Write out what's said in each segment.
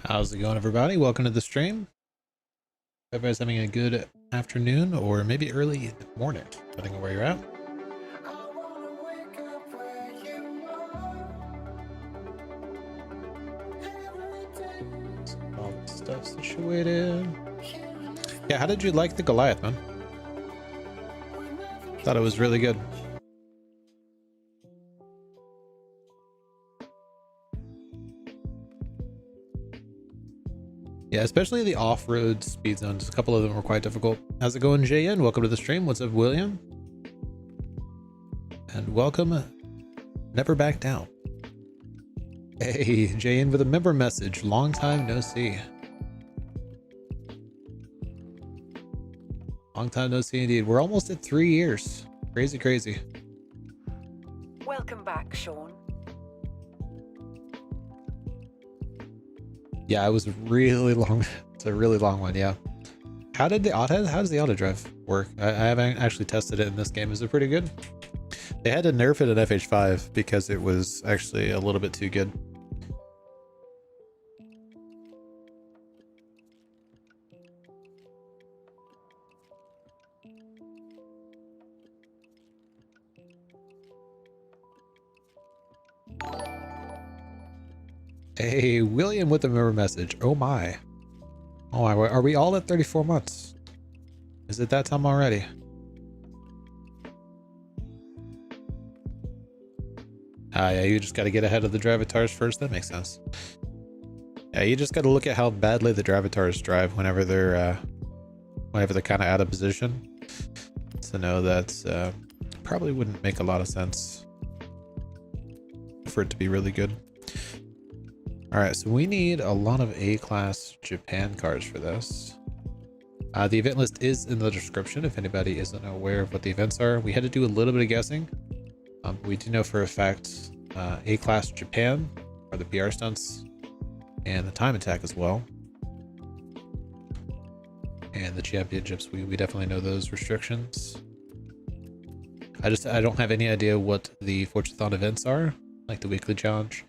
How's it going, everybody? Welcome to the stream. Everybody's having a good afternoon or maybe early morning, depending on where you're at. All the stuff situated. Yeah, how did you like the Goliath, man? Thought it was really good. Yeah, especially the off-road speed zones. A couple of them were quite difficult. How's it going, JN? Welcome to the stream. What's up, William? And welcome. Never back down. Hey, JN with a member message. Long time no see. Long time no see indeed. We're almost at 3 years. Crazy, crazy. Welcome back, Sean. Yeah, it was really long. It's a really long one, yeah. How does the auto drive work? I haven't actually tested it in this game. Is it pretty good? They had to nerf it at FH5 because it was actually a little bit too good. Hey, William with the member message. Oh my. Oh my, are we all at 34 months? Is it that time already? Yeah, you just got to get ahead of the Dravitars first. That makes sense. Yeah, you just got to look at how badly the Dravitars drive whenever they're kind of out of position to know that probably wouldn't make a lot of sense for it to be really good. All right, so we need a lot of A-class Japan cars for this. The event list is in the description if anybody isn't aware of what the events are. We had to do a little bit of guessing. We do know for a fact A-class Japan are the PR stunts and the time attack as well. And the championships, we definitely know those restrictions. I don't have any idea what the Forzathon events are, like the weekly challenge.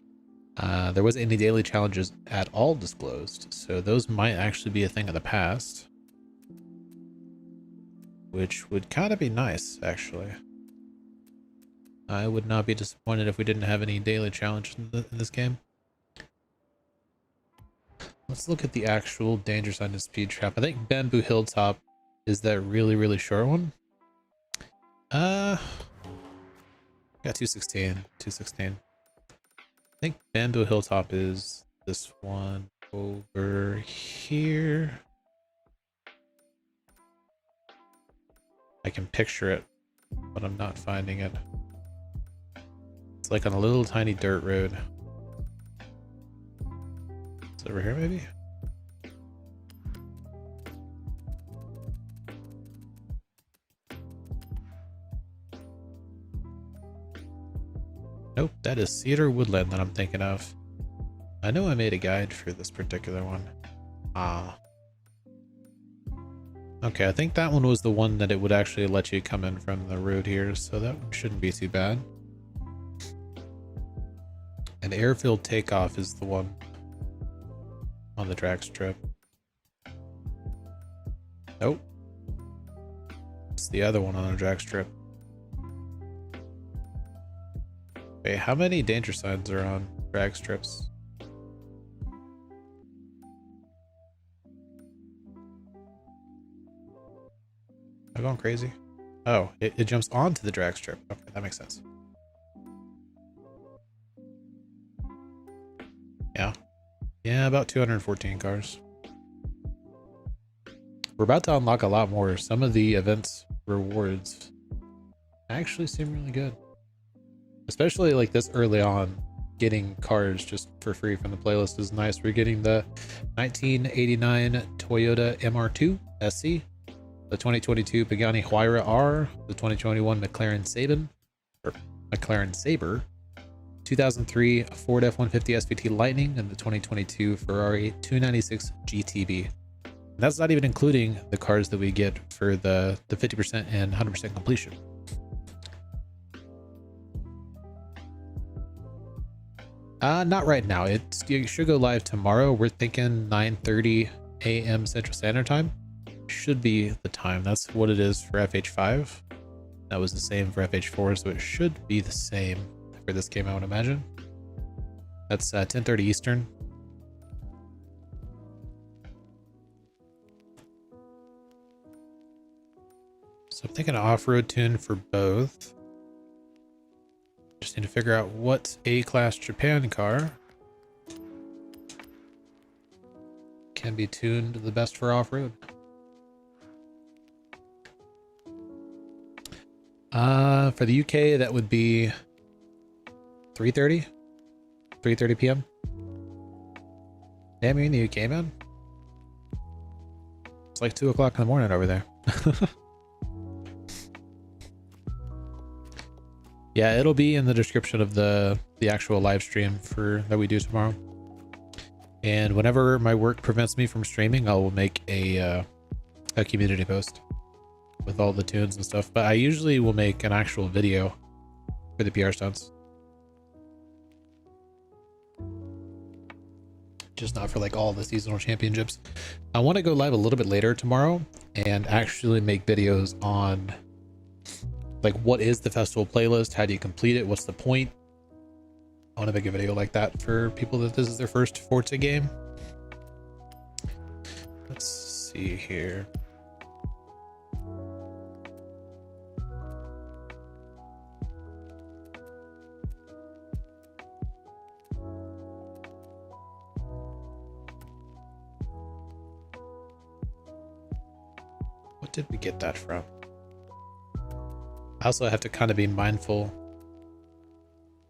There wasn't any daily challenges at all disclosed, so those might actually be a thing of the past. Which would kind of be nice, actually. I would not be disappointed if we didn't have any daily challenge in this game. Let's look at the actual danger sign and speed trap. I think Bamboo Hilltop is that really, really short one. Yeah, 216. 216. I think Bamboo Hilltop is this one over here. I can picture it, but I'm not finding it. It's like on a little tiny dirt road. It's over here, maybe? Nope, that is Cedar Woodland that I'm thinking of. I know I made a guide for this particular one. Okay, I think that one was the one that it would actually let you come in from the road here, so that one shouldn't be too bad. And Airfield Takeoff is the one on the drag strip. Nope. It's the other one on the drag strip. Okay, how many danger signs are on drag strips? Am I going crazy? Oh, it jumps onto the drag strip. Okay, that makes sense. Yeah, about 214 cars. We're about to unlock a lot more. Some of the events rewards actually seem really good. Especially like this early on, getting cars just for free from the playlist is nice. We're getting the 1989 Toyota MR2 SC, the 2022 Pagani Huayra R, the 2021 McLaren Sabre, 2003 Ford F-150 SVT Lightning, and the 2022 Ferrari 296 GTB. And that's not even including the cars that we get for the 50% and 100% completion. Not right now. It should go live tomorrow. We're thinking 9:30 a.m. Central Standard Time. Should be the time. That's what it is for FH5. That was the same for FH4, so it should be the same for this game, I would imagine. That's 10:30 Eastern. So I'm thinking an off-road tune for both. Just need to figure out what A-Class Japan car can be tuned the best for off-road. For the UK, that would be 3:30 p.m. Damn, you're in the UK, man. It's like 2 o'clock in the morning over there. Yeah, it'll be in the description of the actual live stream that we do tomorrow. And whenever my work prevents me from streaming, I will make a community post with all the tunes and stuff. But I usually will make an actual video for the PR stunts. Just not for like all the seasonal championships. I want to go live a little bit later tomorrow and actually make videos on like what is the festival playlist, how do you complete it, what's the point. I want to make a video like that for people that this is their first Forza game. Let's see here. What did we get that from? I also have to kind of be mindful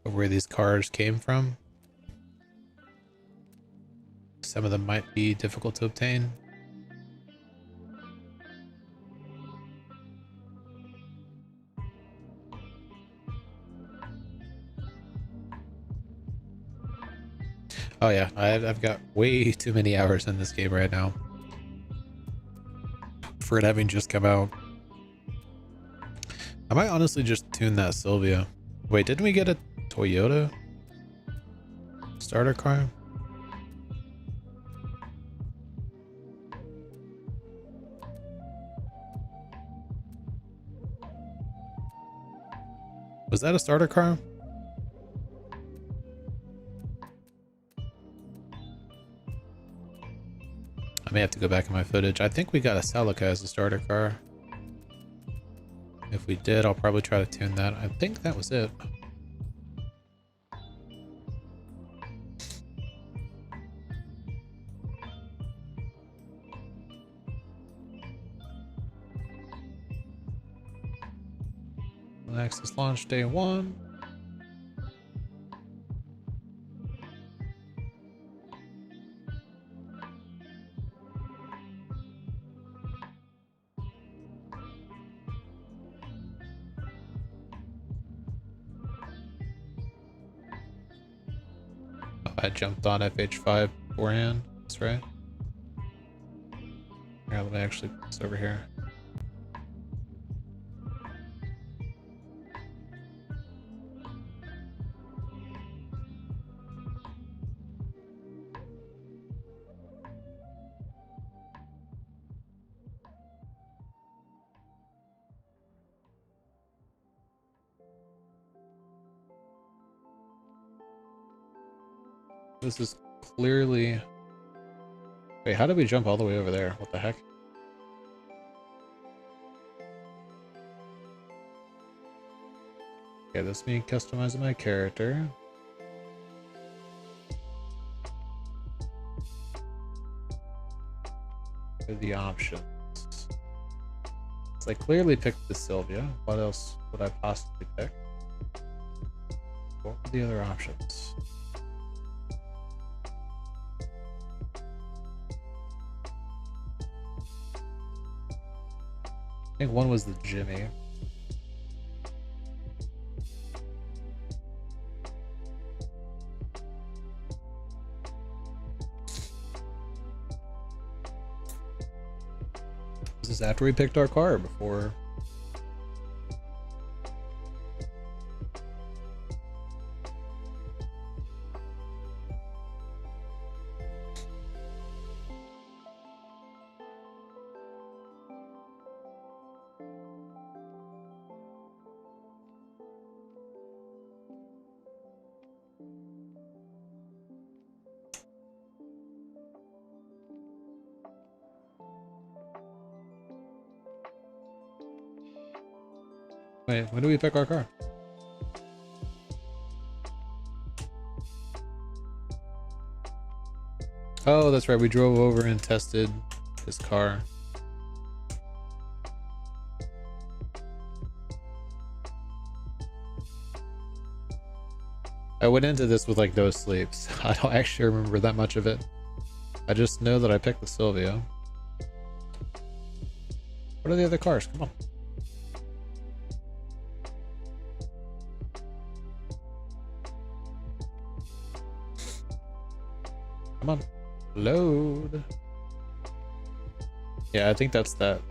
of where these cars came from. Some of them might be difficult to obtain. Oh yeah, I've got way too many hours in this game right now for it having just come out. I might honestly just tune that Sylvia. Wait, didn't we get a Toyota starter car? Was that a starter car? I may have to go back in my footage. I think we got a Celica as a starter car. If we did, I'll probably try to tune that. I think that was it. Access launch day 1. I jumped on FH5 beforehand. That's right. Here, let me actually put this over here. This is clearly... Wait, how did we jump all the way over there? What the heck? Okay, this is me customizing my character. What are the options? So I clearly picked the Sylvia. What else would I possibly pick? What were the other options? I think one was the Jimmy. This is after we picked our car, before. Wait, when do we pick our car? Oh, that's right. We drove over and tested his car. I went into this with like no sleeps. I don't actually remember that much of it. I just know that I picked the Silvio. What are the other cars? Come on. Come on. Load. Yeah, I think that's that.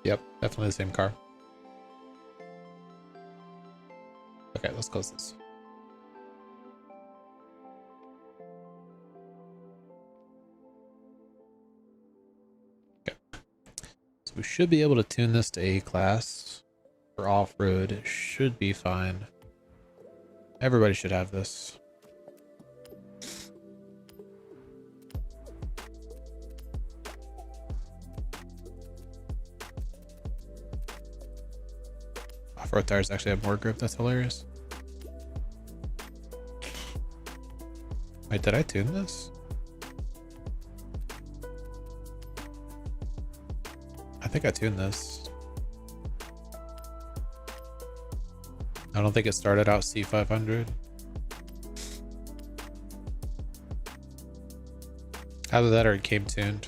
Yep, definitely the same car. Okay, let's close this. Okay. So we should be able to tune this to A class. For off-road, it should be fine. Everybody should have this. Off-road tires actually have more grip. That's hilarious. Wait, did I tune this? I think I tuned this. I don't think it started out C500. Either that or it came tuned.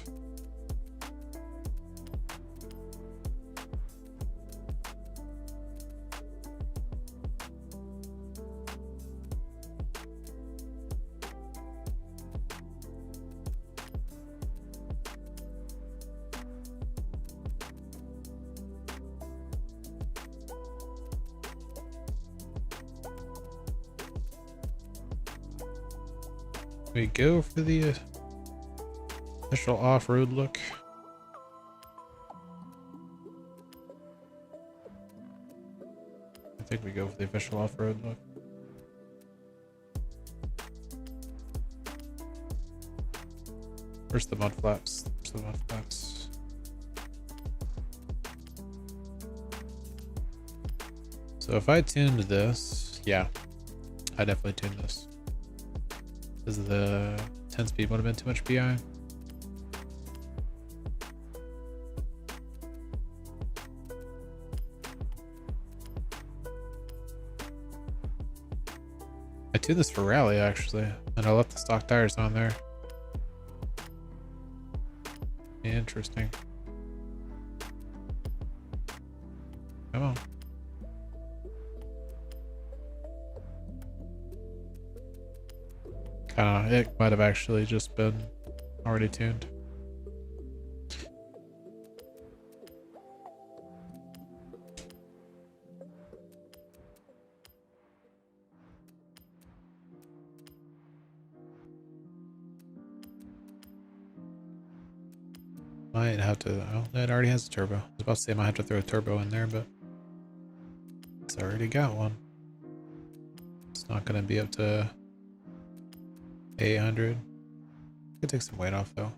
We go for the official off-road look. I think we go for the official off-road look. Where's the mud flaps? Where's the mud flaps? So if I tuned this, yeah, I definitely tuned this. Because the 10 speed would have been too much BI. I tuned this for rally actually, and I left the stock tires on there. Interesting. Come on. It might have actually just been already tuned. Might have to, oh, it already has a turbo. I was about to say I might have to throw a turbo in there, but it's already got one. It's not going to be up to 800. Could take some weight off though.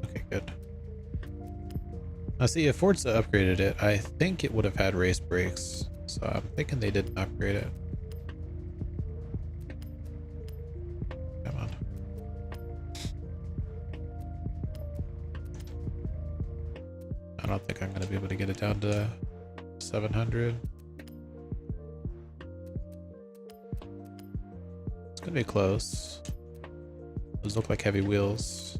Okay, good. Now see, if Forza upgraded it, I think it would have had race brakes. So I'm thinking they didn't upgrade it. Come on. I don't think I'm going to be able to get it down to 700. It's going to be close. Those look like heavy wheels.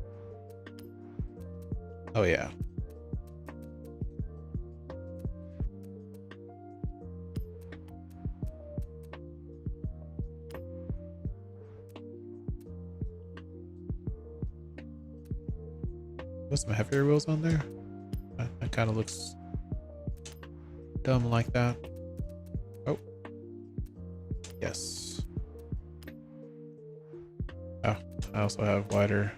Oh yeah. There's some heavier wheels on there. That kind of looks dumb like that. Oh. Yes. Oh, I also have wider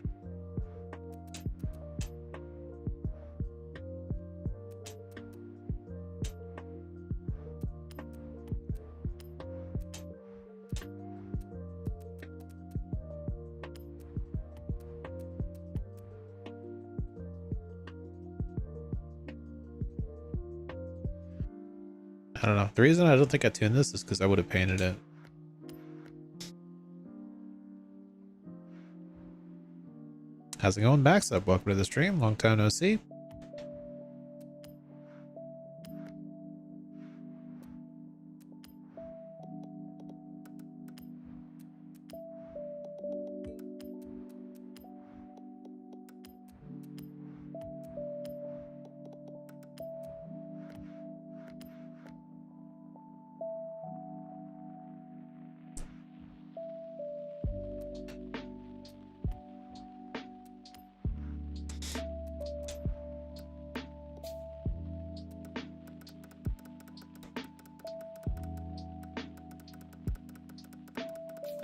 I don't know. The reason I don't think I tuned this is because I would have painted it. How's it going, Max Up? Welcome to the stream. Long time no see.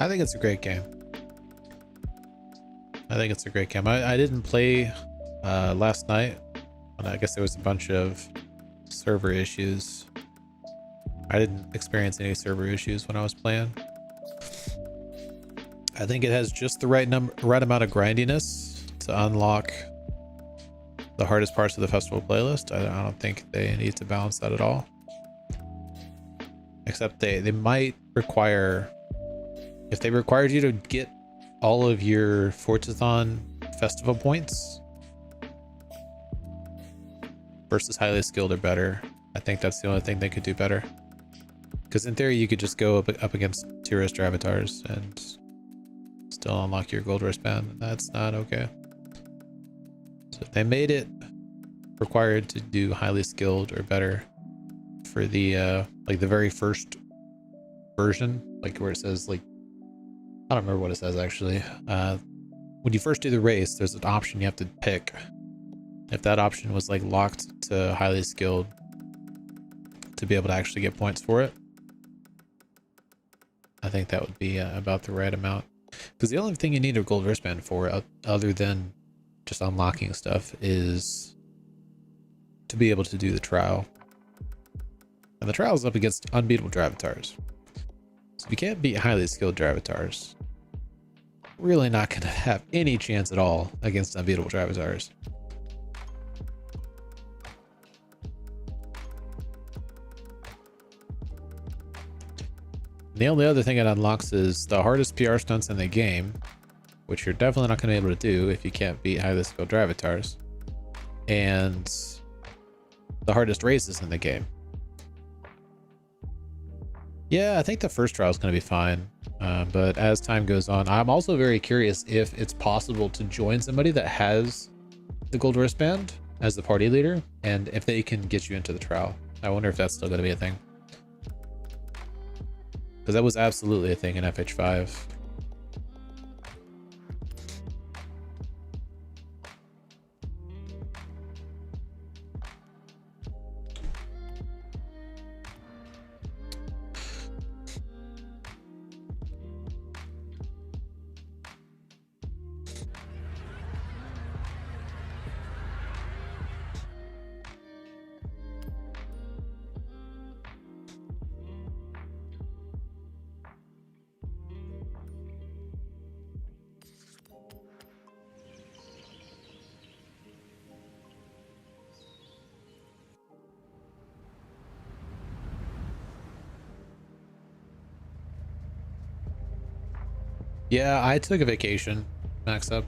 I think it's a great game. I think it's a great game. I didn't play last night. I guess there was a bunch of server issues. I didn't experience any server issues when I was playing. I think it has just the right amount of grindiness to unlock the hardest parts of the festival playlist. I don't think they need to balance that at all. Except they might require, if they required you to get all of your Forzathon festival points versus highly skilled or better, I think that's the only thing they could do better. Because in theory, you could just go up against tourist avatars and still unlock your gold wristband. That's not okay. So if they made it required to do highly skilled or better for the like the very first version, like where it says, like, I don't remember what it says actually. When you first do the race, there's an option you have to pick. If that option was like locked to highly skilled to be able to actually get points for it, I think that would be about the right amount. Because the only thing you need a gold wristband for, other than just unlocking stuff, is to be able to do the trial. And the trial is up against unbeatable Dravatars. So if you can't beat highly skilled Dravatars, really not going to have any chance at all against unbeatable Dravatars. The only other thing it unlocks is the hardest PR stunts in the game, which you're definitely not going to be able to do if you can't beat highly skilled Dravatars, and the hardest races in the game. Yeah, I think the first trial is going to be fine, but as time goes on, I'm also very curious if it's possible to join somebody that has the gold wristband as the party leader, and if they can get you into the trial. I wonder if that's still going to be a thing. Because that was absolutely a thing in FH5. Yeah, I took a vacation, Max Up.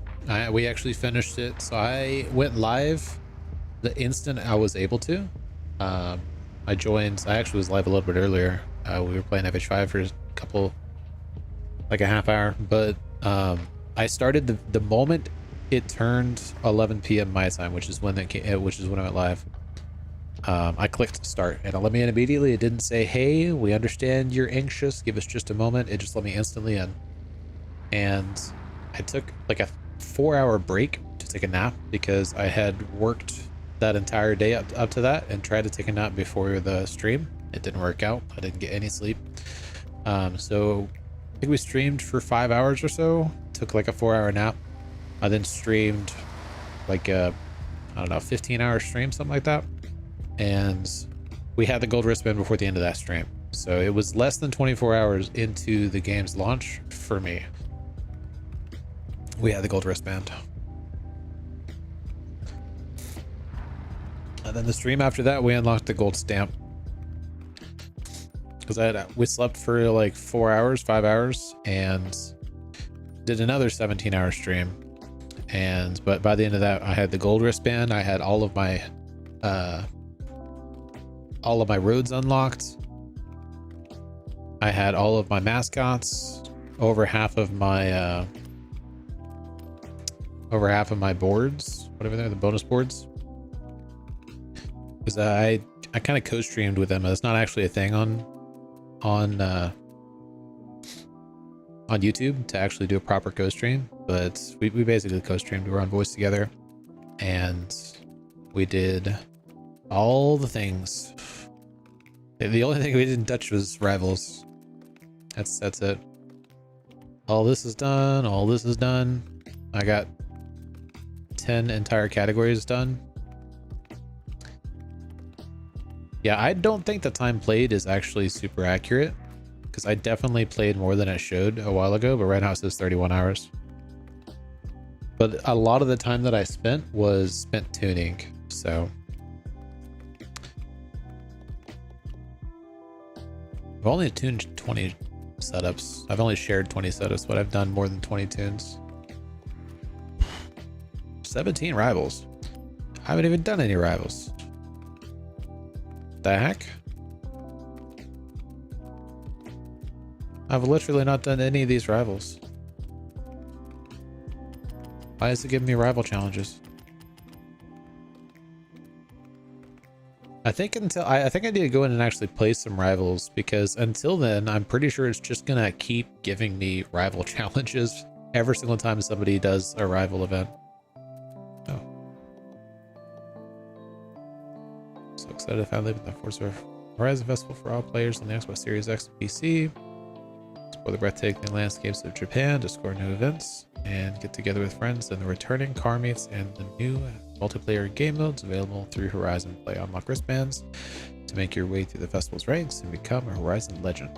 We actually finished it. So I went live the instant I was able to. I actually was live a little bit earlier. We were playing FH5 for a couple, like a half hour. But I started the moment it turned 11 p.m. my time, which is when I went live. I clicked start and it let me in immediately. It didn't say, hey, we understand you're anxious, give us just a moment. It just let me instantly in. And I took like a 4-hour break to take a nap because I had worked that entire day up to that and tried to take a nap before the stream. It didn't work out. I didn't get any sleep. So I think we streamed for 5 hours or so, took like a 4-hour nap. I then streamed like a, I don't know, 15-hour stream, something like that. And we had the gold wristband before the end of that stream. So it was less than 24 hours into the game's launch for me. We had the gold wristband. And then the stream after that, we unlocked the gold stamp. because we slept for like 4 hours, 5 hours, and did another 17-hour stream. But by the end of that, I had the gold wristband. I had all of my roads unlocked. I had all of my mascots, over half of my boards, whatever they're, the bonus boards. Because I kind of co-streamed with them. It's not actually a thing on YouTube to actually do a proper co-stream, but we basically co-streamed. We were on voice together, and we did all the things. The only thing we didn't touch was rivals. That's it. All this is done. All this is done. I got 10 entire categories done. Yeah, I don't think the time played is actually super accurate, because I definitely played more than it showed a while ago, but right now it says 31 hours. But a lot of the time that I spent was spent tuning, so. I've only tuned 20 setups. I've only shared 20 setups, but I've done more than 20 tunes. 17 rivals. I haven't even done any rivals. The heck? I've literally not done any of these rivals. Why is it giving me rival challenges? I think I think I need to go in and actually play some rivals, because until then, I'm pretty sure it's just gonna keep giving me rival challenges every single time somebody does a rival event. Oh. So excited to finally live in the Forza Horizon Festival for all players on the Xbox Series X and PC. Explore the breathtaking landscapes of Japan, discover new events, and get together with friends and the returning car meets and the new multiplayer game modes available through Horizon Play. Unlock wristbands to make your way through the festival's ranks and become a Horizon legend.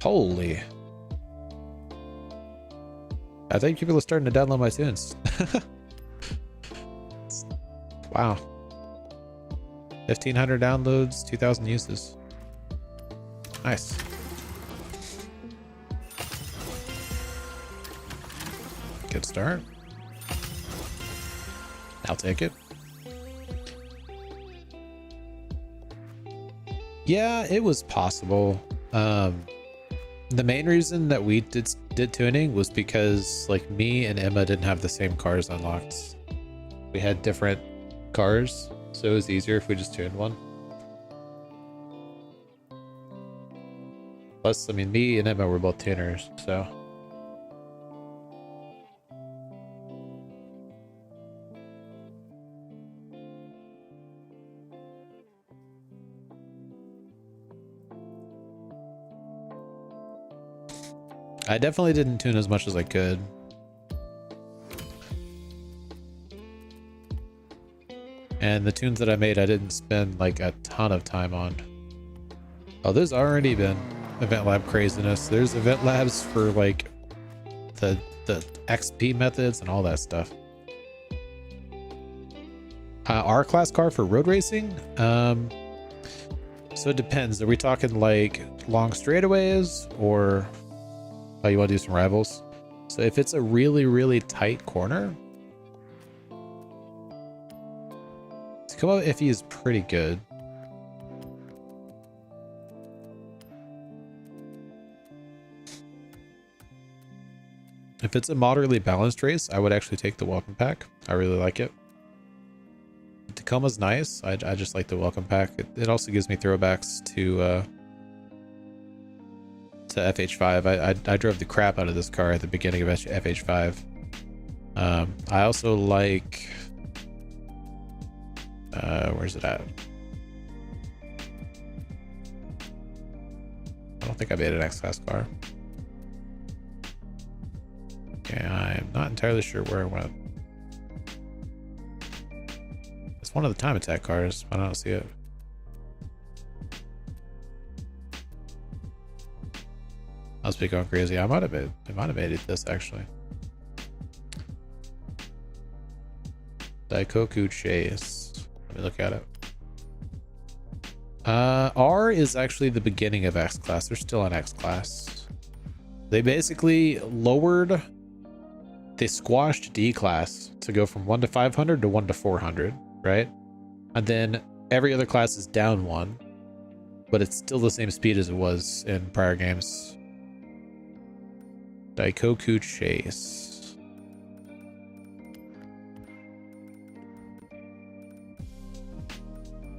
Holy. I think people are starting to download my tunes. Wow. 1,500 downloads, 2,000 uses. Nice. Good start. I'll take it. Yeah, it was possible. The main reason that we did tuning was because like me and Emma didn't have the same cars unlocked. We had different cars, so it was easier if we just tuned one. Plus, I mean, me and Emma were both tuners, so. I definitely didn't tune as much as I could. And the tunes that I made, I didn't spend like a ton of time on. Oh, there's already been event lab craziness. There's event labs for like the XP methods and all that stuff. R class car for road racing? So it depends. Are we talking like long straightaways, or oh, you want to do some rivals? So if it's a really, really tight corner, Sekibe Iffy is pretty good. If it's a moderately balanced race, I would actually take the welcome pack. I really like it. Tacoma's nice. I just like the welcome pack. It also gives me throwbacks to FH5. I drove the crap out of this car at the beginning of FH5. I also like where's it at? I don't think I made an X-Class car. Okay, I'm not entirely sure where I went. It's one of the time attack cars, but I don't see it. I must be going crazy. I might have made it this actually. Daikoku Chase. Let me look at it. R is actually the beginning of X class. They're still in X class. They basically they squashed D class to go from 1 to 500 to 1 to 400, right? And then every other class is down 1, but it's still the same speed as it was in prior games. Daikoku Chase.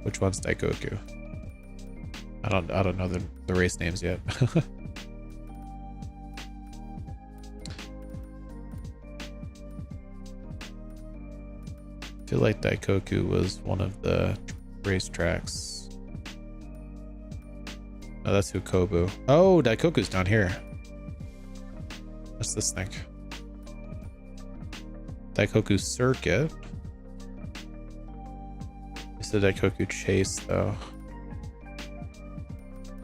Which one's Daikoku? I don't know the race names yet. I feel like Daikoku was one of the racetracks. Oh, that's Hukobu. Oh, Daikoku's down here. What's this thing? Daikoku Circuit. It's the Daikoku Chase, though.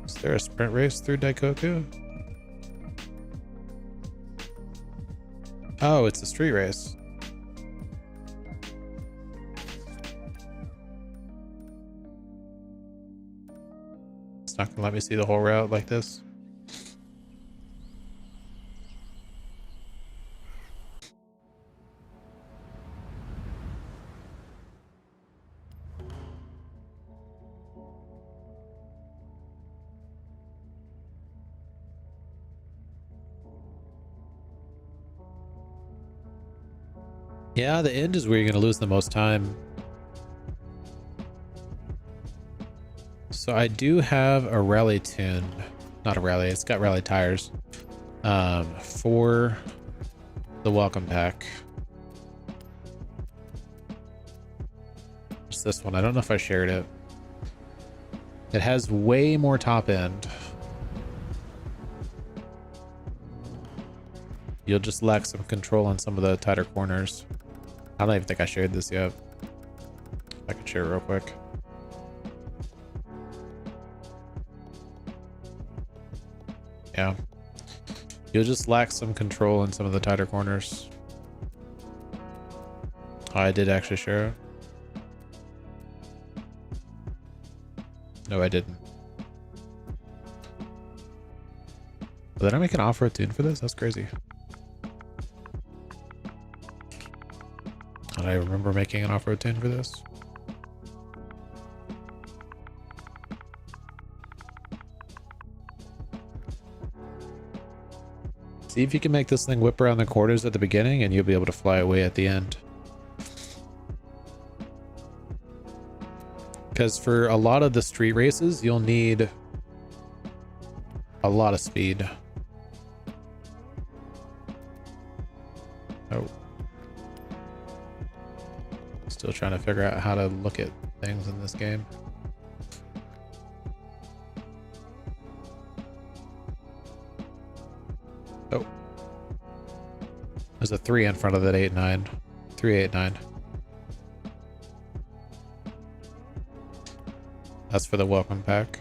Is there a sprint race through Daikoku? Oh, it's a street race. It's not gonna let me see the whole route like this. Yeah, the end is where you're gonna lose the most time. So I do have a rally tune, not a rally, it's got rally tires, for the welcome pack. It's this one. I don't know if I shared it. It has way more top end. You'll just lack some control on some of the tighter corners. I don't even think I shared this yet. I can share it real quick. Yeah. You'll just lack some control in some of the tighter corners. I did actually share it. No, I didn't. Did I make an off-road tune for this? That's crazy. Did I remember making an off-road tune for this? See if you can make this thing whip around the corners at the beginning and you'll be able to fly away at the end. Because for a lot of the street races, you'll need a lot of speed. Oh. Still trying to figure out how to look at things in this game. Oh. There's a 3 in front of that 8-9. 389. That's for the welcome pack.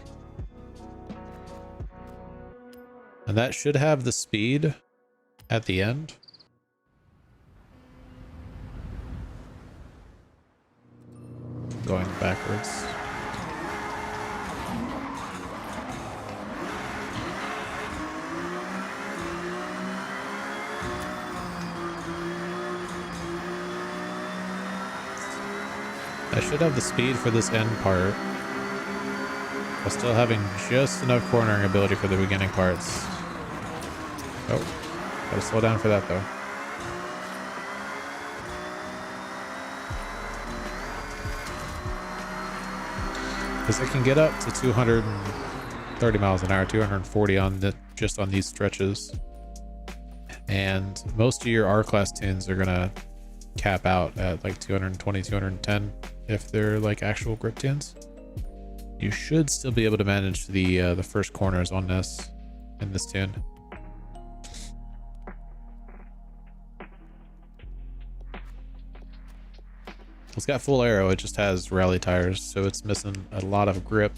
And that should have the speed at the end. Going backwards. I should have the speed for this end part, while still having just enough cornering ability for the beginning parts. Oh, gotta slow down for that though. Because it can get up to 230 miles an hour, 240 on just on these stretches. And most of your R-Class tunes are gonna cap out at like 220, 210 if they're like actual grip tunes. You should still be able to manage the first corners on this in this tune. It's got full aero, it just has rally tires, so it's missing a lot of grip.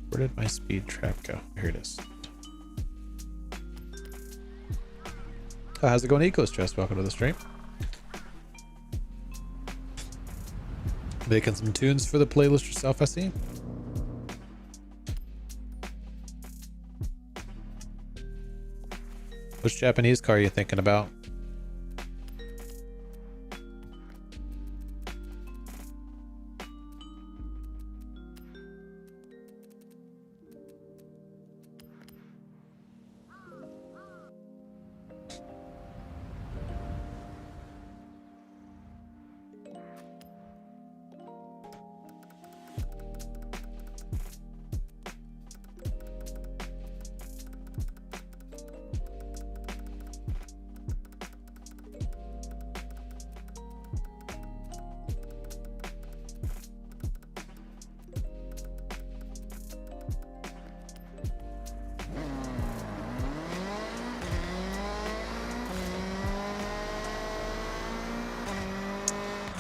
Where did my speed trap go? Here it is. Oh, how's it going, Eco Stress? Welcome to the stream. Making some tunes for the playlist yourself, I see. Which Japanese car are you thinking about?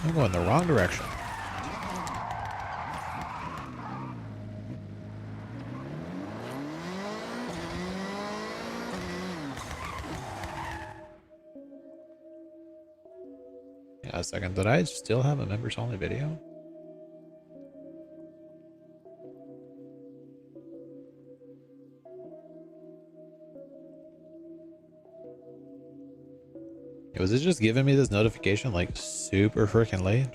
I'm going the wrong direction. Yeah, a second. Did I still have a members only video? Was it just giving me this notification like super freaking late?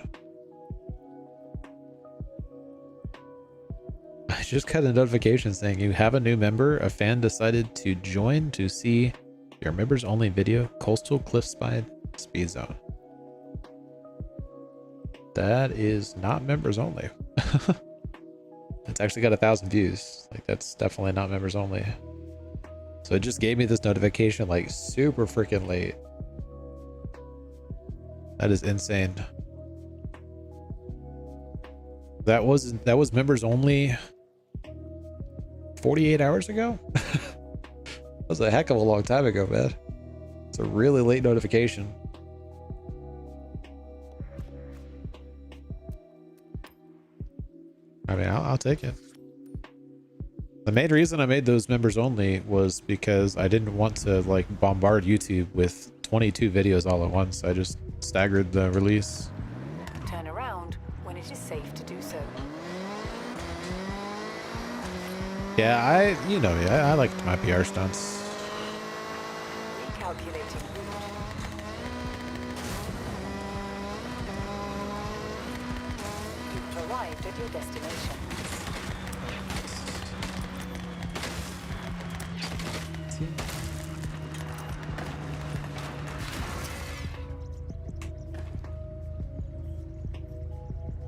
I just got a notification saying you have a new member. A fan decided to join to see your members only video, Coastal Cliffside Speed Zone. That is not members only. It's actually got 1,000 views. Like, that's definitely not members only. So it just gave me this notification like super freaking late. That is insane. That was members only 48 hours ago? That was a heck of a long time ago, man. It's a really late notification. I mean, I'll take it. The main reason I made those members only was because I didn't want to like bombard YouTube with 22 videos all at once. I just staggered the release. Turn around when it is safe to do so. Yeah, I liked my PR stunts. Recalculating route. You've arrived at your destination.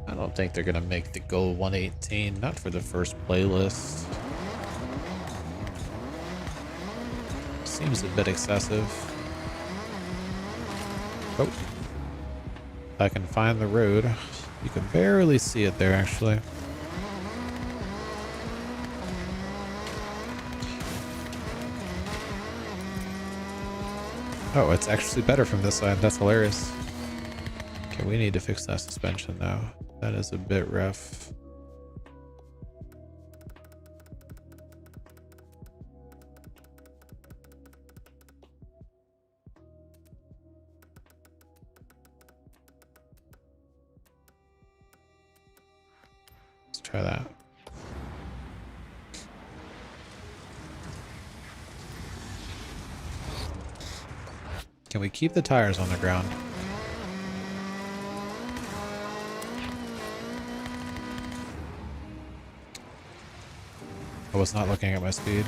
I don't think they're gonna make the goal 118, not for the first playlist. Seems a bit excessive. Oh, if I can find the road. You can barely see it there, actually. Oh, it's actually better from this side. That's hilarious. Okay, we need to fix that suspension now. That is a bit rough. Let's try that. Can we keep the tires on the ground? I was not looking at my speed.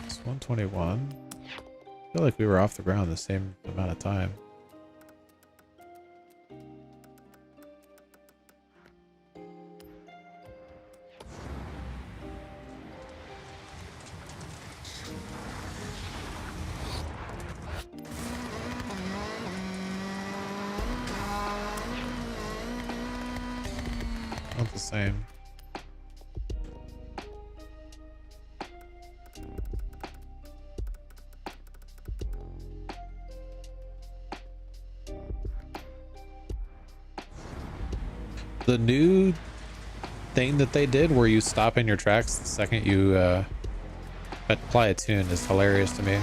It's 121. I feel like we were off the ground the same amount of time. Not the same. The new thing that they did where you stop in your tracks the second you That apply a tune is hilarious to me.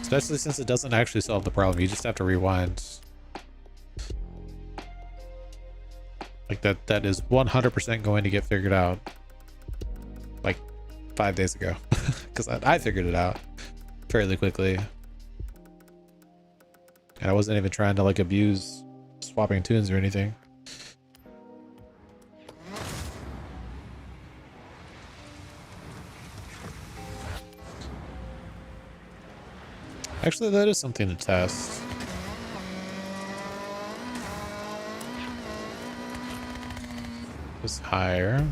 Especially since it doesn't actually solve the problem. You just have to rewind. Like that is 100% going to get figured out. Like 5 days ago. Because I figured it out fairly quickly. And I wasn't even trying to like abuse swapping tunes or anything. Actually, that is something to test. It's higher.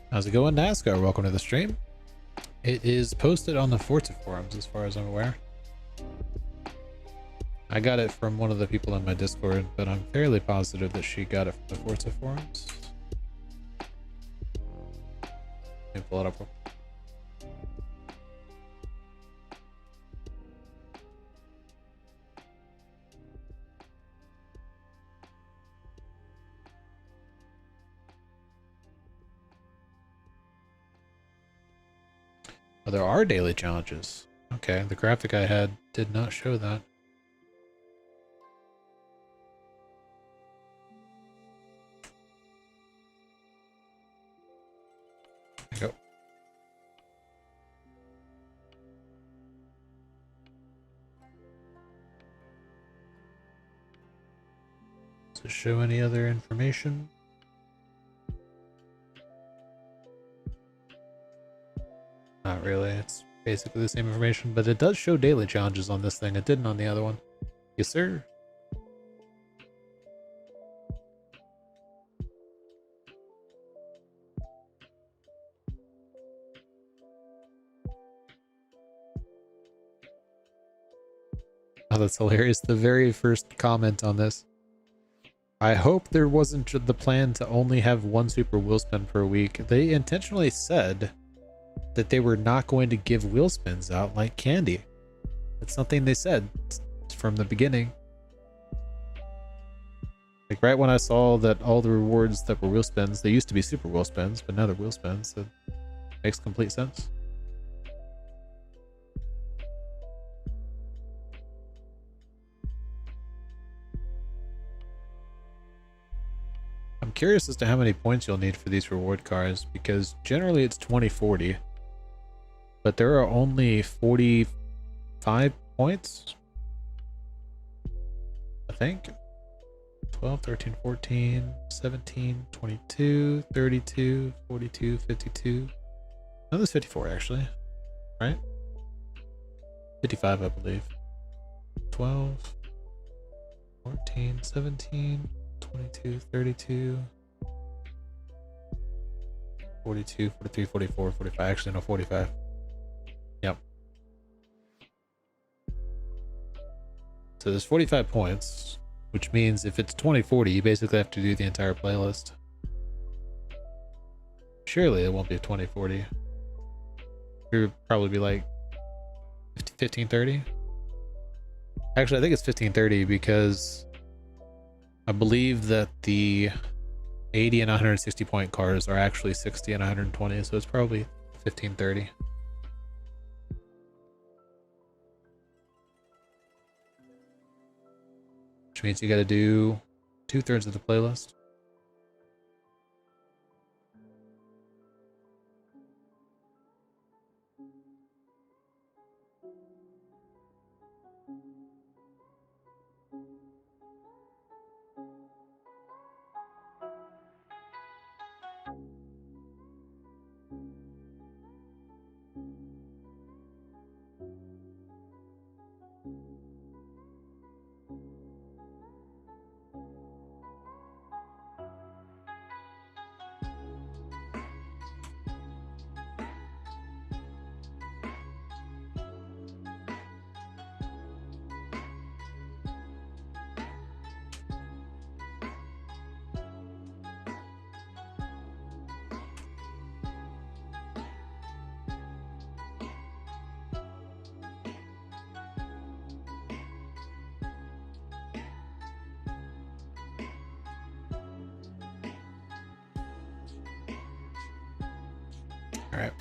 How's it going, NASCAR? Welcome to the stream. It is posted on the Forza forums as far as I'm aware. I got it from one of the people in my Discord, but I'm fairly positive that she got it from the Forza forums. Let me pull it up. Oh, there are daily challenges. Okay, the graphic I had did not show that. There you go. Does it show any other information? Not really. It's basically the same information, but it does show daily challenges on this thing. It didn't on the other one. Yes, sir. Oh, that's hilarious. The very first comment on this. I hope there wasn't the plan to only have one super wheel spin per week. They intentionally said that they were not going to give wheel spins out like candy. It's something they said from the beginning. Like right when I saw that all the rewards that were wheel spins, they used to be super wheel spins, but now they're wheel spins. It makes complete sense. I'm curious as to how many points you'll need for these reward cars, because generally it's 2040. But there are only 45 points, I think. 12, 13, 14, 17, 22, 32, 42, 52. No, there's 54 actually, right? 55, I believe. 12, 14, 17, 22, 32, 42, 43, 44, 45. Actually, no, 45. Yep. So there's 45 points, which means if it's 2040, you basically have to do the entire playlist. Surely it won't be 2040. It would probably be like 1530. Actually, I think it's 1530 because I believe that the 80 and 160 point cars are actually 60 and 120, so it's probably 1530. Which means you got to do 2/3 of the playlist. All right.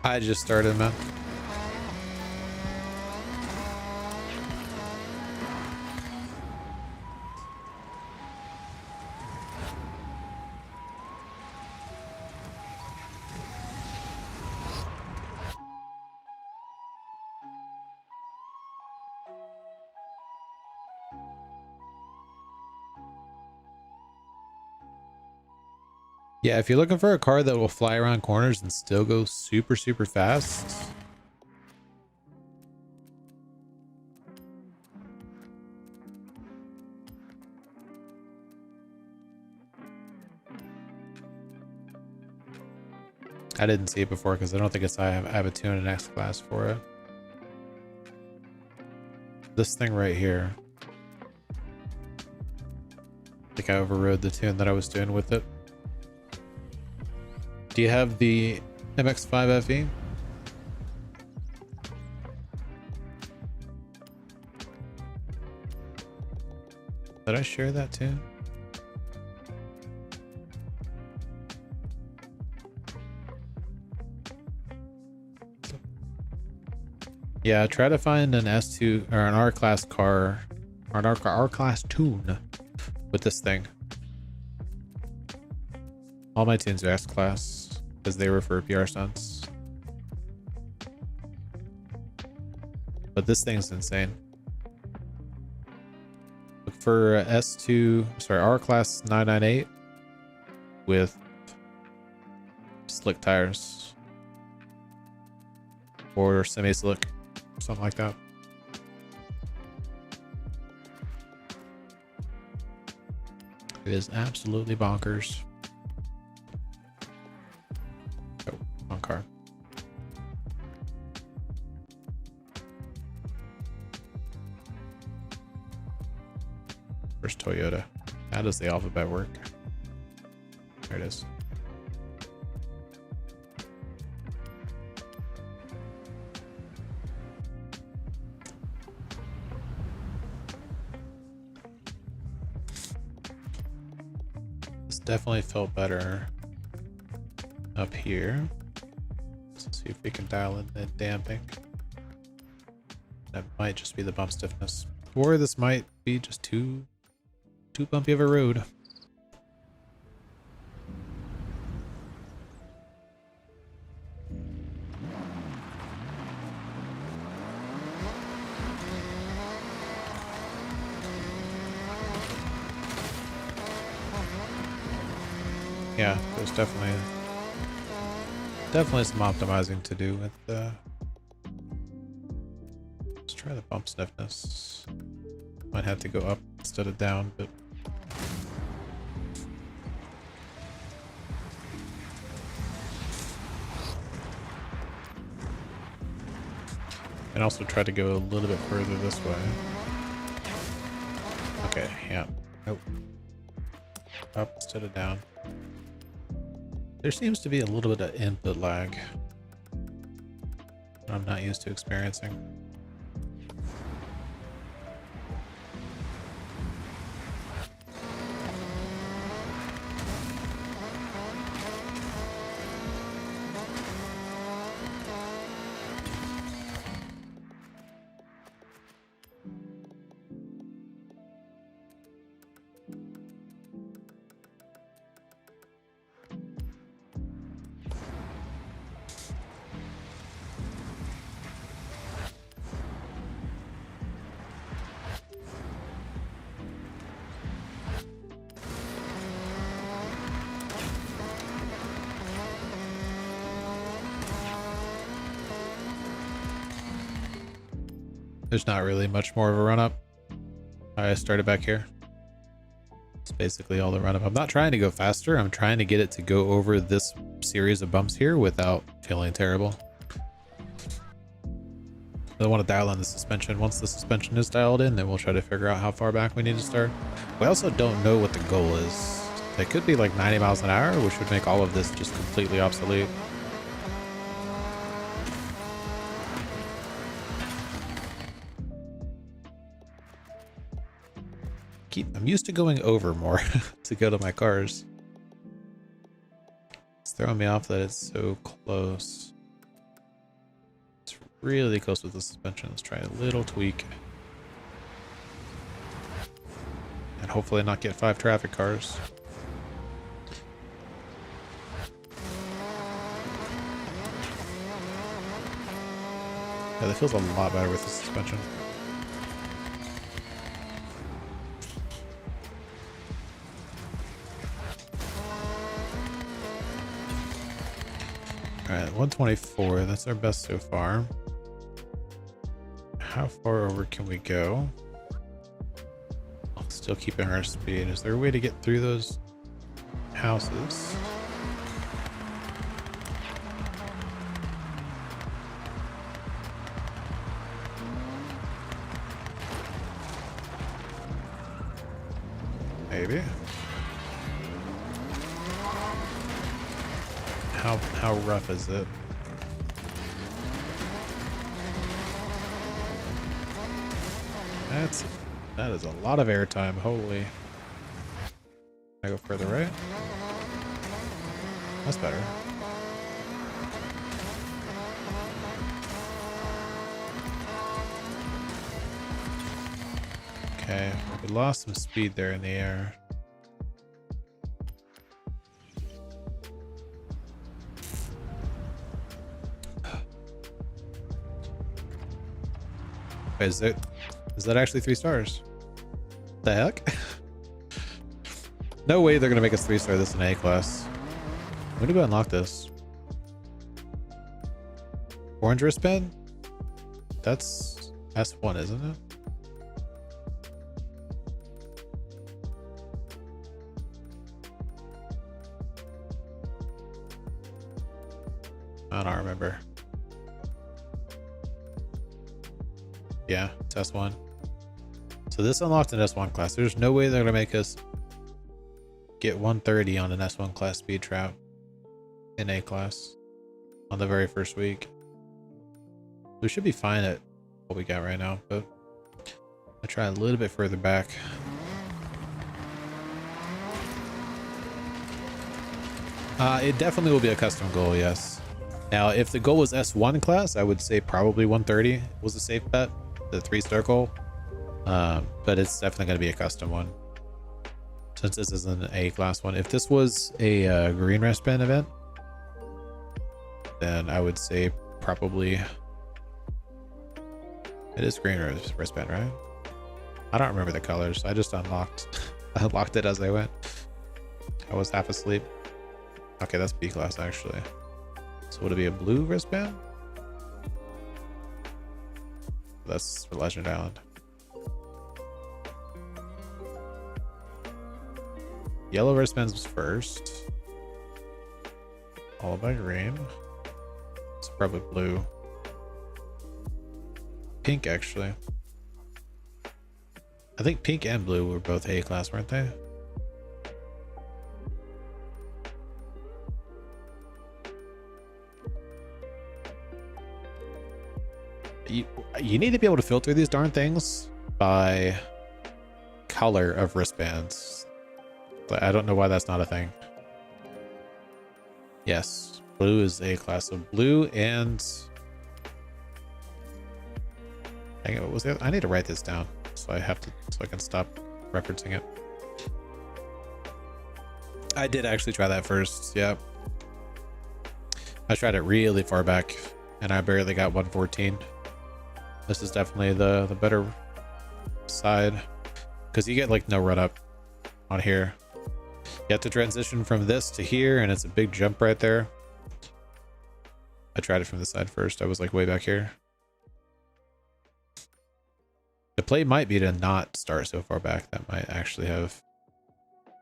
I just started, man. Yeah, if you're looking for a car that will fly around corners and still go super, super fast, I didn't see it before because I don't think I have a tune in X class for it. This thing right here. I think I overrode the tune that I was doing with it. Do you have the MX-5 FE? Did I share that too? Yeah, try to find an S2 or an R-Class car or an R-Class tune with this thing. All my tunes are S-Class because they were for PR stunts. But this thing's insane. Look for R-Class 998 with slick tires or semi-slick, something like that. It is absolutely bonkers. Oh, wrong car. First Toyota. How does the alphabet work? There it is. This definitely felt better up here. Let's see if we can dial in the damping. That might just be the bump stiffness. Or this might be just too bumpy of a road. Yeah, there's definitely some optimizing to do with the. Let's try the bump stiffness. Might have to go up instead of down, but and also try to go a little bit further this way. Okay, yeah. Nope. Up instead of down. There seems to be a little bit of input lag that I'm not used to experiencing. There's not really much more of a run up. I started back here. It's basically all the run up. I'm not trying to go faster. I'm trying to get it to go over this series of bumps here without feeling terrible. I want to dial in the suspension. Once the suspension is dialed in, then we'll try to figure out how far back we need to start. We also don't know what the goal is. It could be like 90 miles an hour, which would make all of this just completely obsolete. I'm used to going over more to go to my cars. It's throwing me off that it's so close. It's really close with the suspension. Let's try a little tweak. And hopefully not get 5 traffic cars. Yeah, that feels a lot better with the suspension. Alright, 124, that's our best so far. How far over can we go? Still keeping our speed. Is there a way to get through those houses? Maybe. How rough is it? That is a lot of airtime. Holy. Can I go further right? That's better. Okay, we lost some speed there in the air. Is that actually 3 stars? The heck? No way they're gonna make us 3-star this in A class. When do we unlock this? Orange wristband? That's S1, isn't it? I don't remember. Yeah, it's S1. So this unlocked an S1 class. There's no way they're gonna make us get 130 on an S1 class speed trap in A class on the very first week. We should be fine at what we got right now, but I'll try a little bit further back. It definitely will be a custom goal, yes. Now, if the goal was S1 class, I would say probably 130 was a safe bet, the 3-star goal. But it's definitely going to be a custom one, since this is an A class one. If this was a green wristband event, then I would say probably it is green wristband, right? I don't remember the colors. I just unlocked it as I went. I was half asleep. Okay, that's B class actually. So would it be a blue wristband? That's for Legend Island. Yellow wristbands was first. All by green. It's probably blue. Pink, actually. I think pink and blue were both A class, weren't they? You need to be able to filter these darn things by color of wristbands. But I don't know why that's not a thing. Yes, blue is A class. So blue and... Hang on, what was the... I need to write this down so I can stop referencing it. I did actually try that first, yeah. I tried it really far back and I barely got 114. This is definitely the better side because you get like no run up on here. You have to transition from this to here and it's a big jump right there. I tried it from the side first. I was like way back here. The play might be to not start so far back. That might actually have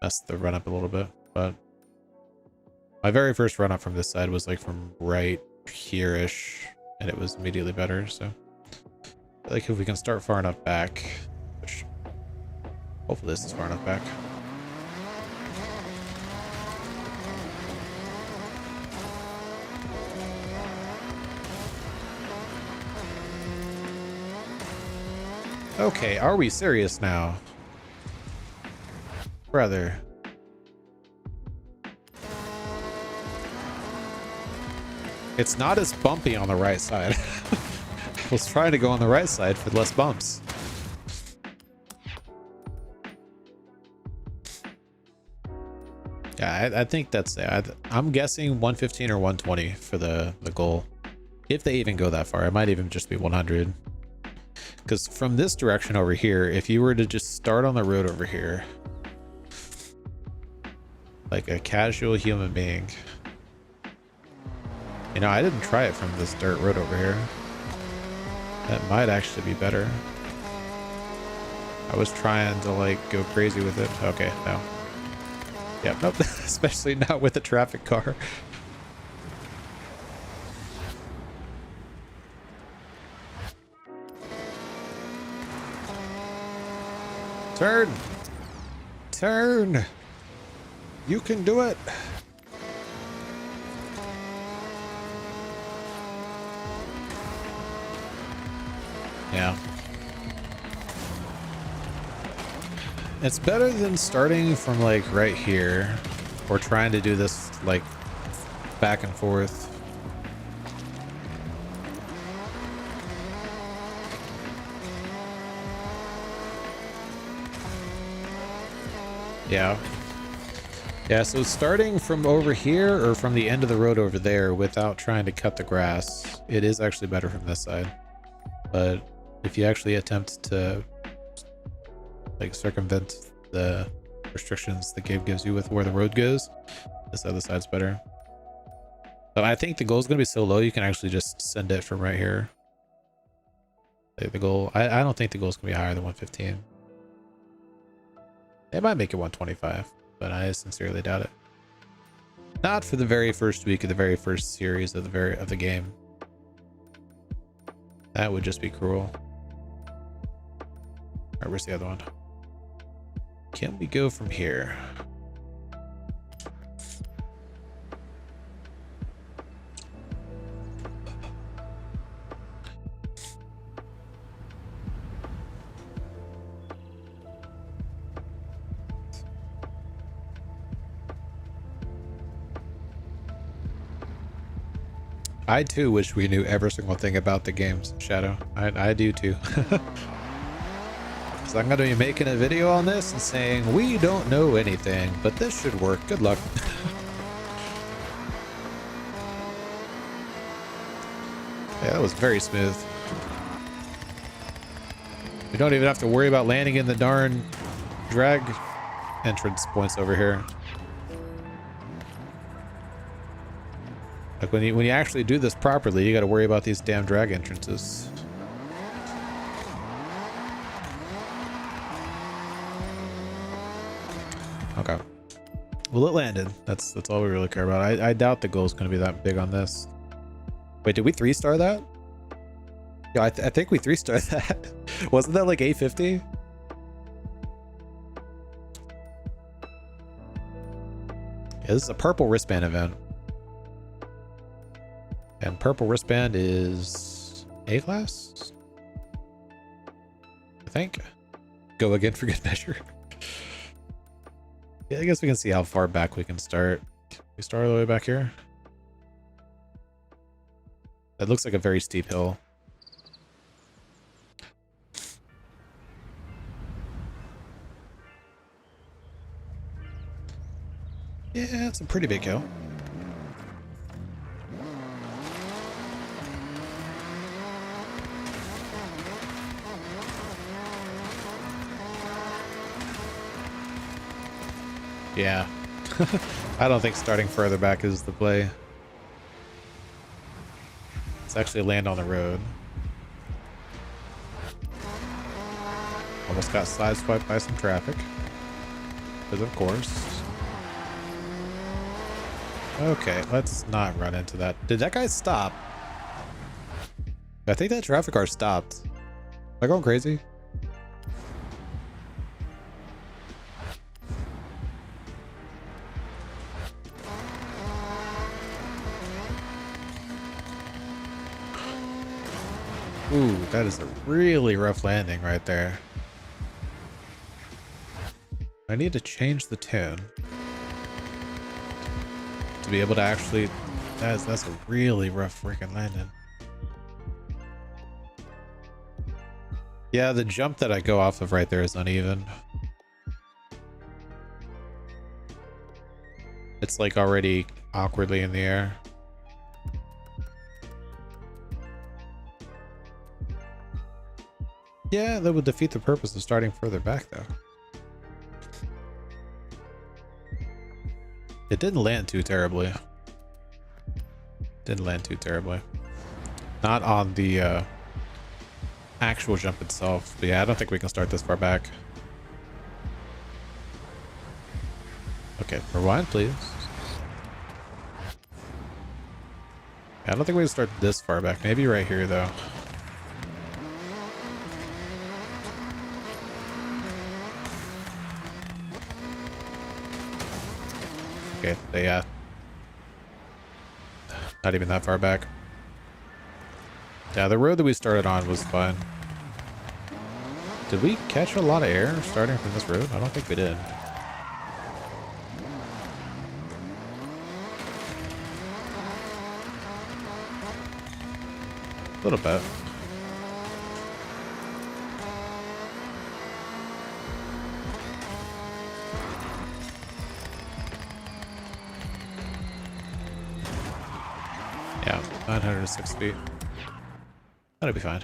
messed the run up a little bit, but my very first run up from this side was like from right here-ish and it was immediately better. So like if we can start far enough back, which hopefully this is far enough back. Okay, are we serious now? Brother. It's not as bumpy on the right side. I was trying to go on the right side for less bumps. Yeah, I think that's it. I'm guessing 115 or 120 for the goal. If they even go that far, it might even just be 100. Because from this direction over here, if you were to just start on the road over here, like a casual human being, you know, I didn't try it from this dirt road over here. That might actually be better. I was trying to like go crazy with it. Okay, no. Yep, nope. Especially not with a traffic car. Turn! Turn! You can do it! Yeah. It's better than starting from like right here or trying to do this like back and forth. Yeah. Yeah, so starting from over here or from the end of the road over there without trying to cut the grass, it is actually better from this side. But if you actually attempt to like circumvent the restrictions the game gives you with where the road goes, this other side's better. But I think the goal is going to be so low you can actually just send it from right here. Like the goal, I don't think the goal is going to be higher than 115. They might make it 125, but I sincerely doubt it. Not for the very first week of the very first series of the game. That would just be cruel. Alright, where's the other one? Can we go from here? I too wish we knew every single thing about the games, Shadow. I do too. So I'm going to be making a video on this and saying, we don't know anything, but this should work. Good luck. Yeah, that was very smooth. We don't even have to worry about landing in the darn drag entrance points over here. Like when you actually do this properly, you got to worry about these damn drag entrances. Okay. Well, it landed. That's all we really care about. I doubt the goal is going to be that big on this. Wait, did we 3-star that? Yeah, I think we 3-star that. Wasn't that like 850? Yeah, this is a purple wristband event. And purple wristband is A-class? I think. Go again for good measure. Yeah, I guess we can see how far back we can start. We start all the way back here. That looks like a very steep hill. Yeah, it's a pretty big hill. Yeah. I don't think starting further back is the play. Let's actually land on the road. Almost got sideswiped by some traffic. Because of course. Okay, let's not run into that. Did that guy stop? I think that traffic car stopped. Am I going crazy? Ooh. that is a really rough landing right there. I need to change the tune to be able to actually... That's a really rough freaking landing. Yeah, the jump that I go off of right there is uneven. It's like already awkwardly in the air. Yeah, that would defeat the purpose of starting further back though. It didn't land too terribly. Didn't land too terribly. Not on the actual jump itself. But yeah, I don't think we can start this far back. Okay, rewind please. I don't think we can start this far back. Maybe right here though. Okay, yeah. Not even that far back. Yeah, the road that we started on was fun. Did we catch a lot of air starting from this road? I don't think we did. A little bit. Yeah, 906 feet. That'll be fine.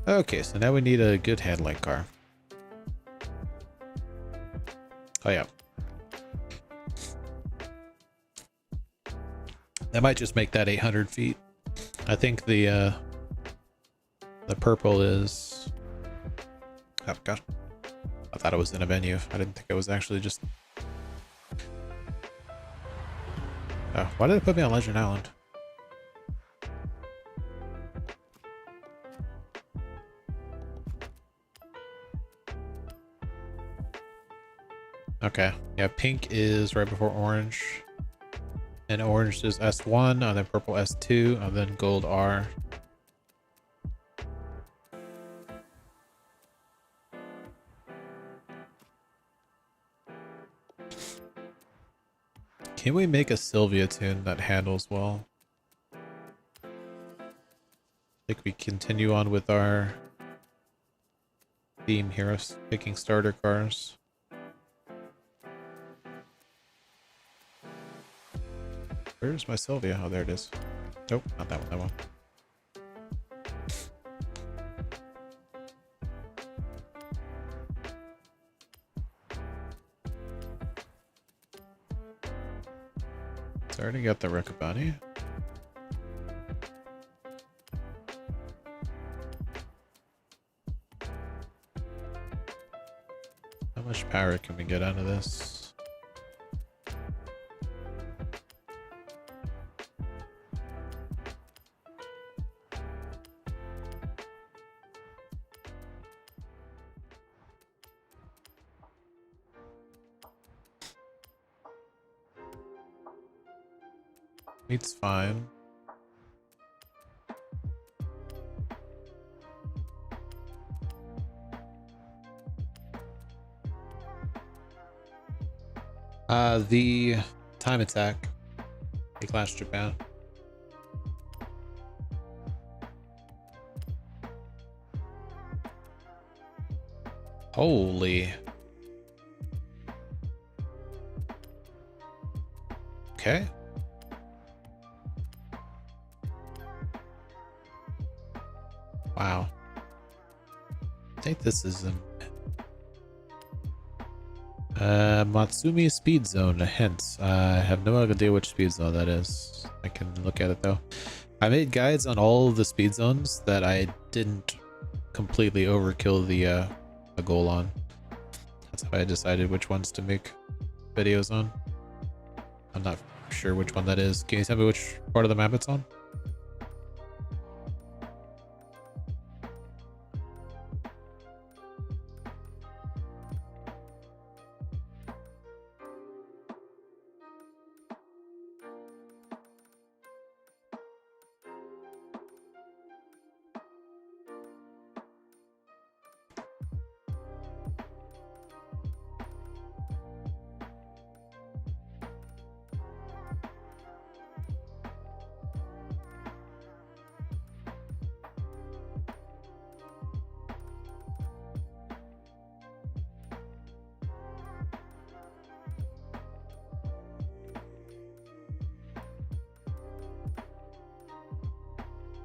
Okay, so now we need a good handling car. Oh yeah. That might just make that 800 feet. I think the purple is... Oh god. I thought it was in a venue. I didn't think it was actually just... Oh, why did it put me on Legend Island? Okay, yeah, pink is right before orange. And orange is S1, and then purple S2, and then gold R. Can we make a Sylvia tune that handles well? I think we continue on with our theme here of picking starter cars. Where's my Sylvia? Oh, there it is. Nope, not that one, that one. It's already got the Rickabilly. How much power can we get out of this? It's fine. The time attack. Clash Japan. Holy. Okay. Wow. I think this is an Matsumi speed zone, hence. I have no idea which speed zone that is. I can look at it though. I made guides on all of the speed zones that I didn't completely overkill the goal on. That's how I decided which ones to make videos on. I'm not sure which one that is. Can you tell me which part of the map it's on?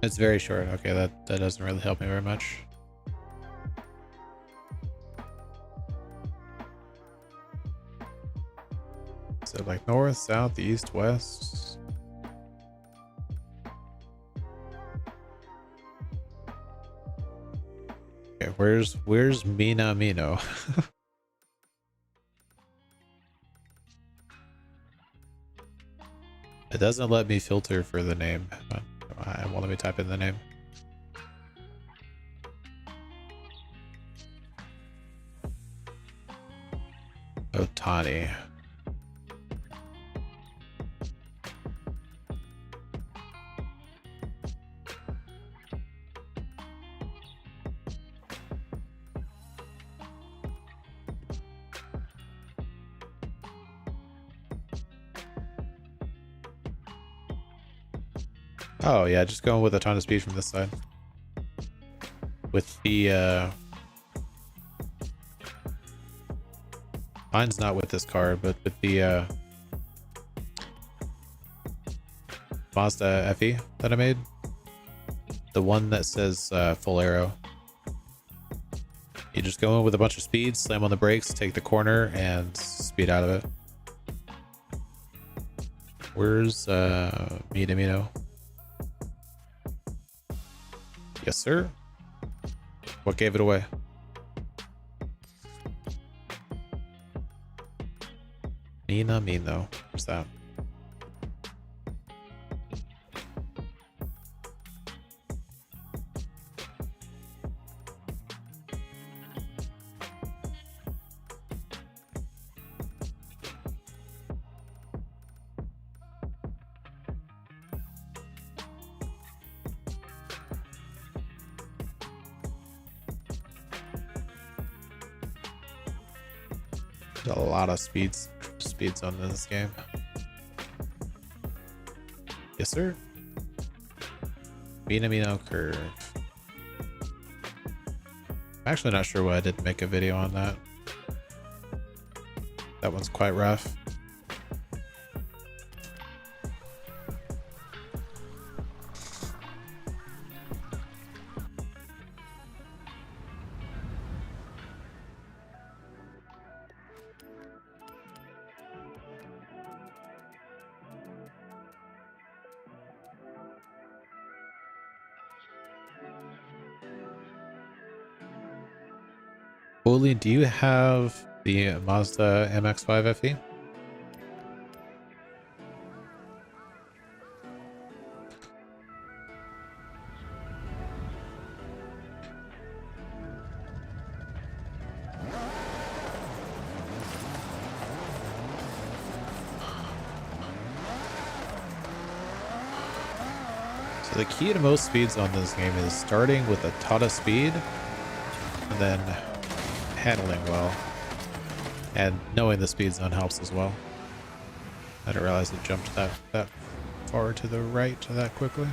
It's very short. Okay, that doesn't really help me very much. So like north, south, east, west. Okay, where's Minamino? It doesn't let me filter for the name. Well, let me type in the name. Ohtani. Oh yeah, just going with a ton of speed from this side. With the mine's not with this car, but with the Mazda FE that I made. The one that says full aero. You just go in with a bunch of speed, slam on the brakes, take the corner, and speed out of it. Where's Minamino? Yes, sir. What gave it away? Minamino. What's that? A lot of speeds on this game. Yes, sir. Minamino curve. I'm actually not sure why I didn't make a video on that. That one's quite rough. Oli, do you have the Mazda MX-5 FE? So the key to most speeds on this game is starting with a ton of speed and then handling well, and knowing the speed zone helps as well. I didn't realize it jumped that far to the right that quickly.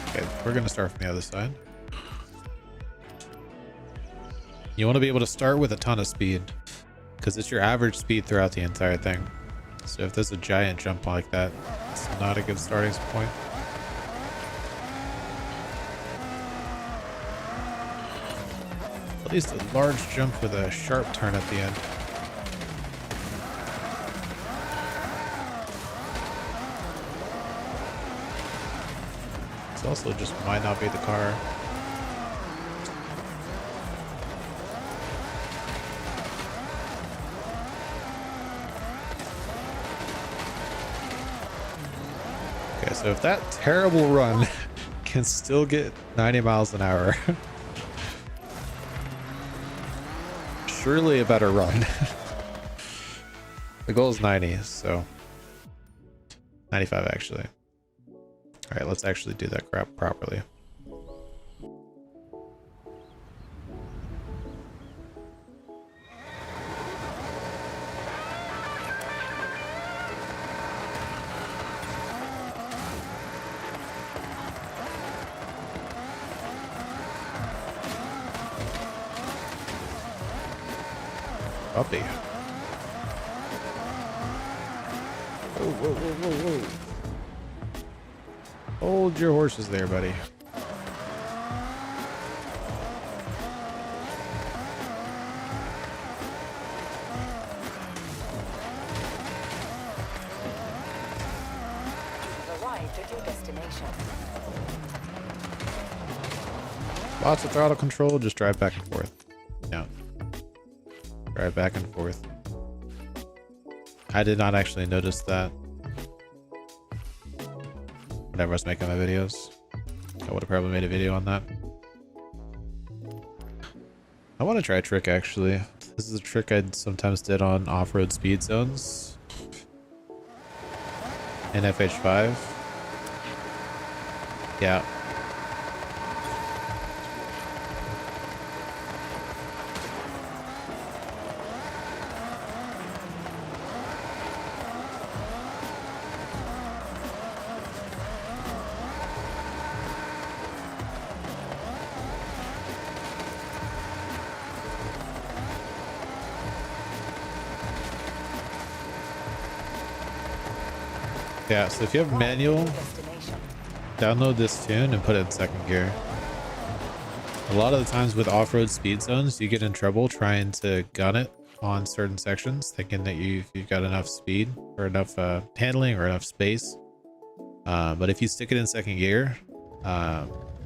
Okay, we're gonna start from the other side. You want to be able to start with a ton of speed because it's your average speed throughout the entire thing. So if there's a giant jump like that, it's not a good starting point. At least a large jump with a sharp turn at the end. This also just might not be the car. Okay, so if that terrible run can still get 90 miles an hour, surely a better run. The goal is 90, so 95 actually. All right, let's actually do that crap properly. Puppy. whoa, whoa, whoa, whoa. Hold your horses there, buddy. You've arrived at your destination. Lots of throttle control, just drive back and forth. Yeah. Drive back and forth. I did not actually notice that whenever I was making my videos. I would have probably made a video on that. I want to try a trick actually. This is a trick I sometimes did on off-road speed zones in FH5. Yeah. Yeah, so if you have manual, download this tune and put it in second gear. A lot of the times with off-road speed zones, you get in trouble trying to gun it on certain sections, thinking that you've got enough speed or enough handling or enough space. But if you stick it in second gear,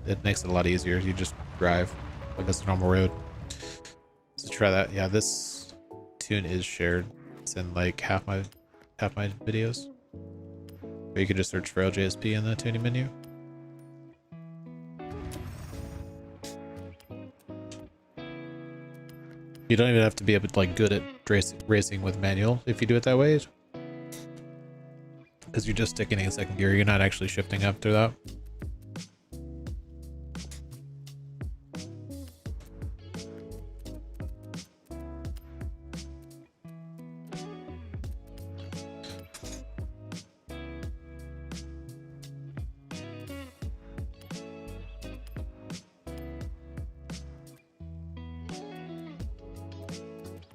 it makes it a lot easier. You just drive like it's a normal road. So try that. Yeah, this tune is shared. It's in like half my videos. Or you can just search for LJSP in the tuning menu. You don't even have to be able to, like, good at racing with manual if you do it that way. Because you're just sticking in second gear, you're not actually shifting after that.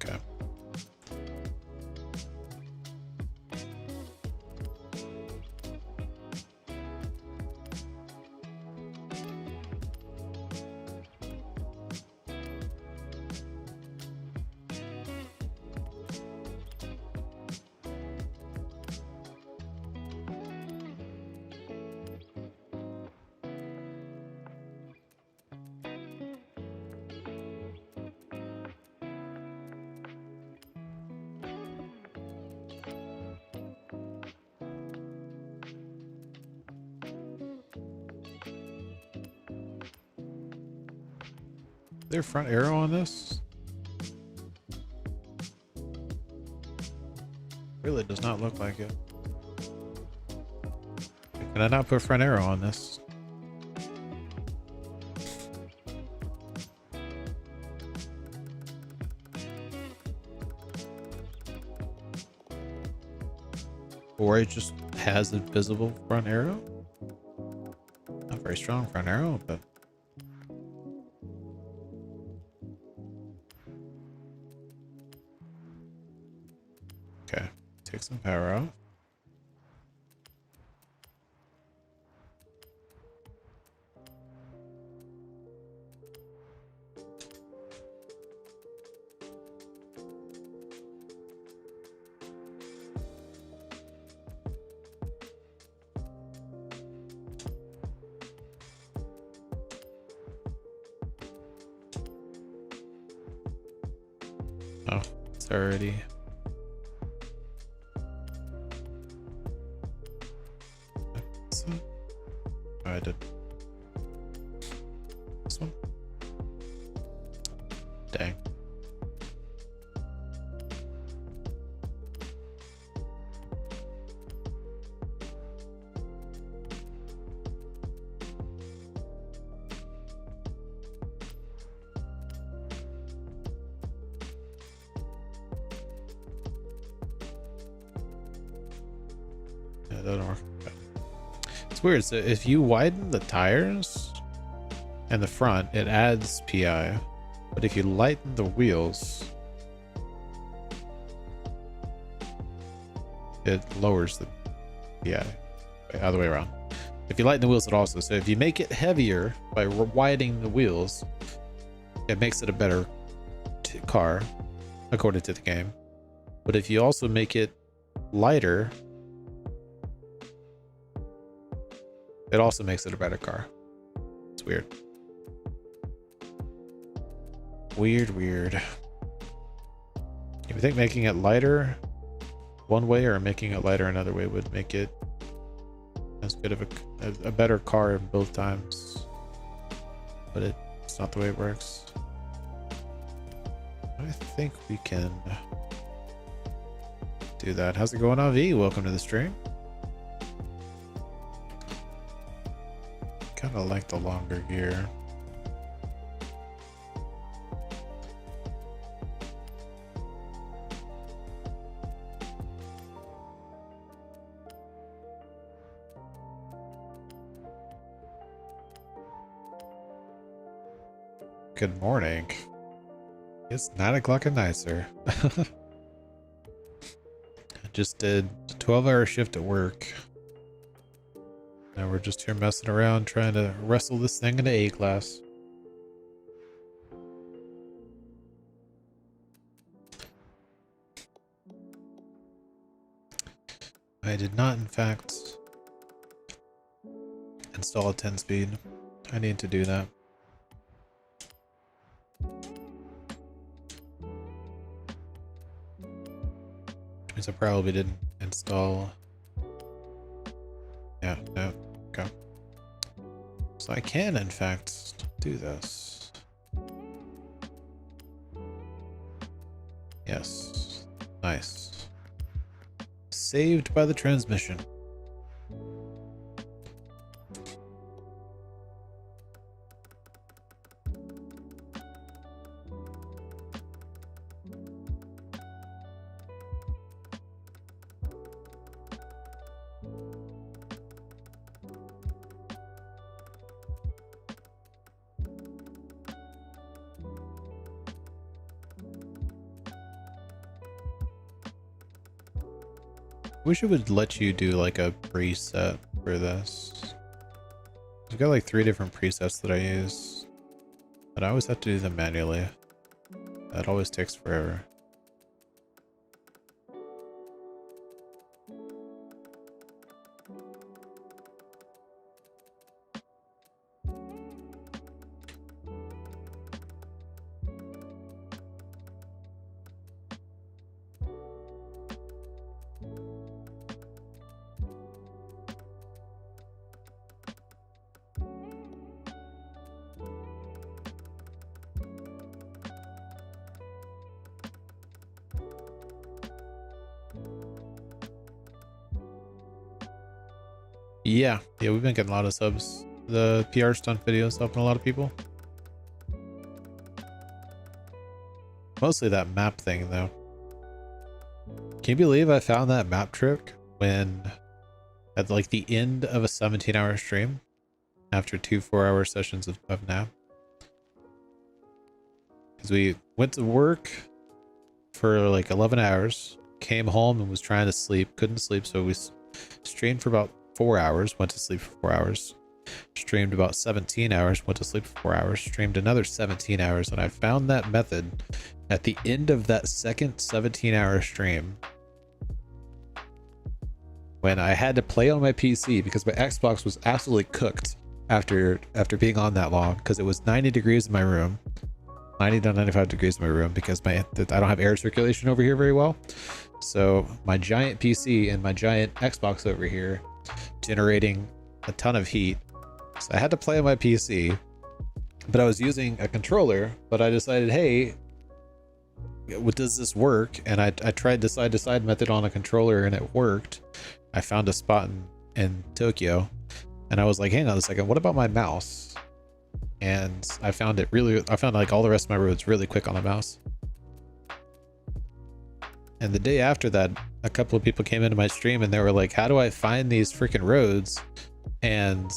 Okay. Is there front arrow on this? Really does not look like it. Can I not put front arrow on this? Or it just has a visible front arrow? Not very strong front arrow, but okay, take some power off. Oh, it's already. Oh, I did. This one? Dang. Yeah, it doesn't work. It's weird. So if you widen the tires and the front, it adds PI. But if you lighten the wheels, it lowers the Yeah, other way around. If you lighten the wheels, it also. So if you make it heavier by widening the wheels, it makes it a better car, according to the game. But if you also make it lighter, it also makes it a better car. It's weird. Weird. If you think making it lighter one way or making it lighter another way would make it as good of a better car in both times, but it's not the way it works. I think we can do that. How's it going, Avi? Welcome to the stream. Kind of like the longer gear. Good morning. It's 9 o'clock at night, sir. I just did a 12-hour shift at work. Now we're just here messing around trying to wrestle this thing into A class. I did not, in fact, install a 10-speed. I need to do that. Means I probably didn't install. Yeah, no, okay. So I can, in fact, do this. Yes, nice. Saved by the transmission. Wish it would let you do like a preset for this. I've got like 3 different presets that I use, but I always have to do them manually. That always takes forever. Yeah, we've been getting a lot of subs. The PR stunt videos helping a lot of people. Mostly that map thing though. Can you believe I found that map trick when at like the end of a 17-hour stream after 2 4-hour sessions of nap? Because we went to work for like 11 hours, came home and was trying to sleep, couldn't sleep, so we streamed for about 4 hours, went to sleep for 4 hours, streamed about 17 hours, went to sleep for 4 hours, streamed another 17 hours, and I found that method at the end of that second 17-hour stream when I had to play on my PC because my Xbox was absolutely cooked after being on that long, because it was 90 degrees in my room, 90 to 95 degrees in my room, because I don't have air circulation over here very well. So my giant PC and my giant Xbox over here generating a ton of heat. So I had to play on my PC, but I was using a controller, but I decided, hey, what does this work? And I tried the side to side method on a controller and it worked. I found a spot in Tokyo and I was like, hang on a second, what about my mouse? And I found like all the rest of my roads really quick on the mouse. And the day after that, a couple of people came into my stream and they were like, how do I find these freaking roads? And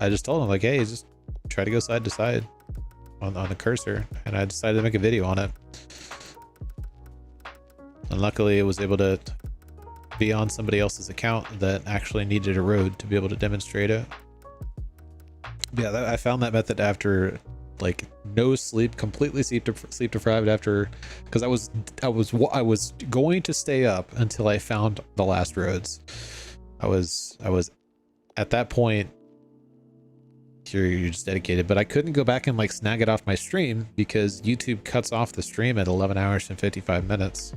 I just told them like, hey, just try to go side to side on the cursor. And I decided to make a video on it. And luckily it was able to be on somebody else's account that actually needed a road to be able to demonstrate it. Yeah, I found that method after like no sleep, completely sleep deprived after, because I was going to stay up until I found the last roads. I was at that point. You're just dedicated, but I couldn't go back and like snag it off my stream because YouTube cuts off the stream at 11 hours and 55 minutes.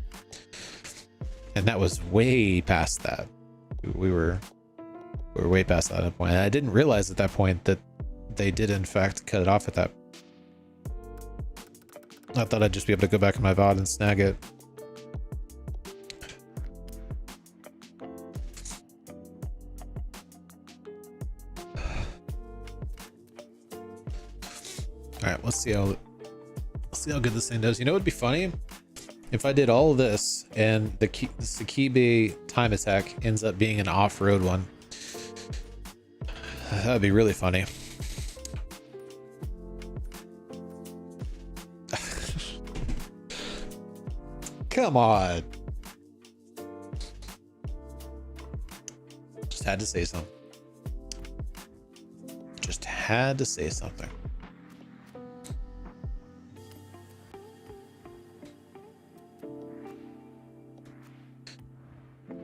And that was way past that. We were way past that point. And I didn't realize at that point that they did in fact cut it off at that. I thought I'd just be able to go back in my VOD and snag it. All right, let's see how good this thing does. You know, it'd be funny if I did all of this and the Sekibe time attack ends up being an off-road one. That'd be really funny. Come on. Just had to say something. Just had to say something.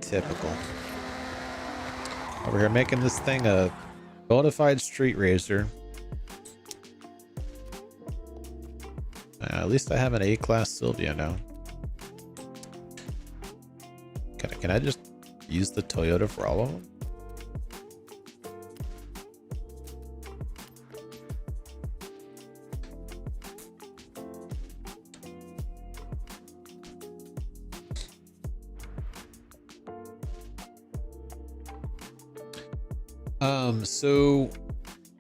Typical. Over here making this thing a bona fide street racer. At least I have an A-class Sylvia now. Can I just use the Toyota for all of them? So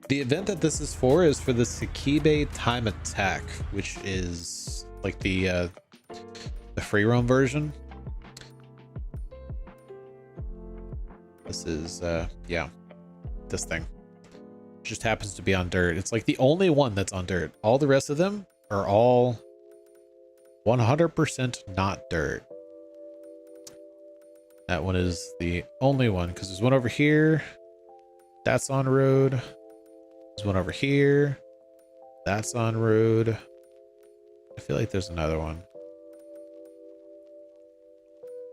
the event that this is for the Sekibe time attack, which is like the free roam version. This is yeah, this thing just happens to be on dirt. It's like the only one that's on dirt. All the rest of them are all 100% not dirt. That one is the only one, because there's one over here that's on road. There's one over here that's on road. I feel like there's another one.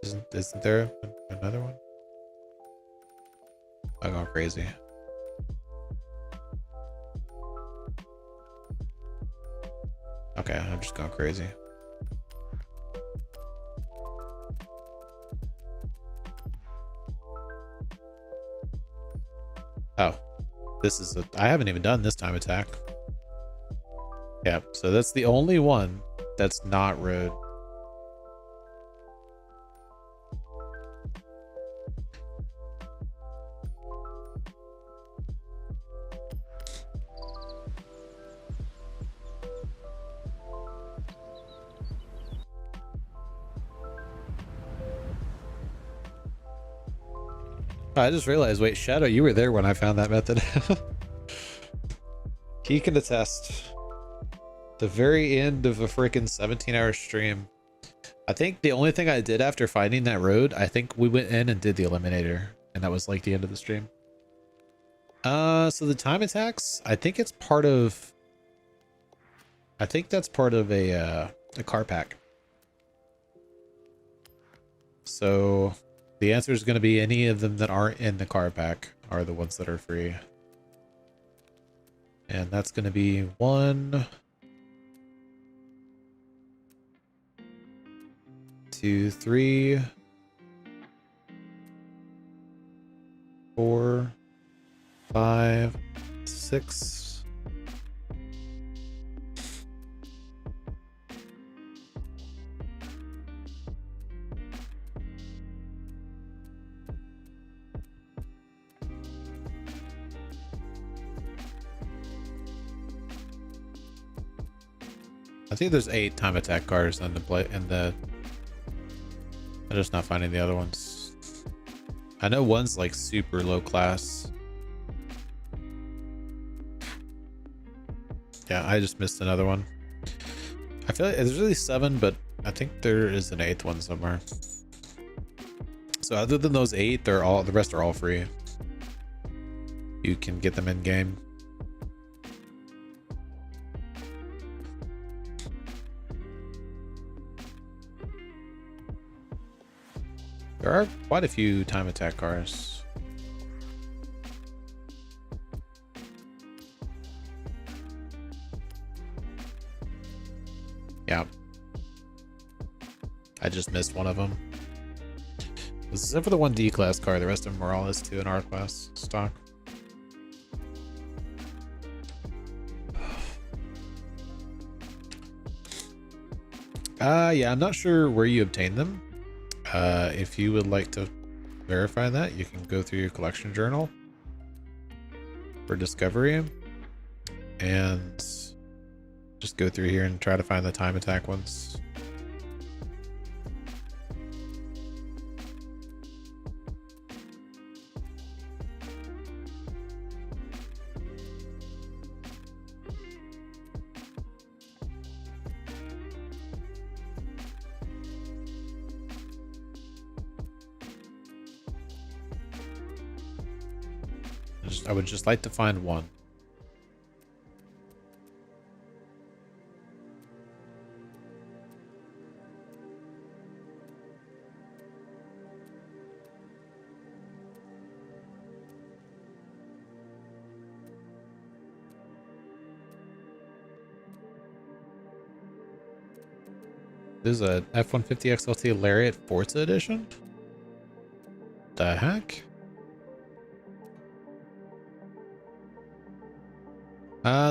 Isn't there another one? I'm going crazy. Okay, I'm just going crazy. Oh, this is I haven't even done this time attack. Yeah, so that's the only one that's not road. I just realized, wait, Shadow, you were there when I found that method. He can attest. The very end of a freaking 17-hour stream. I think the only thing I did after finding that road, I think we went in and did the eliminator, and that was like the end of the stream. So the time attacks, I think it's part of, I think that's part of a car pack. So the answer is going to be any of them that aren't in the car pack are the ones that are free. And that's going to be 1, 2, 3, 4, 5, 6. I think there's 8 time attack cars in the I'm just not finding the other ones. I know one's like super low class. Yeah, I just missed another one. I feel like there's really 7, but I think there is an 8th one somewhere. So other than those 8, the rest are all free. You can get them in game. There are quite a few time attack cars. Yeah. I just missed one of them. Except for the one D-class car, the rest of them are all S2 and R-class stock. Yeah, I'm not sure where you obtain them. If you would like to verify that, you can go through your collection journal for discovery and just go through here and try to find the time attack ones. I would just like to find one. This is a F-150 XLT Lariat Forza edition? The heck?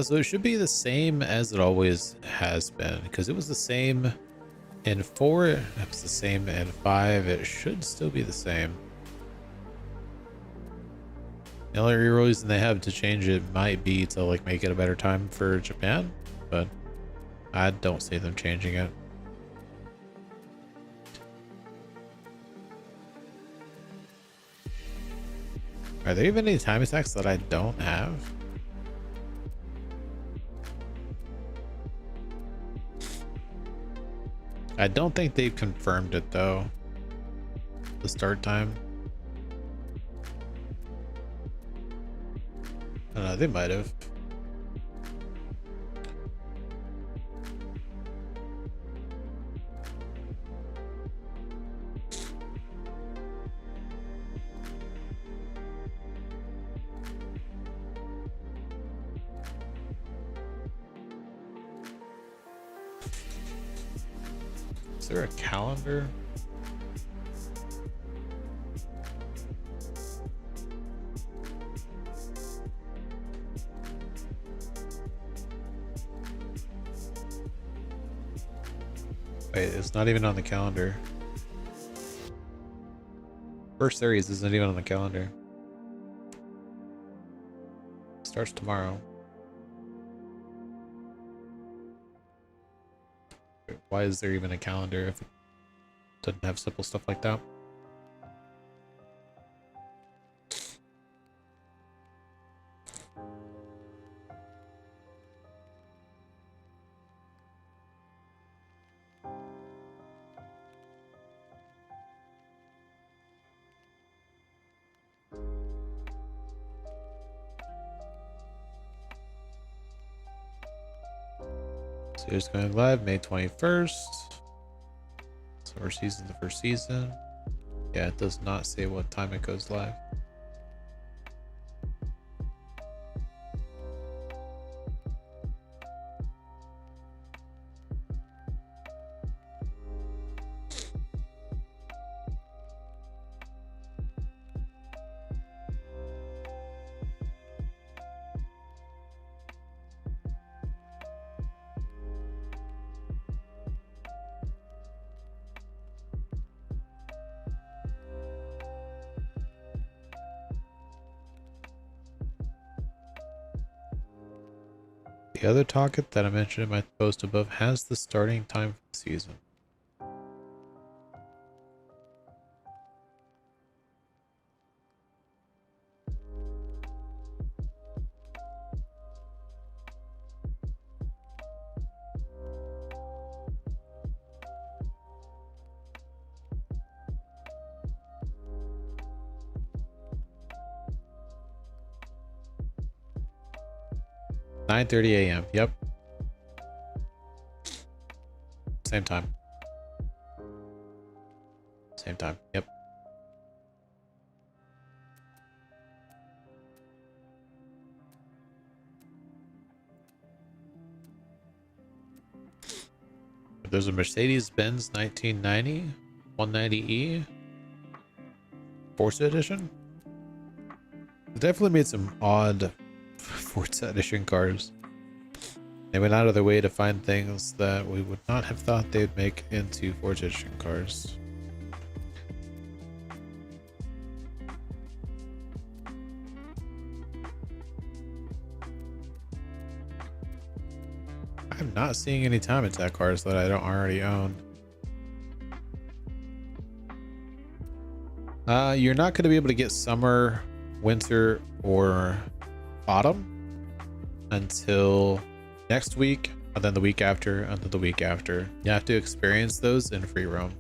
So it should be the same as it always has been, because it was the same in 4, it was the same in 5, it should still be the same. The only reason they have to change it might be to like make it a better time for Japan, but I don't see them changing it. Are there even any time attacks that I don't have? I don't think they've confirmed it though. The start time. I don't know, they might have. Is there a calendar? Wait, it's not even on the calendar. First series isn't even on the calendar. Starts tomorrow. Why is there even a calendar if it doesn't have simple stuff like that? So it's going live May 21st. Summer season, the first season. Yeah, it does not say what time it goes live. The other target that I mentioned in my post above has the starting time for the season. 9:30 a.m. Yep. Same time. Same time. Yep. There's a Mercedes-Benz 1990 190E Forza edition. They definitely made some odd Forza edition cars. They went out of their way to find things that we would not have thought they'd make into Forza edition cars. I'm not seeing any time attack cars that I don't already own. You're not going to be able to get summer, winter, or autumn until next week, and then the week after, and then the week after. You have to experience those in free roam.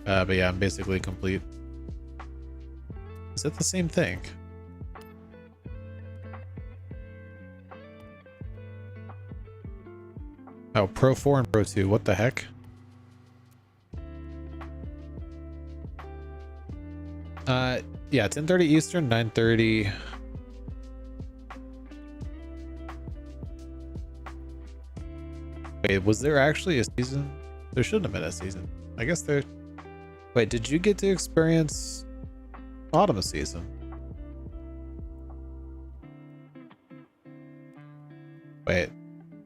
But yeah, I'm basically complete. Is it the same thing? Oh, Pro 4 and Pro 2. What the heck? Yeah, 10:30 Eastern, 9:30. Wait, was there actually a season? There shouldn't have been a season. I guess there. Wait, did you get to experience autumn season? Wait,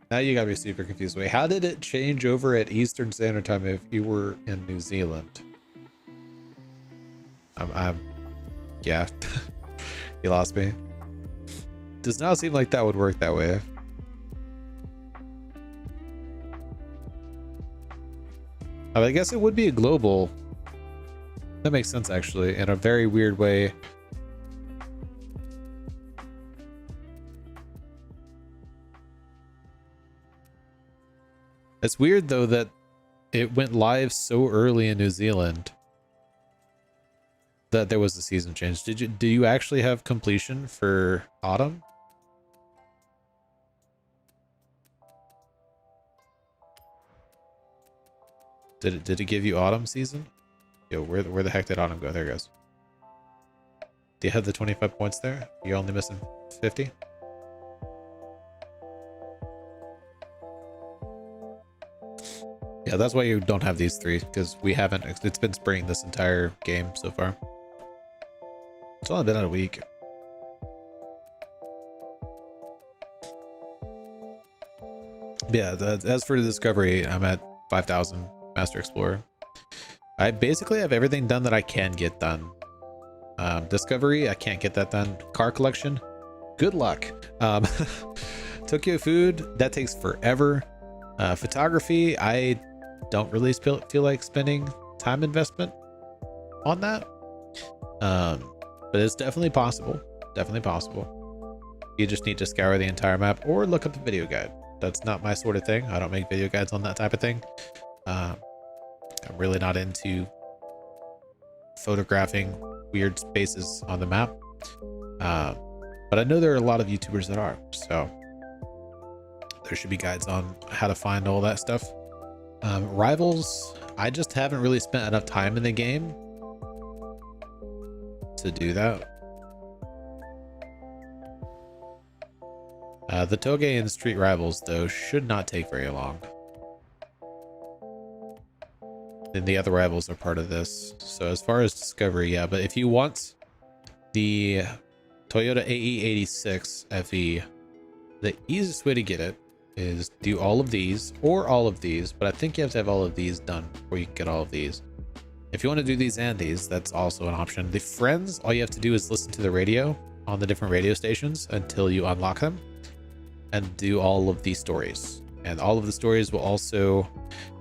now you gotta be super confused. Wait, how did it change over at Eastern Standard Time if you were in New Zealand? Yeah, you lost me. Does not seem like that would work that way. I guess it would be a global. That makes sense, actually, in a very weird way. It's weird, though, that it went live so early in New Zealand that there was a season change. Do you actually have completion for autumn? Did it give you autumn season? Yo, where the heck did autumn go? There it goes. Do you have the 25 points there? You're only missing 50? Yeah, that's why you don't have these three, because we haven't. It's been spring this entire game so far. It's only been a week. Yeah, as for the discovery, I'm at 5,000 Master Explorer. I basically have everything done that I can get done. Discovery, I can't get that done. Car collection, good luck. Tokyo food, that takes forever. Photography, I don't really feel like spending time investment on that. But it's definitely possible. Definitely possible. You just need to scour the entire map or look up a video guide. That's not my sort of thing. I don't make video guides on that type of thing. I'm really not into photographing weird spaces on the map. But I know there are a lot of YouTubers that are. So there should be guides on how to find all that stuff. Rivals, I just haven't really spent enough time in the game to do that. The Toge and Street Rivals, though, should not take very long. Then the other rivals are part of this. So as far as discovery, yeah, but if you want the Toyota AE86 FE, the easiest way to get it is do all of these or all of these, but I think you have to have all of these done before you can get all of these. If you want to do these and these, that's also an option. The friends, all you have to do is listen to the radio on the different radio stations until you unlock them and do all of these stories. And all of the stories will also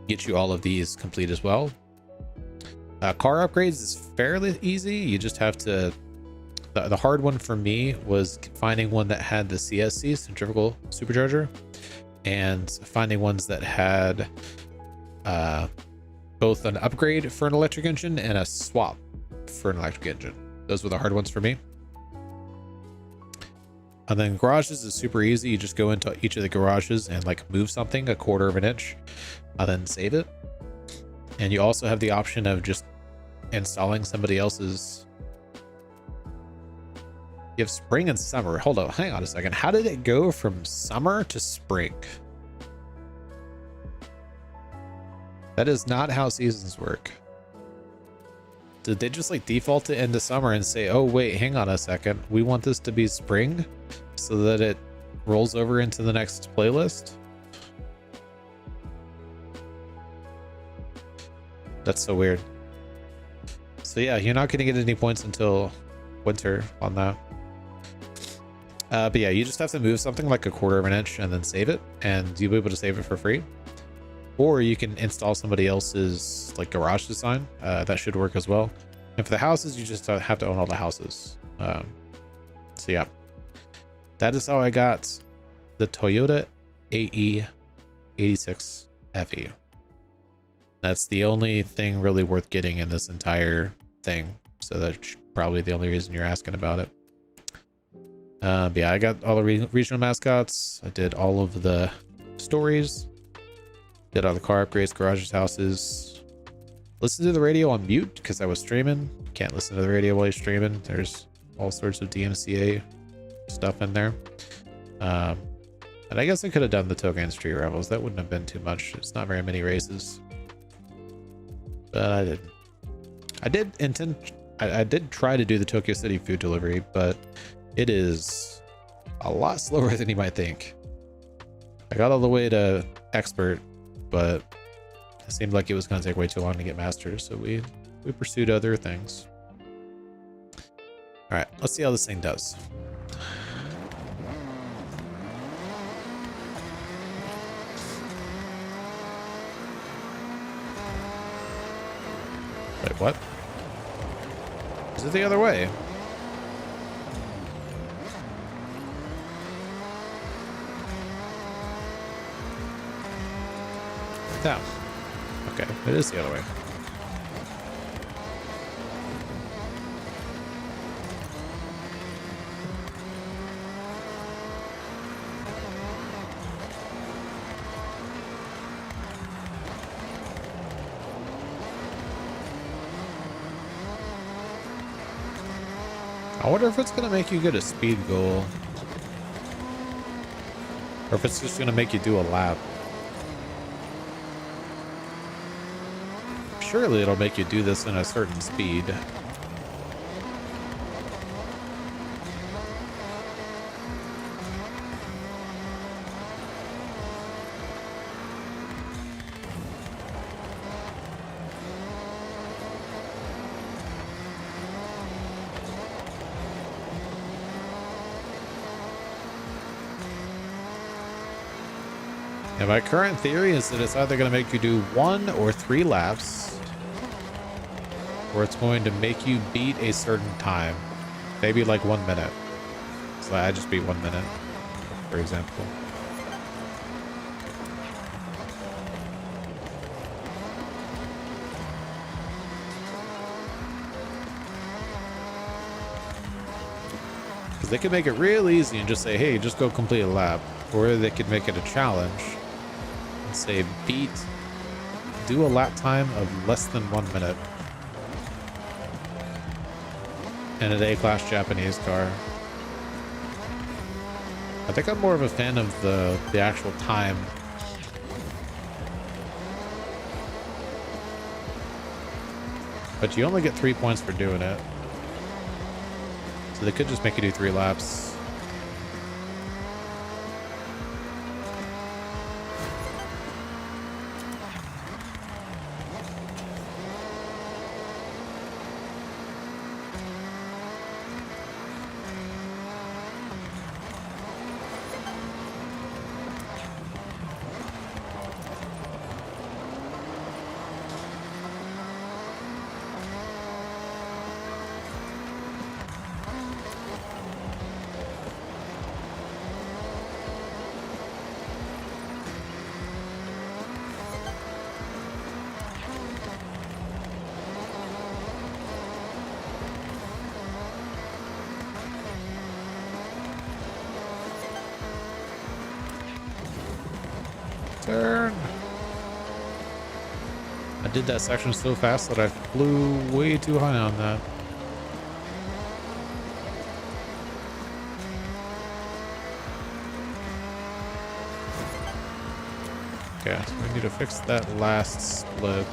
get you all of these complete as well. Car upgrades is fairly easy. You just have to, the hard one for me was finding one that had the CSC, centrifugal supercharger, and finding ones that had both an upgrade for an electric engine and a swap for an electric engine. Those were the hard ones for me. And then garages is super easy. You just go into each of the garages and like move something 1/4 of an inch and then save it. And you also have the option of just installing somebody else's. You have spring and summer. Hold on, hang on a second. How did it go from summer to spring? That is not how seasons work. Did they just like default it into summer and say, oh wait, hang on a second, we want this to be spring so that it rolls over into the next playlist? That's so weird. So yeah, you're not going to get any points until winter on that. But yeah, you just have to move something like 1/4 of an inch and then save it, and you'll be able to save it for free. Or you can install somebody else's like garage design. That should work as well. And for the houses, you just have to own all the houses. So yeah, that is how I got the Toyota AE86 FE. That's the only thing really worth getting in this entire thing. So that's probably the only reason you're asking about it. But yeah, I got all the regional mascots. I did all of the stories. Did all the car upgrades, garages, houses. Listen to the radio on mute because I was streaming. Can't listen to the radio while you're streaming. There's all sorts of DMCA stuff in there. And I guess I could have done the Token Street Rivals. That wouldn't have been too much. It's not very many races. But I didn't. I did try to do the Tokyo City food delivery, but it is a lot slower than you might think. I got all the way to expert, but it seemed like it was going to take way too long to get master, so we pursued other things. All right, let's see how this thing does. Wait, what? Is it the other way? Down. Okay, it is the other way. I wonder if it's going to make you get a speed goal. Or if it's just going to make you do a lap. Surely it'll make you do this in a certain speed. And my current theory is that it's either going to make you do 1 or 3 laps, or it's going to make you beat a certain time, maybe like 1 minute. So I just beat 1 minute, for example. Because they could make it real easy and just say, hey, just go complete a lap. Or they could make it a challenge and say, do a lap time of less than 1 minute. In an A-class Japanese car. I think I'm more of a fan of the actual time. But you only get 3 points for doing it. So they could just make you do 3 laps. I did that section so fast that I flew way too high on that. Okay, so we need to fix that last split.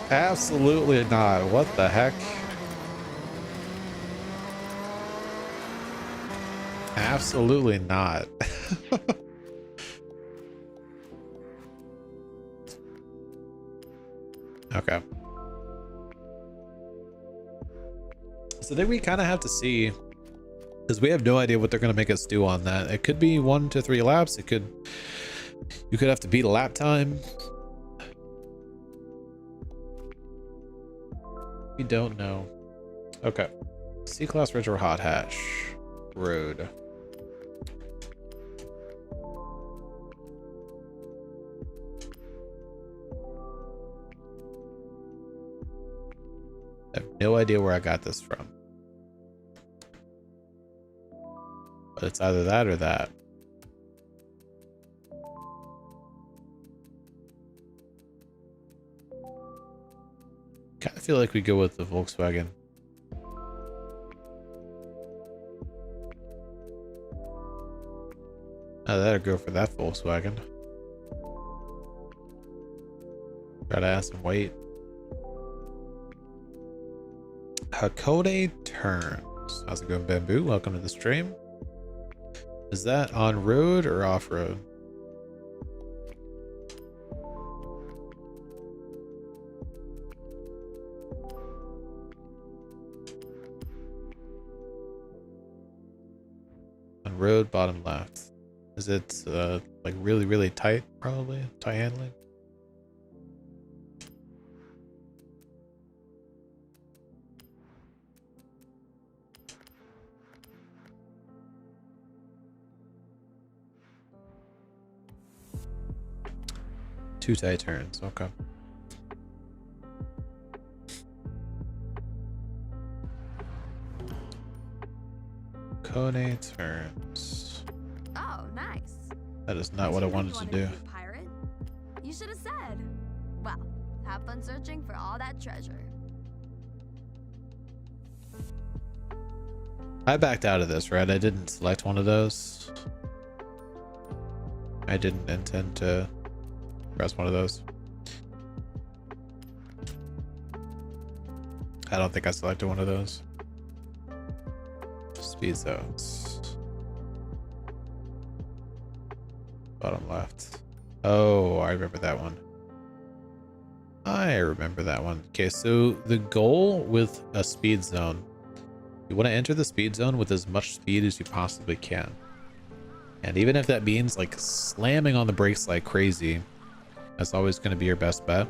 Absolutely not. What the heck? Absolutely not. Okay. So then we kind of have to see, because we have no idea what they're going to make us do on that. It could be 1 to 3 laps. It could, you could have to beat a lap time. We don't know. Okay. C-Class Retro Hot Hash Road. I have no idea where I got this from. But it's either that or that. Kind of feel like we go with the Volkswagen. That'll go for that Volkswagen. Gotta add some weight. Hakone Turns. How's it going, Bamboo? Welcome to the stream. Is that on road or off road? On road, bottom left. Is it like really tight? Probably tight handling. Two tight turns, okay. Kone turns. Oh, nice. That is not what I wanted to do. Pirate? You should have said. Well, have fun searching for all that treasure. I backed out of this, right? I didn't select one of those. I didn't intend to press one of those. I don't think I selected one of those. Speed zones. Bottom left. Oh, I remember that one. I remember that one. Okay, so the goal with a speed zone, you want to enter the speed zone with as much speed as you possibly can. And even if that means like slamming on the brakes like crazy, that's always going to be your best bet.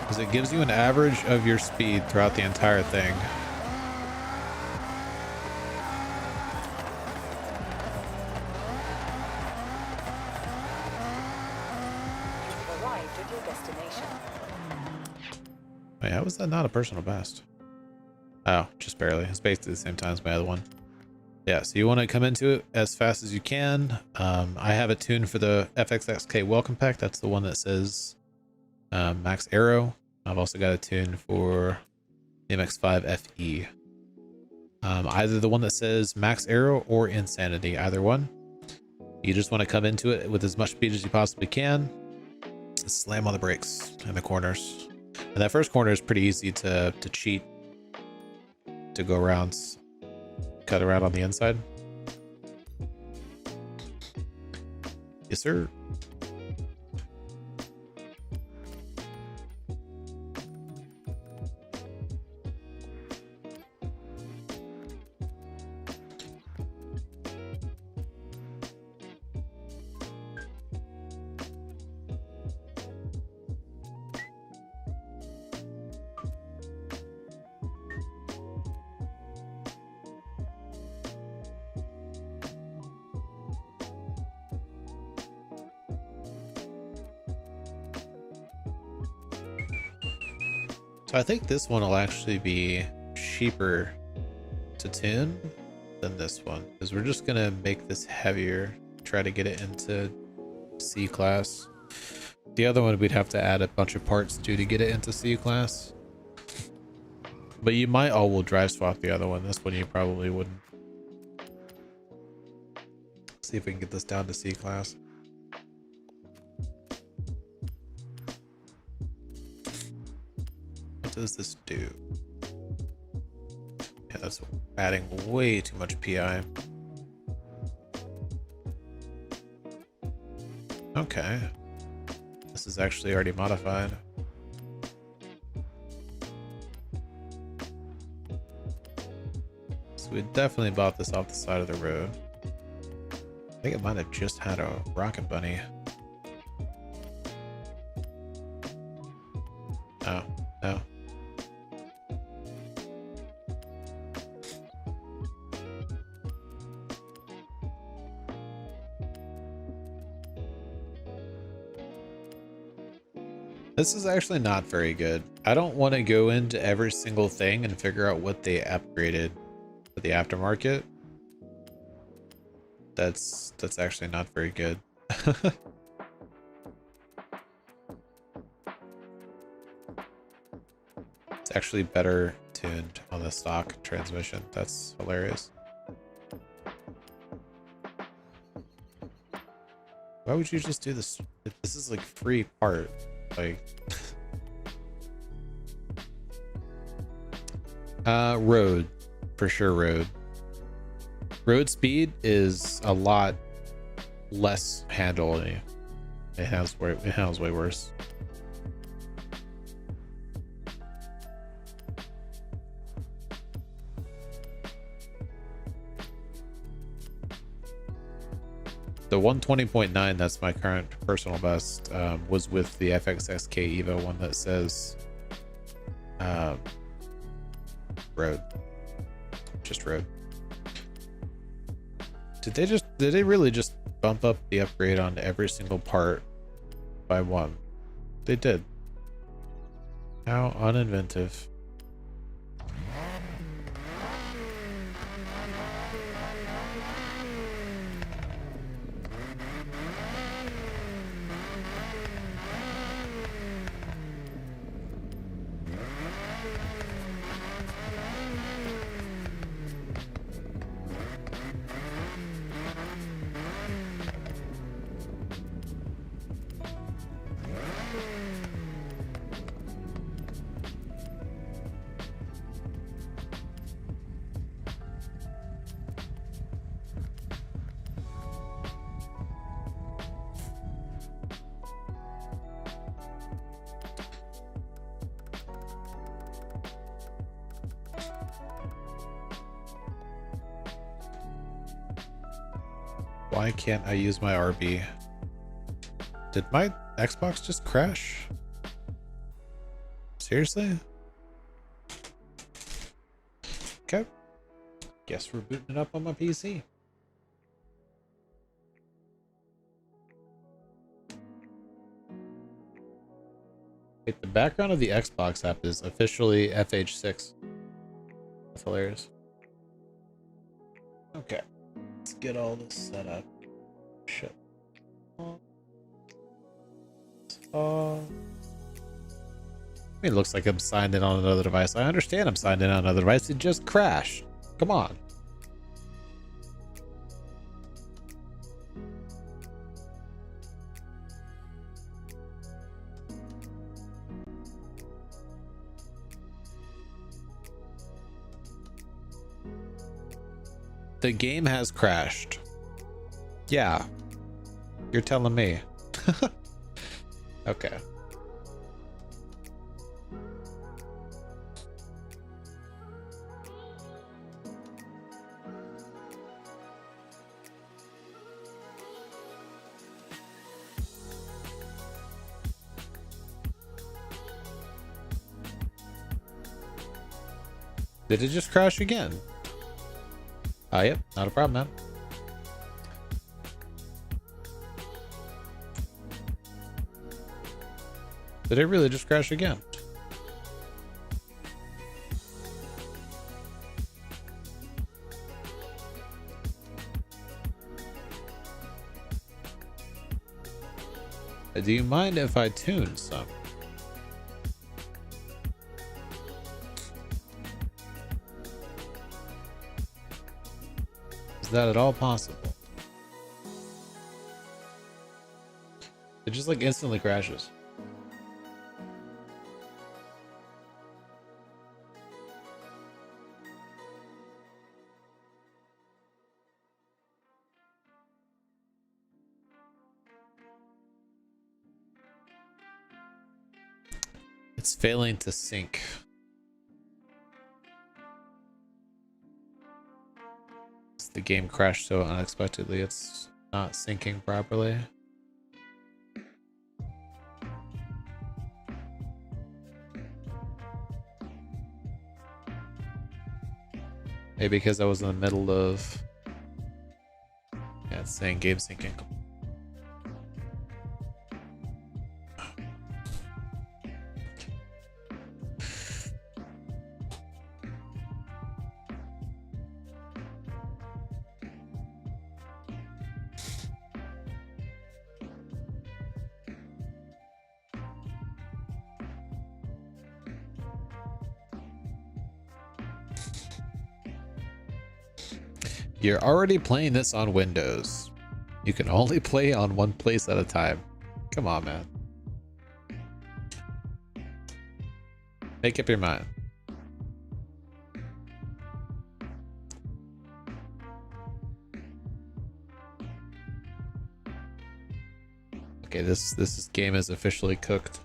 Because it gives you an average of your speed throughout the entire thing. Wait, how was that not a personal best? Oh, just barely. It's basically the same time as my other one. Yeah, so you want to come into it as fast as you can. I have it tuned for the FXXK Welcome Pack. That's the one that says Max Aero. I've also got it tuned for the MX-5 FE. Either the one that says Max Aero or Insanity, either one. You just want to come into it with as much speed as you possibly can. slam on the brakes in the corners. And that first corner is pretty easy to cheat, to go around, cut around on the inside. Yes, sir. So I think this one will actually be cheaper to tune than this one, because we're just gonna make this heavier, try to get it into C class. The other one we'd have to add a bunch of parts to get it into C class. But you might all-wheel drive swap the other one. This one you probably wouldn't. See if we can get this down to C class. What does this do? Yeah, that's adding way too much PI. Okay. This is actually already modified. So we definitely bought this off the side of the road. I think it might have just had a rocket bunny. Oh, no. This is actually not very good. I don't want to go into every single thing and figure out what they upgraded for the aftermarket. That's actually not very good. It's actually better tuned on the stock transmission. That's hilarious. Why would you just do this? This is like free part. Like road, for sure. Road speed is a lot less handling. It has way worse. The 120.9, that's my current personal best, was with the FXXK Evo one that says road. Just road. Did they really just bump up the upgrade on every single part by one? They did. How uninventive. Why can't I use my RB? Did my Xbox just crash? Seriously? Okay. Guess we're booting it up on my PC. Wait, the background of the Xbox app is officially FH6. That's hilarious. Okay. Let's get all this set up. Shit. I mean, it looks like I'm signed in on another device. I understand I'm signed in on another device. It just crashed. Come on. The game has crashed. Yeah. You're telling me. Okay. Did it just crash again? Yep, not a problem, man. Did it really just crash again? Do you mind if I tune some? Is that at all possible? It just like instantly crashes. It's failing to sync. The game crashed so unexpectedly, it's not syncing properly. Maybe because I was in the middle of, yeah, it's saying game syncing. You're already playing this on Windows. You can only play on one place at a time. Come on, man. Make up your mind. Okay, this game is officially cooked.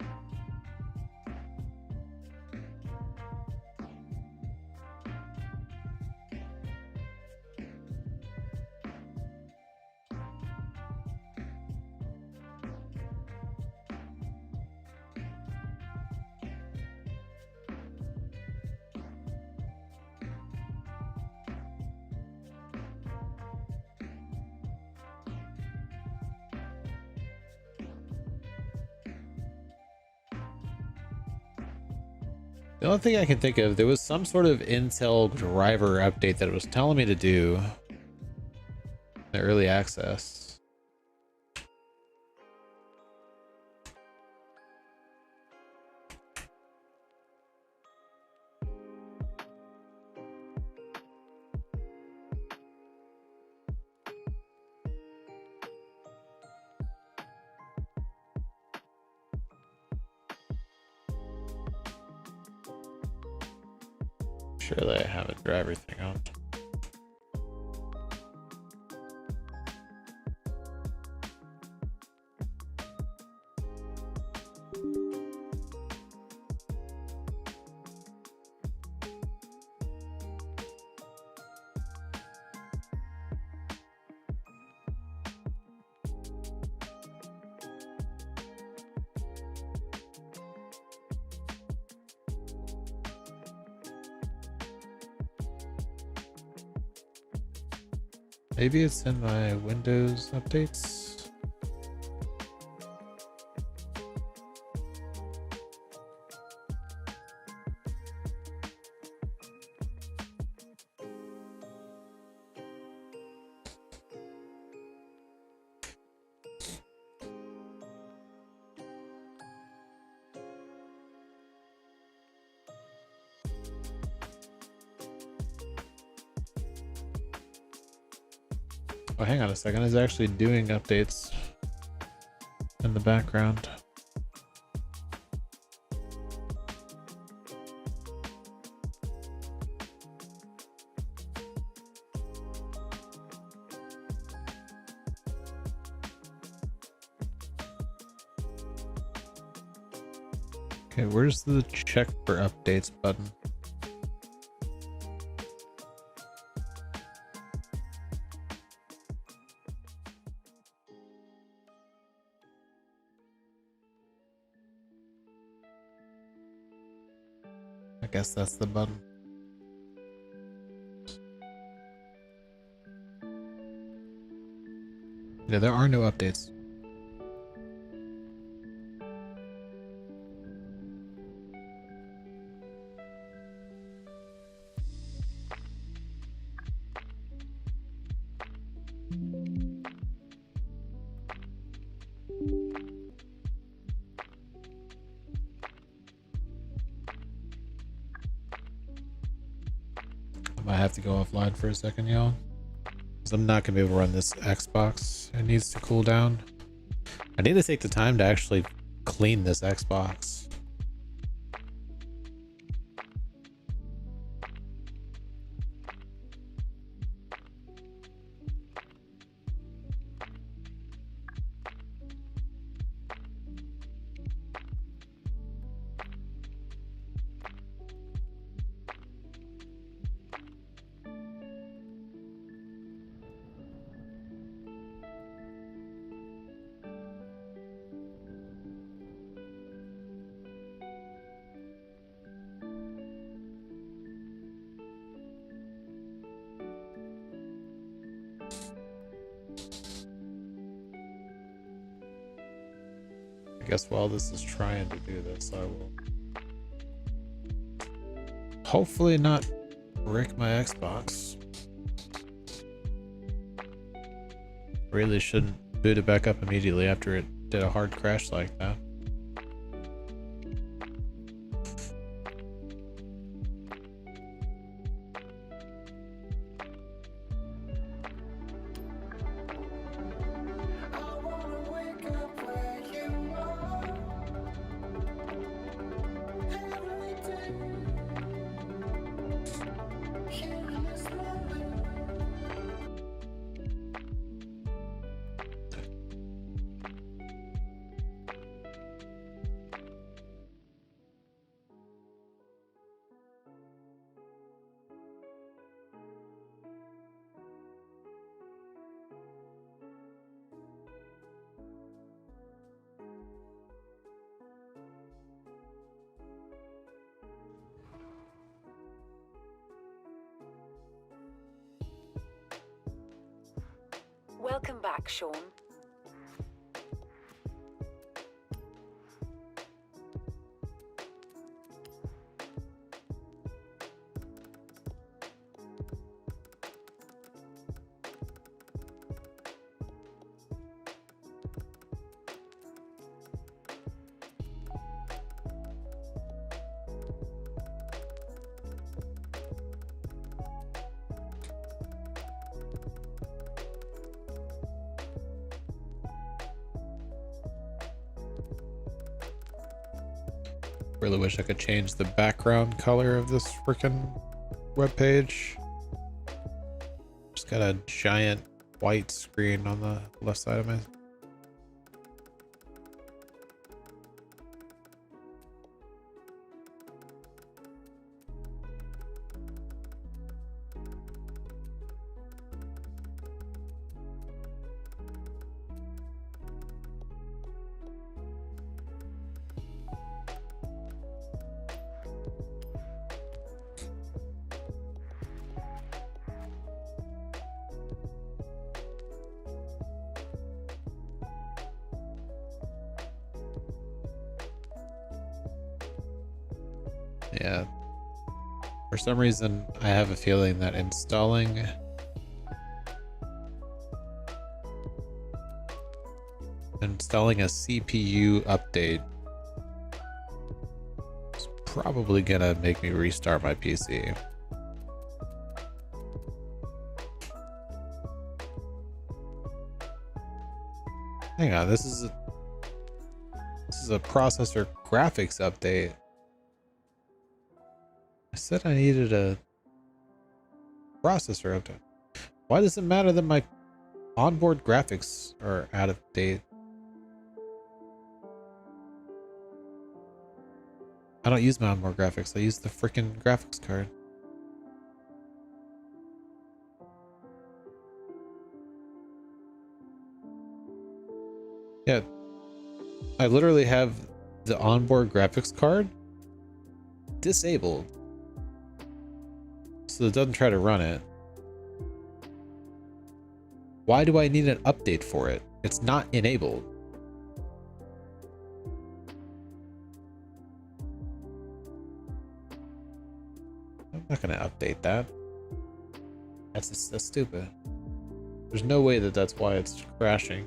The only thing I can think of, there was some sort of Intel driver update that it was telling me to do in the early access. Surely I have a driver thing on. Maybe it's in my Windows updates. Oh, hang on a second. It's actually doing updates in the background. Okay, where's the check for updates button? I guess that's the button. Yeah, there are no updates. I might have to go offline for a second, y'all. Because I'm not going to be able to run this Xbox. It needs to cool down. I need to take the time to actually clean this Xbox. I guess while this is trying to do this, I will hopefully not break my Xbox. Really shouldn't boot it back up immediately after it did a hard crash like that. Welcome back, Sean. Really wish I could change the background color of this freaking webpage. Just got a giant white screen on the left side of me. Yeah. For some reason, I have a feeling that installing a CPU update is probably gonna make me restart my PC. Hang on, this is a processor graphics update. I said I needed a processor update. Why does it matter that my onboard graphics are out of date? I don't use my onboard graphics. I use the freaking graphics card. Yeah. I literally have the onboard graphics card disabled, so it doesn't try to run it. Why do I need an update for it? It's not enabled. I'm not gonna update that. That's stupid. There's no way that that's why it's crashing.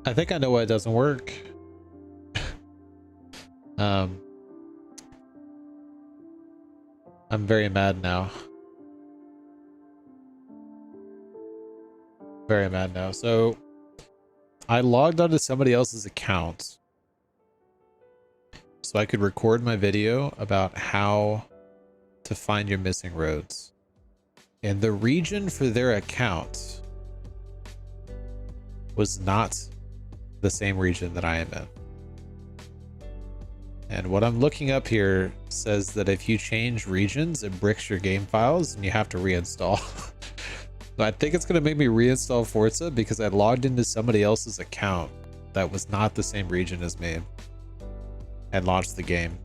I think I know why it doesn't work. I'm very mad now. Very mad now. So I logged onto somebody else's account so I could record my video about how to find your missing roads. And the region for their account was not the same region that I am in. And what I'm looking up here says that if you change regions, it bricks your game files and you have to reinstall. So I think it's going to make me reinstall Forza because I logged into somebody else's account that was not the same region as me and launched the game.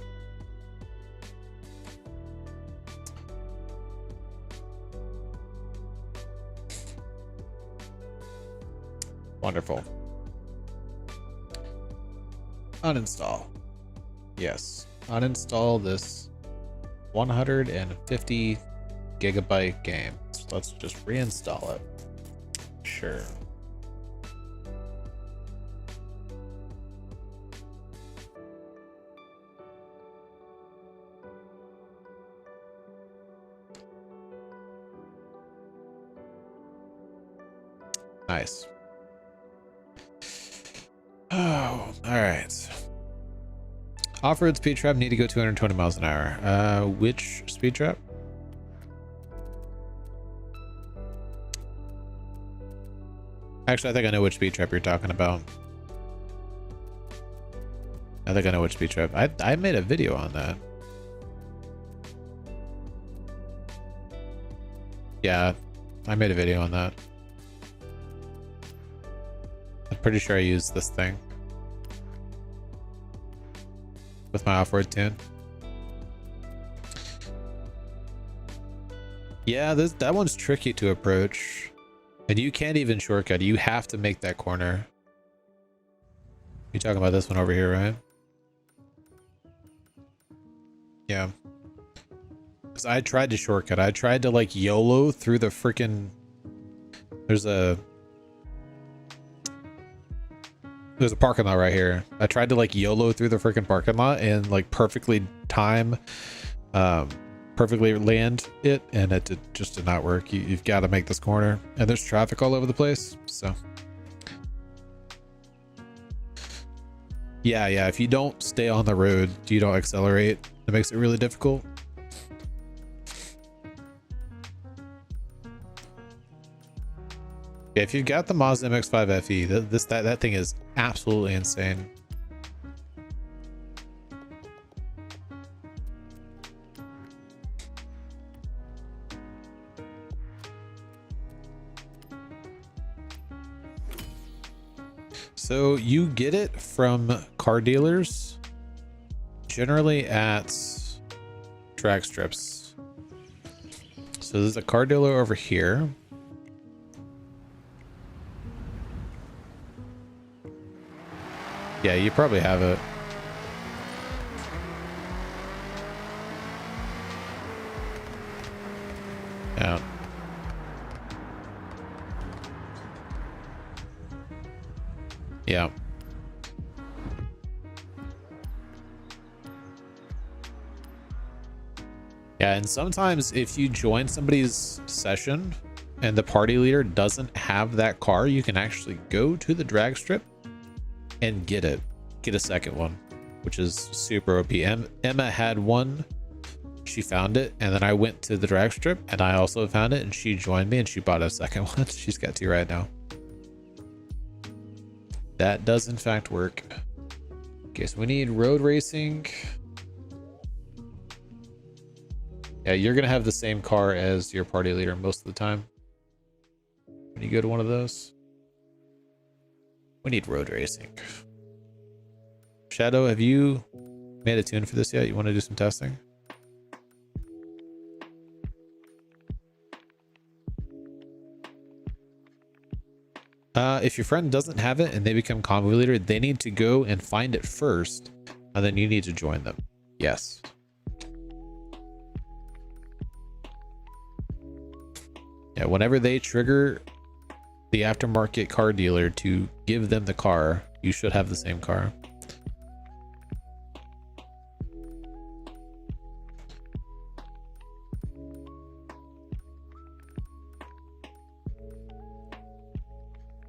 Wonderful. Uninstall. Yes. Uninstall this 150 gigabyte game. So let's just reinstall it. Sure. Nice. Oh, all right. Off-road speed trap, need to go 220 miles an hour. Which speed trap? Actually, I think I know which speed trap you're talking about. I think I know which speed trap. I made a video on that. Yeah, I made a video on that. I'm pretty sure I used this thing with my off-road tune. Yeah, that one's tricky to approach. And you can't even shortcut. You have to make that corner. You're talking about this one over here, right? Yeah. Because I tried to shortcut. I tried to like YOLO through the freaking... There's There's a parking lot right here. I tried to like YOLO through the freaking parking lot and like perfectly land it, and just did not work. You've got to make this corner, and there's traffic all over the place. So yeah, if you don't stay on the road, you don't accelerate, it makes it really difficult. Yeah, if you've got the Mazda MX-5 FE, that thing is absolutely insane. So you get it from car dealers, generally at drag strips. So there's a car dealer over here. Yeah, you probably have it. Yeah. Yeah. Yeah, and sometimes if you join somebody's session and the party leader doesn't have that car, you can actually go to the drag strip and get a second one, which is super OP. Emma had one, she found it, and then I went to the drag strip and I also found it, and she joined me and she bought a second one. She's got two right now. That does in fact work. Okay, so we need road racing. Yeah, you're gonna have the same car as your party leader most of the time when you go to one of those. We need road racing. Shadow, have you made a tune for this yet? You want to do some testing? If your friend doesn't have it and they become convoy leader, they need to go and find it first, and then you need to join them. Yes. Yeah, whenever they trigger the aftermarket car dealer to give them the car, you should have the same car.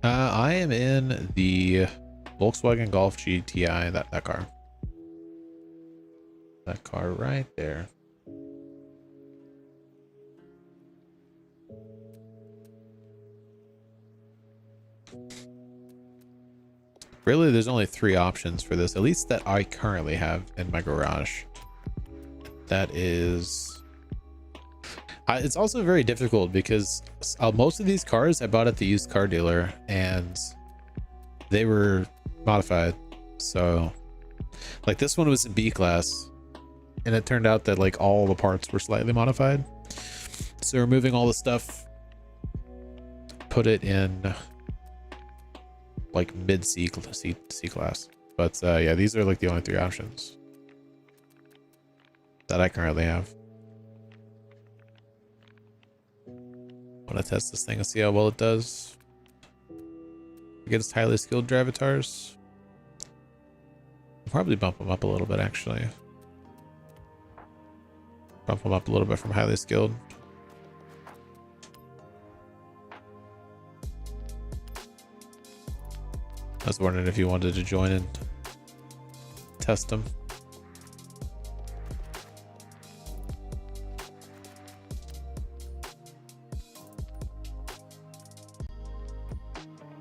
I am in the Volkswagen Golf GTI, that car. That car right there. Really, there's only 3 options for this, at least that I currently have in my garage. That is... it's also very difficult because most of these cars I bought at the used car dealer and they were modified. So like this one was in B class and it turned out that like all the parts were slightly modified. So removing all the stuff, put it in like mid C class. But yeah, these are like the only 3 options that I currently have. I want to test this thing and see how well it does against highly skilled drivatars. I'll probably bump them up a little bit, actually. Bump them up a little bit from highly skilled. I was wondering if you wanted to join and test them.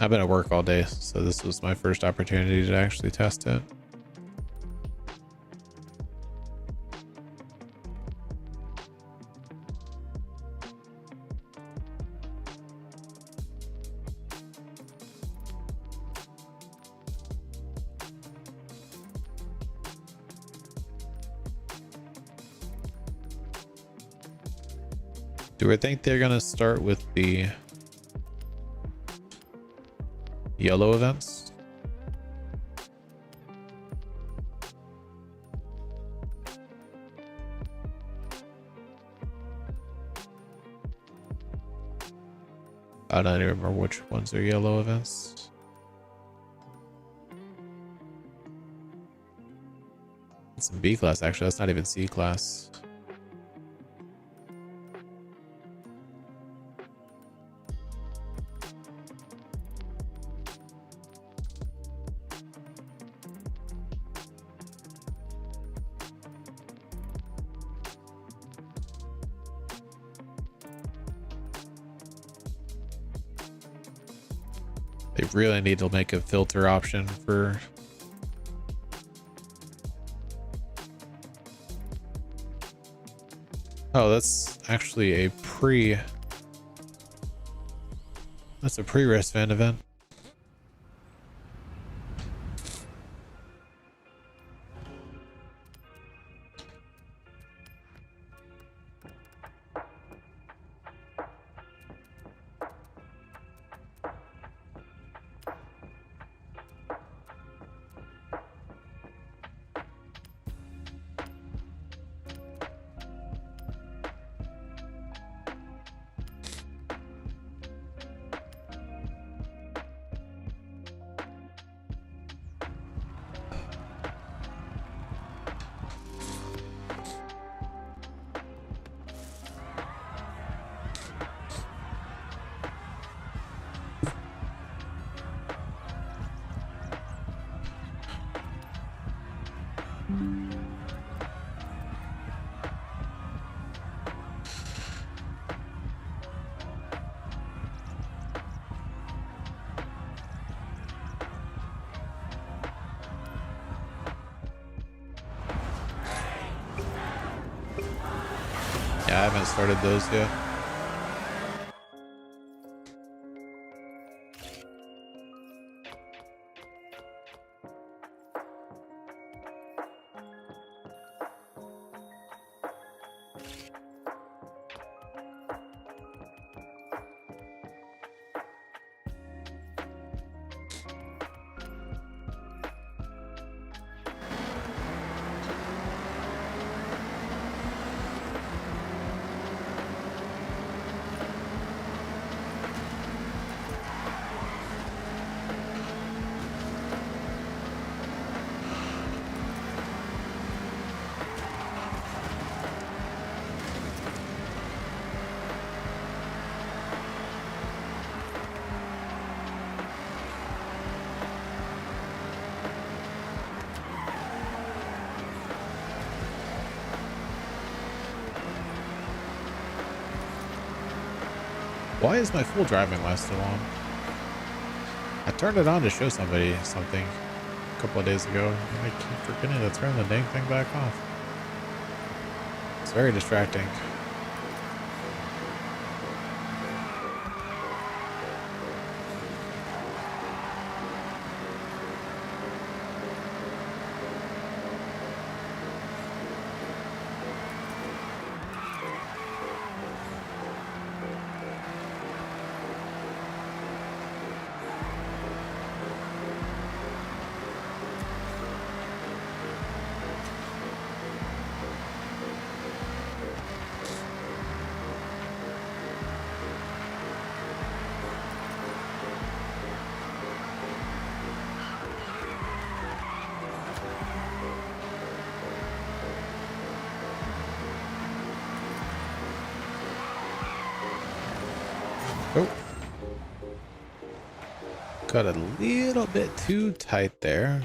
I've been at work all day, so this was my first opportunity to actually test it. Do I think they're gonna start with the yellow events? I don't even remember which ones are yellow events. It's in B class, actually. That's not even C class. They really need to make a filter option for... Oh, that's actually a pre... That's a pre-race fan event. Yeah, I haven't started those yet. Why is my full driving last so long? I turned it on to show somebody something a couple of days ago, and I keep forgetting to turn the dang thing back off. It's very distracting. Oh. Got a little bit too tight there.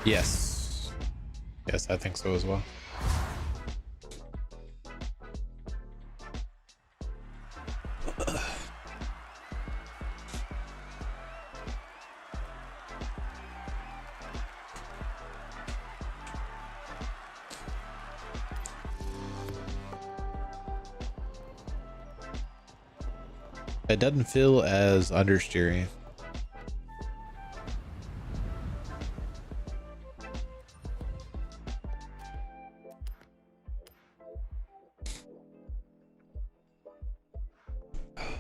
Yes. Yes, I think so as well. It doesn't feel as understeery.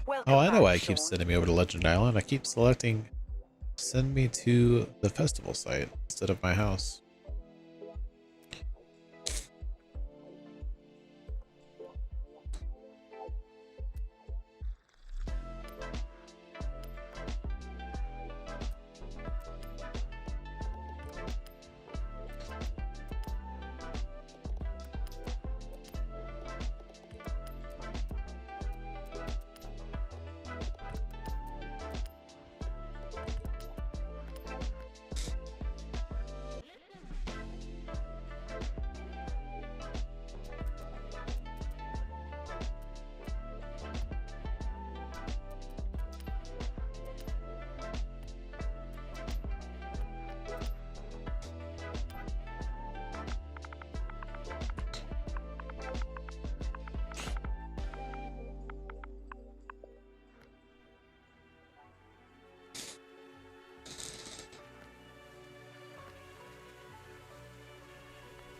Welcome Oh, I know back, why it keeps Sean. sending me over to Legend Island. I keep selecting send me to the festival site instead of my house.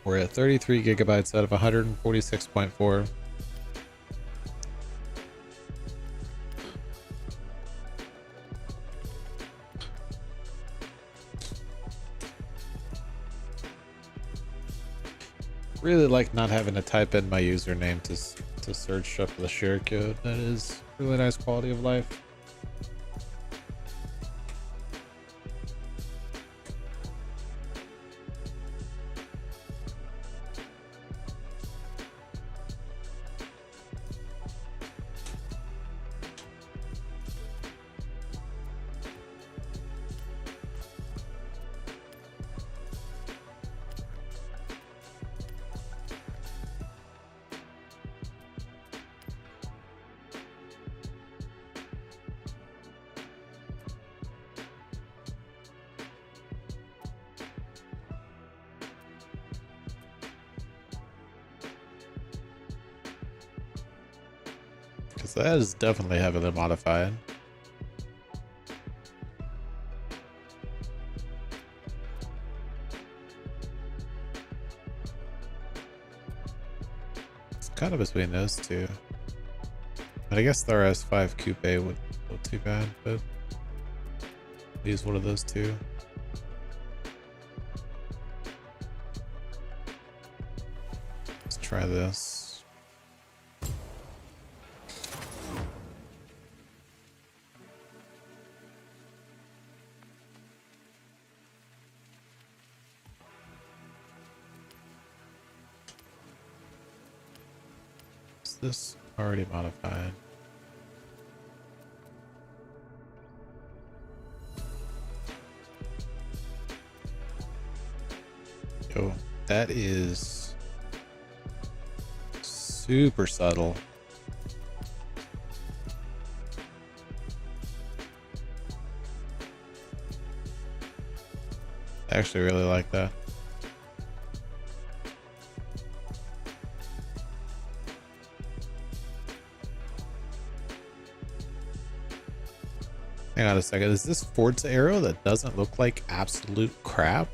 We're at 33 gigabytes out of 146.4. Really like not having to type in my username to search up the share code. That is really nice quality of life. Because that is definitely heavily modified. It's kind of between those two. But I guess the RS5 Coupe wouldn't look too bad, but use one of those two. Let's try this. Is this already modified? Yo, that is super subtle. I actually really like that. Hang on a second. Is this Forza arrow that doesn't look like absolute crap?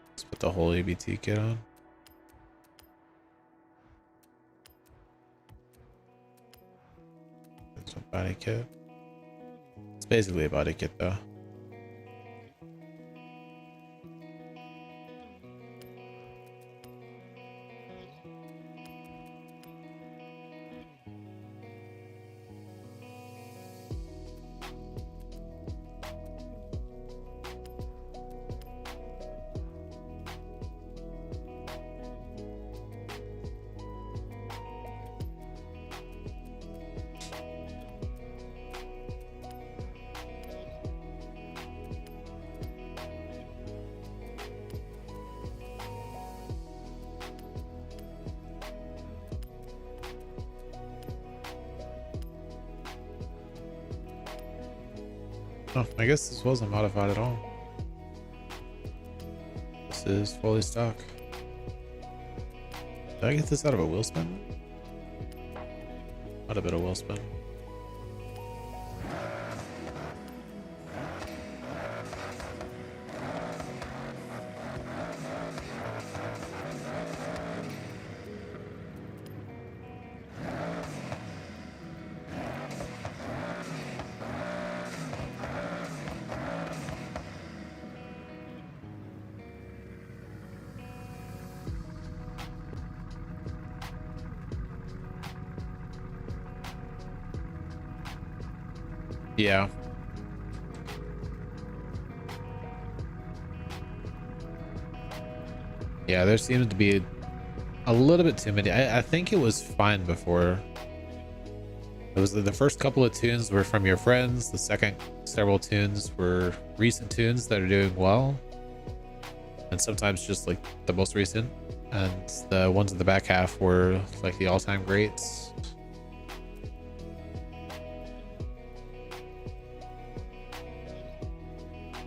Let's put the whole ABT kit on. There's a body kit. It's basically a body kit though. Oh, I guess this wasn't modified at all. This is fully stock. Did I get this out of a wheel spin? Might have been a wheel spin. Yeah. Yeah, there seems to be a little bit too many. I think it was fine before. It was the first couple of tunes were from your friends. The second several tunes were recent tunes that are doing well. And sometimes just like the most recent. And the ones in the back half were like the all-time greats.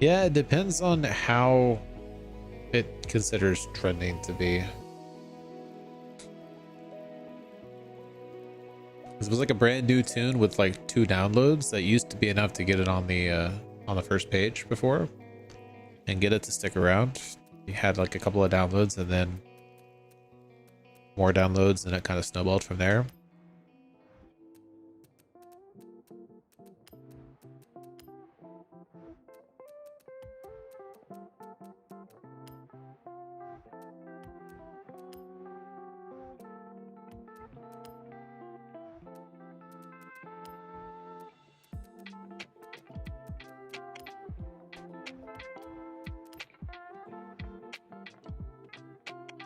Yeah, it depends on how it considers trending to be. It was like a brand new tune with like 2 downloads that used to be enough to get it on the first page before and get it to stick around. You had like a couple of downloads and then more downloads, and it kind of snowballed from there.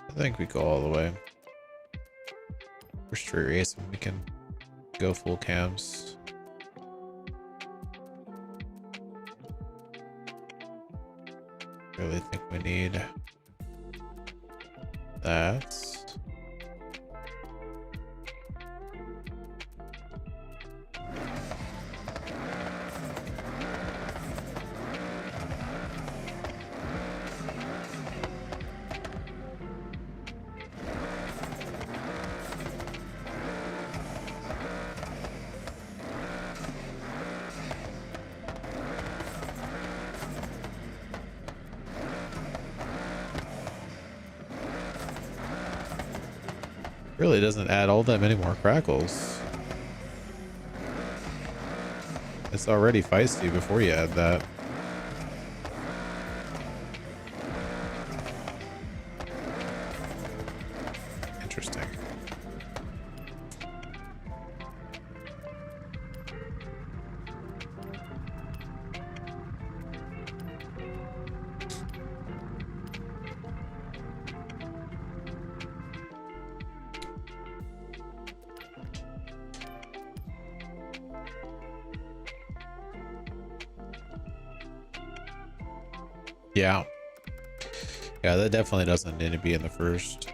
I think we go all the way. For straight racing, we can go full cams. Really think we need that. Really doesn't add all that many more crackles. It's already feisty before you add that. Interesting. Yeah. Yeah, that definitely doesn't need to be in the first.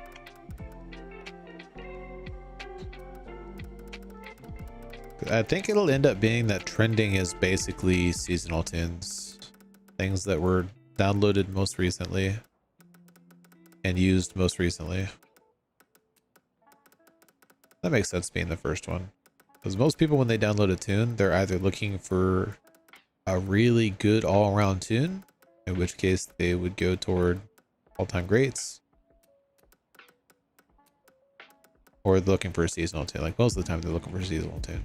I think it'll end up being that trending is basically seasonal tunes. Things that were downloaded most recently and used most recently. That makes sense being the first one. Because most people, when they download a tune, they're either looking for a really good all-around tune, in which case they would go toward all-time greats, or they're looking for a seasonal tune. Like most of the time they're looking for a seasonal tune.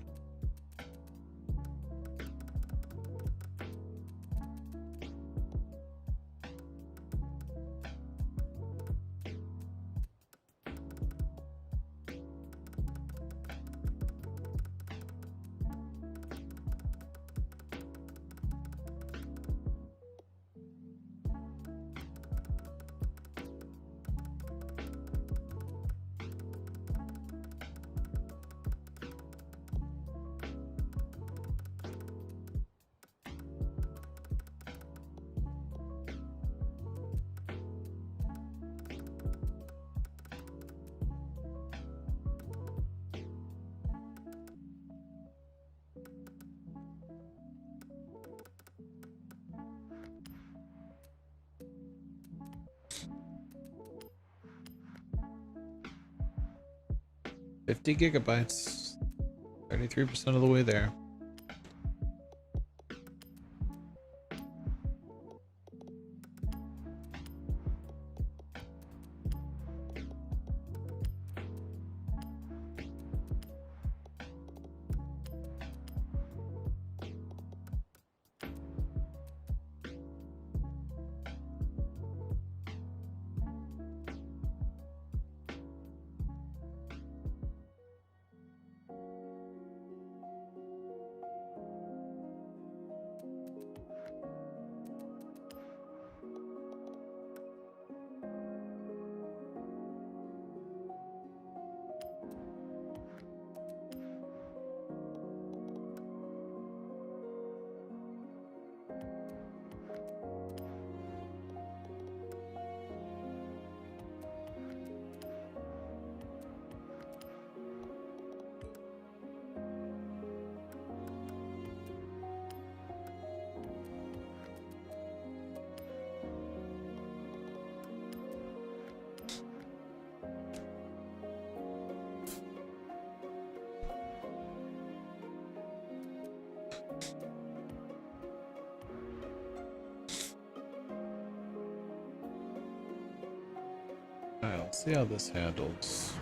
50 gigabytes. 33% of the way there. Alright, let's see how this handles.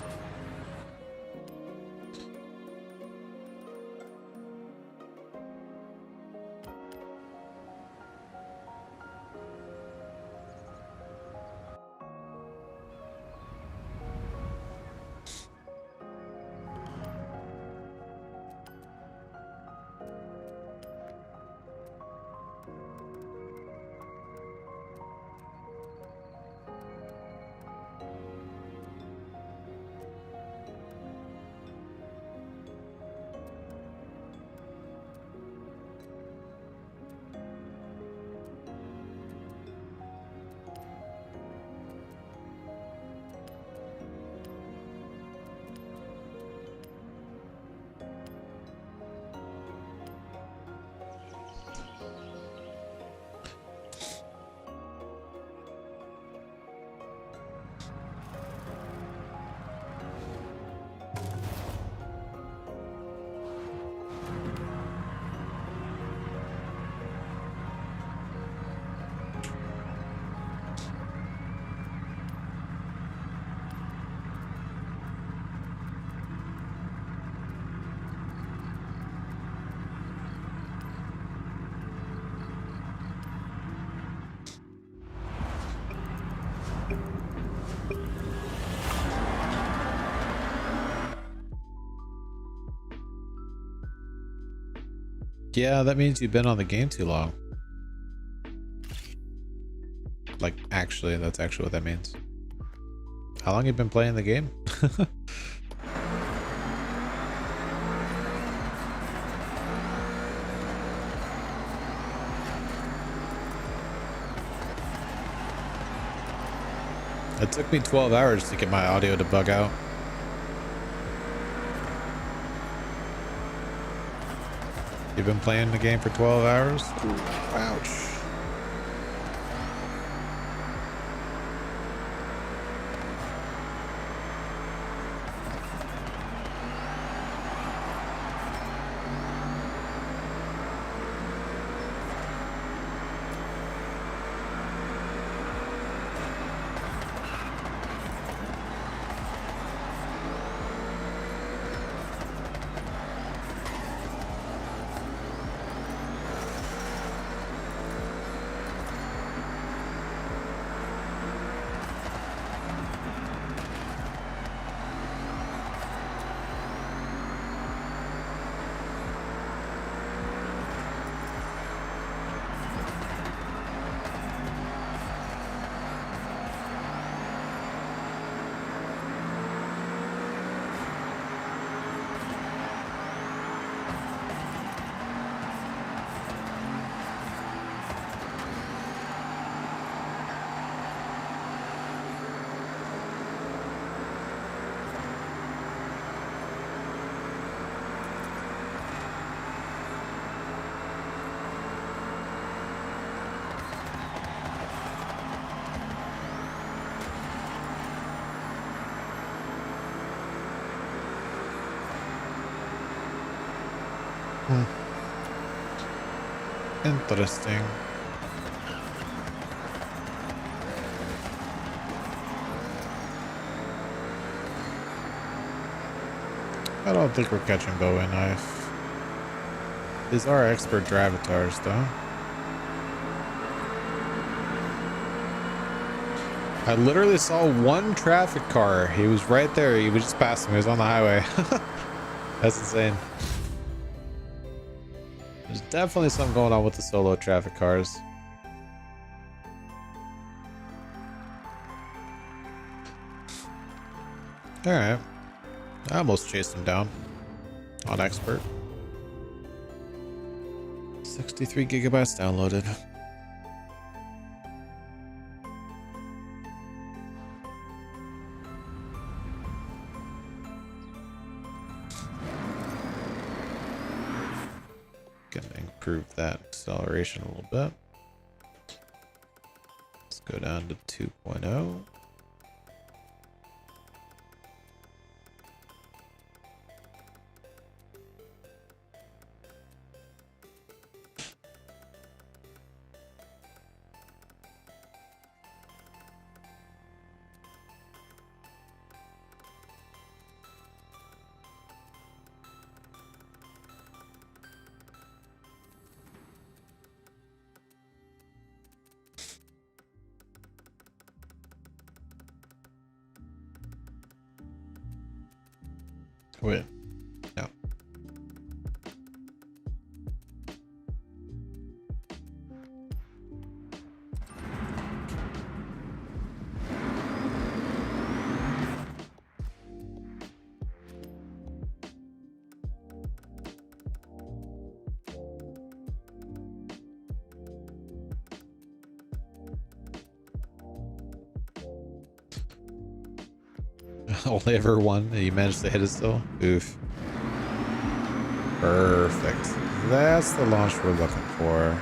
Yeah, that means you've been on the game too long. Like, actually, that's actually what that means. How long you been playing the game? It took me 12 hours to get my audio to bug out. You've been playing the game for 12 hours? Ooh, ouch. Interesting. I don't think we're catching Bowie knife. These are expert drivatars, though. I literally saw one traffic car. He was right there. He was just passing. He was on the highway. That's insane. There's definitely something going on with the solo traffic cars. Alright. I almost chased him down on expert. 63 gigabytes downloaded. Gonna improve that acceleration a little bit. Let's go down to 2.0. Wait, no. Only ever one and you managed to hit it still? Oof. Perfect. That's the launch we're looking for.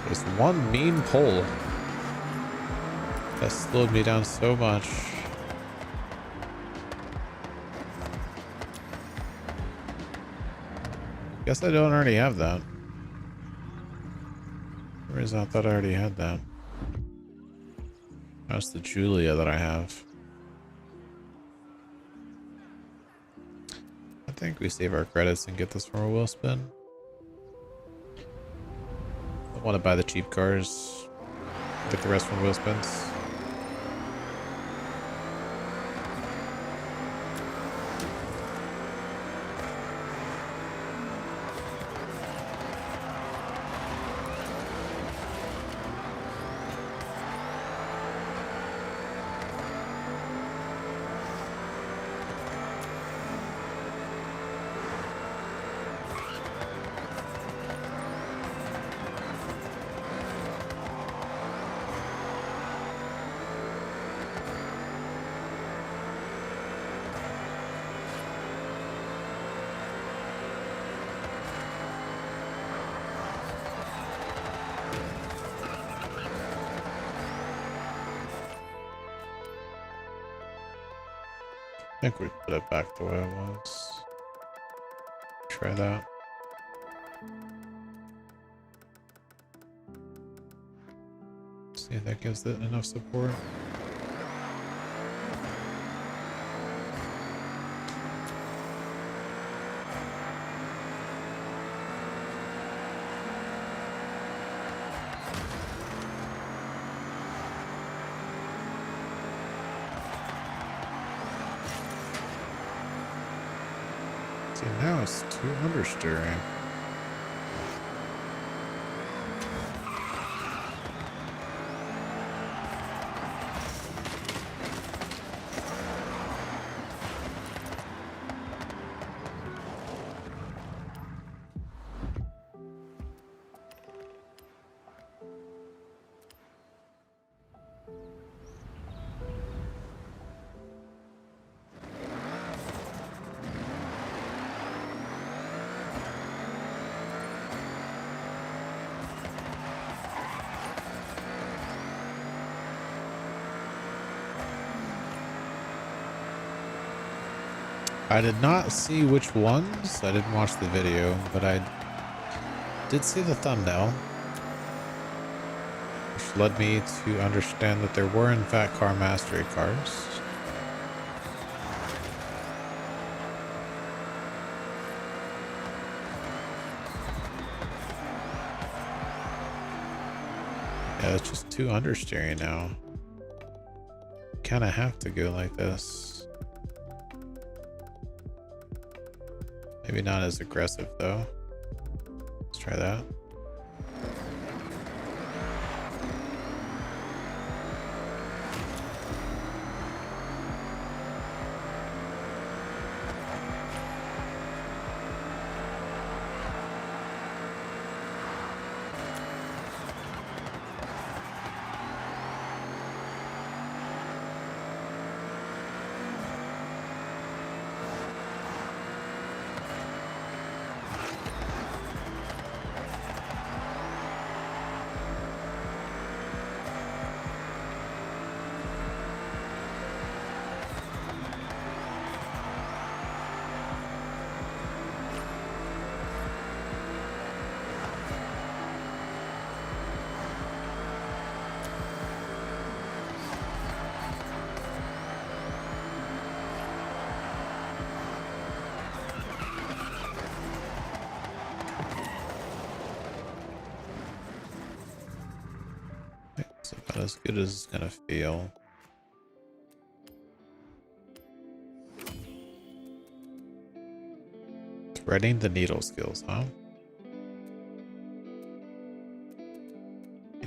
There's one mean pole that slowed me down so much. Guess I don't already have that. For some reason I thought I already had that. That's the Julia that I have. I think we save our credits and get this from a wheel spin. I want to buy the cheap cars. Get the rest from wheel spins. I think we put it back the way it was. Try that. See if that gives it enough support. See, now it's 2 understeering. I did not see which ones. I didn't watch the video, but I did see the thumbnail, which led me to understand that there were in fact car mastery cars. Yeah, it's just too understeering now. Kind of have to go like this. Maybe not as aggressive though. Let's try that. It's about as good as it's gonna feel. Threading the needle skills, huh?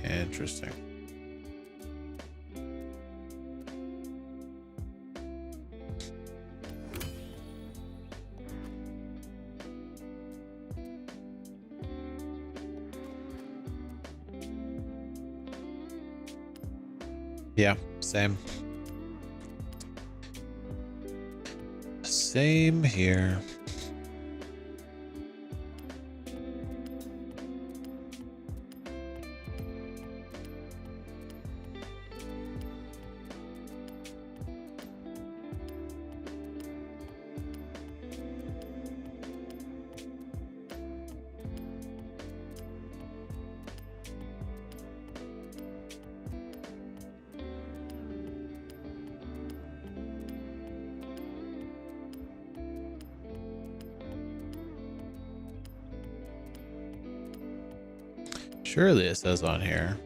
Interesting. Yeah, same. Same here. Surely it says on here.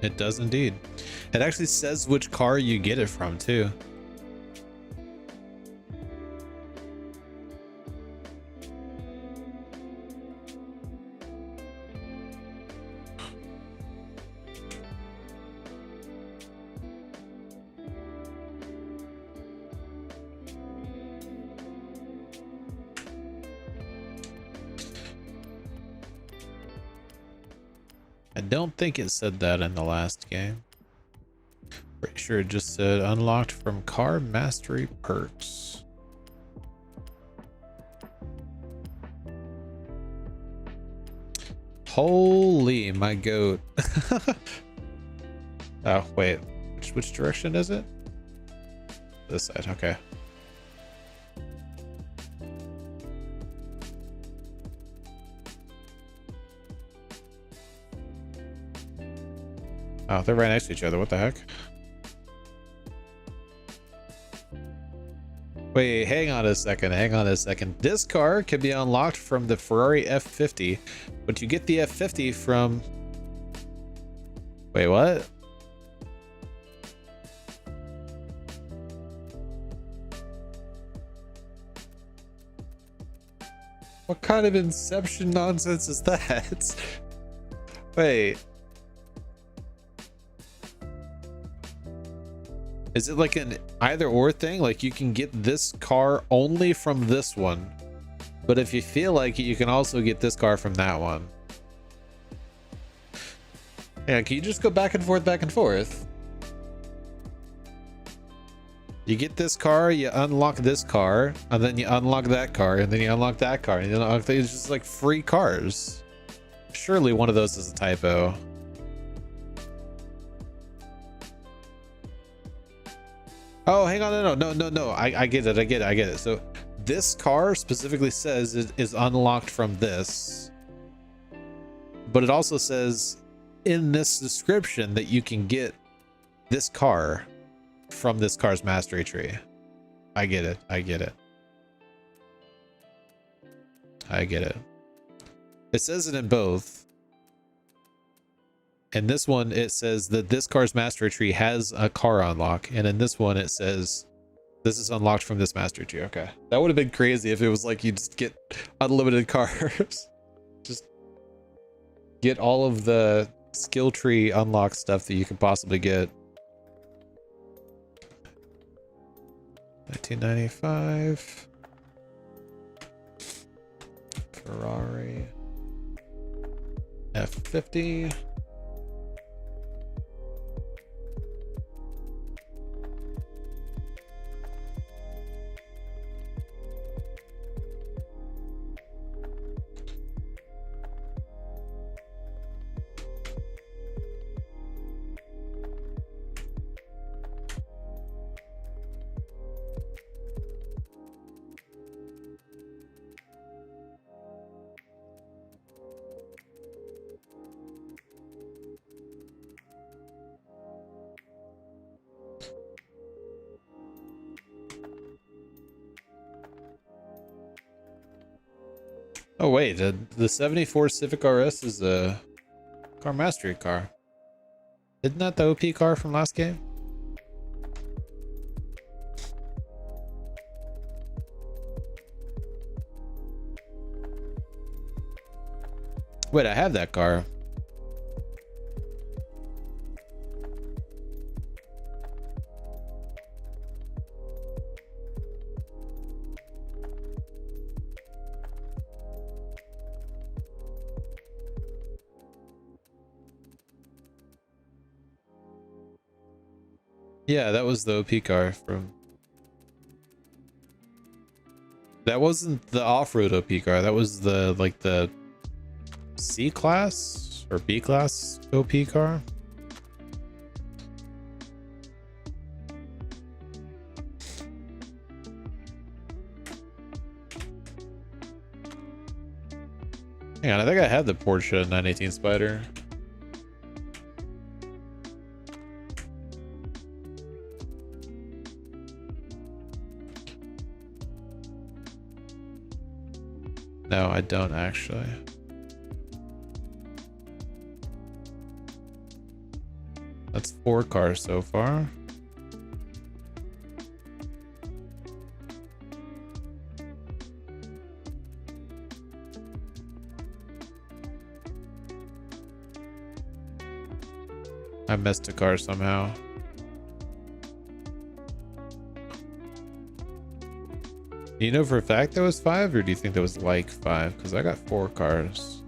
It does indeed. It actually says which car you get it from too. I don't think it said that in the last game. Pretty sure it just said unlocked from car mastery perks. Holy my goat. Oh wait, which direction is it? This side, okay. Oh, they're right next to each other. What the heck? Wait, hang on a second. Hang on a second. This car can be unlocked from the Ferrari F50, but you get the F50 from... Wait, what? What kind of Inception nonsense is that? Wait. Is it like an either or thing? Like you can get this car only from this one, but if you feel like it, you can also get this car from that one. Yeah, can you just go back and forth, back and forth? You get this car, you unlock this car, and then you unlock that car, and then you unlock that car, and you unlock, it's just like free cars. Surely one of those is a typo. Oh, hang on, no. I get it. So this car specifically says it is unlocked from this, but it also says in this description that you can get this car from this car's mastery tree. I get it. It says it in both. In this one, it says that this car's mastery tree has a car unlock, and in this one, it says this is unlocked from this mastery tree. Okay, that would have been crazy if it was like you just get unlimited cars. Just get all of the skill tree unlock stuff that you can possibly get. 1995 Ferrari F50. Oh wait, the 74 Civic RS is a car mastery car. Isn't that the OP car from last game? Wait, I have that car. Yeah, that was the OP car from... That wasn't the off-road OP car. That was the, like, the C-class or B-class OP car. Hang on, I think I had the Porsche 918 Spider. No, I don't actually. That's 4 cars so far. I missed a car somehow. Do you know for a fact that was 5, or do you think that was like 5? Because I got 4 cars.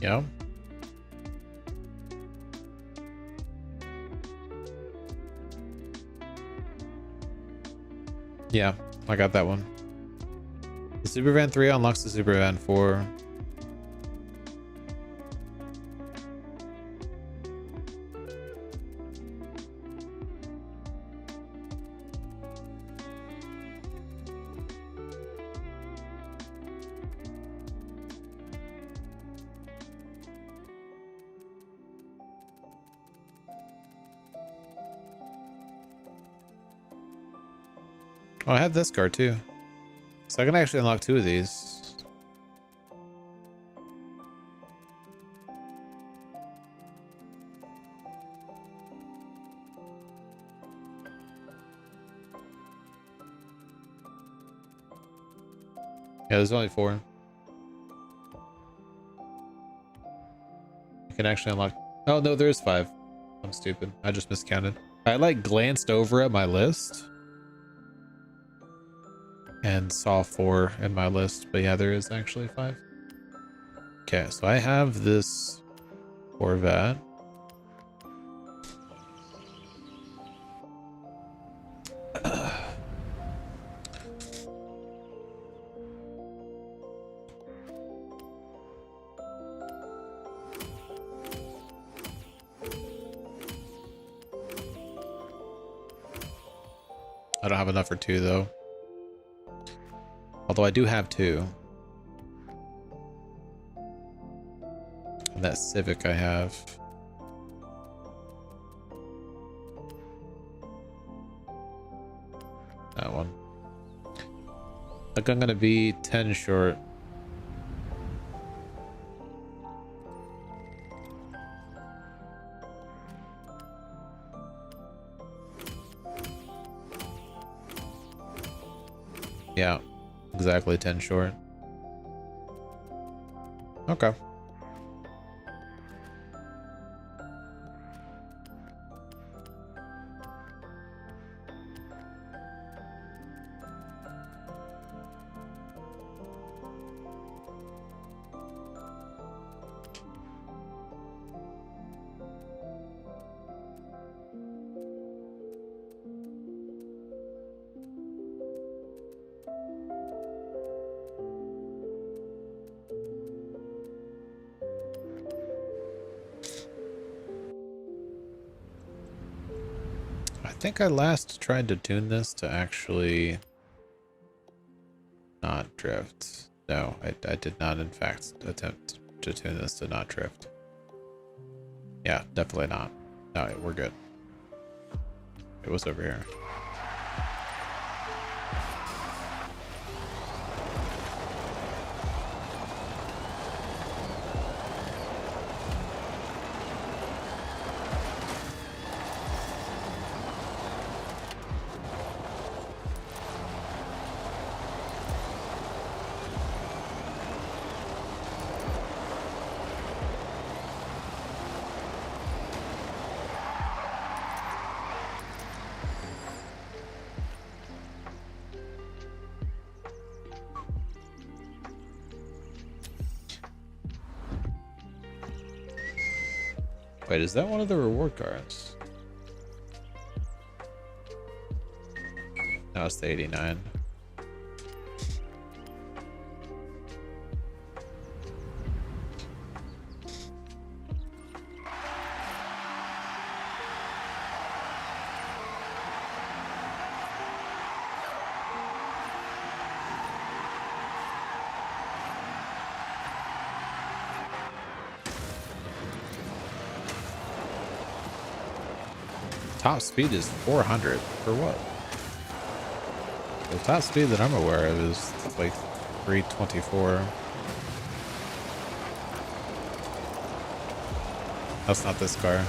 Yeah. Yeah, I got that one. The Supervan 3 unlocks the Supervan 4. Oh, I have this car too. So I can actually unlock 2 of these. Yeah, there's only 4. You can actually unlock... Oh, no, there is 5. I'm stupid. I just miscounted. I like glanced over at my list and saw 4 in my list, but yeah, there is actually 5. Okay, so I have this Corvette. I don't have enough for 2 though. Although I do have 2. And that Civic I have. That one. I think I'm gonna be 10 short. Yeah, exactly 10 short. Okay. I think I last tried to tune this to actually not drift. No, I did not in fact attempt to tune this to not drift. Yeah, definitely not. No, we're good. It was over here. Wait, is that one of the reward cards? No, it's the 89. Top speed is 400. For what? The top speed that I'm aware of is like 324. That's not this car.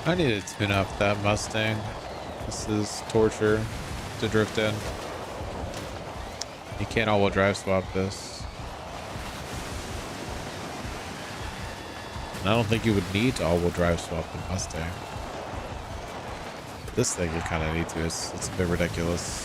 I need to tune up that Mustang. This is torture to drift in. You can't all-wheel drive swap this. And I don't think you would need to all-wheel drive swap the Mustang. This thing you kind of need to. It's a bit ridiculous.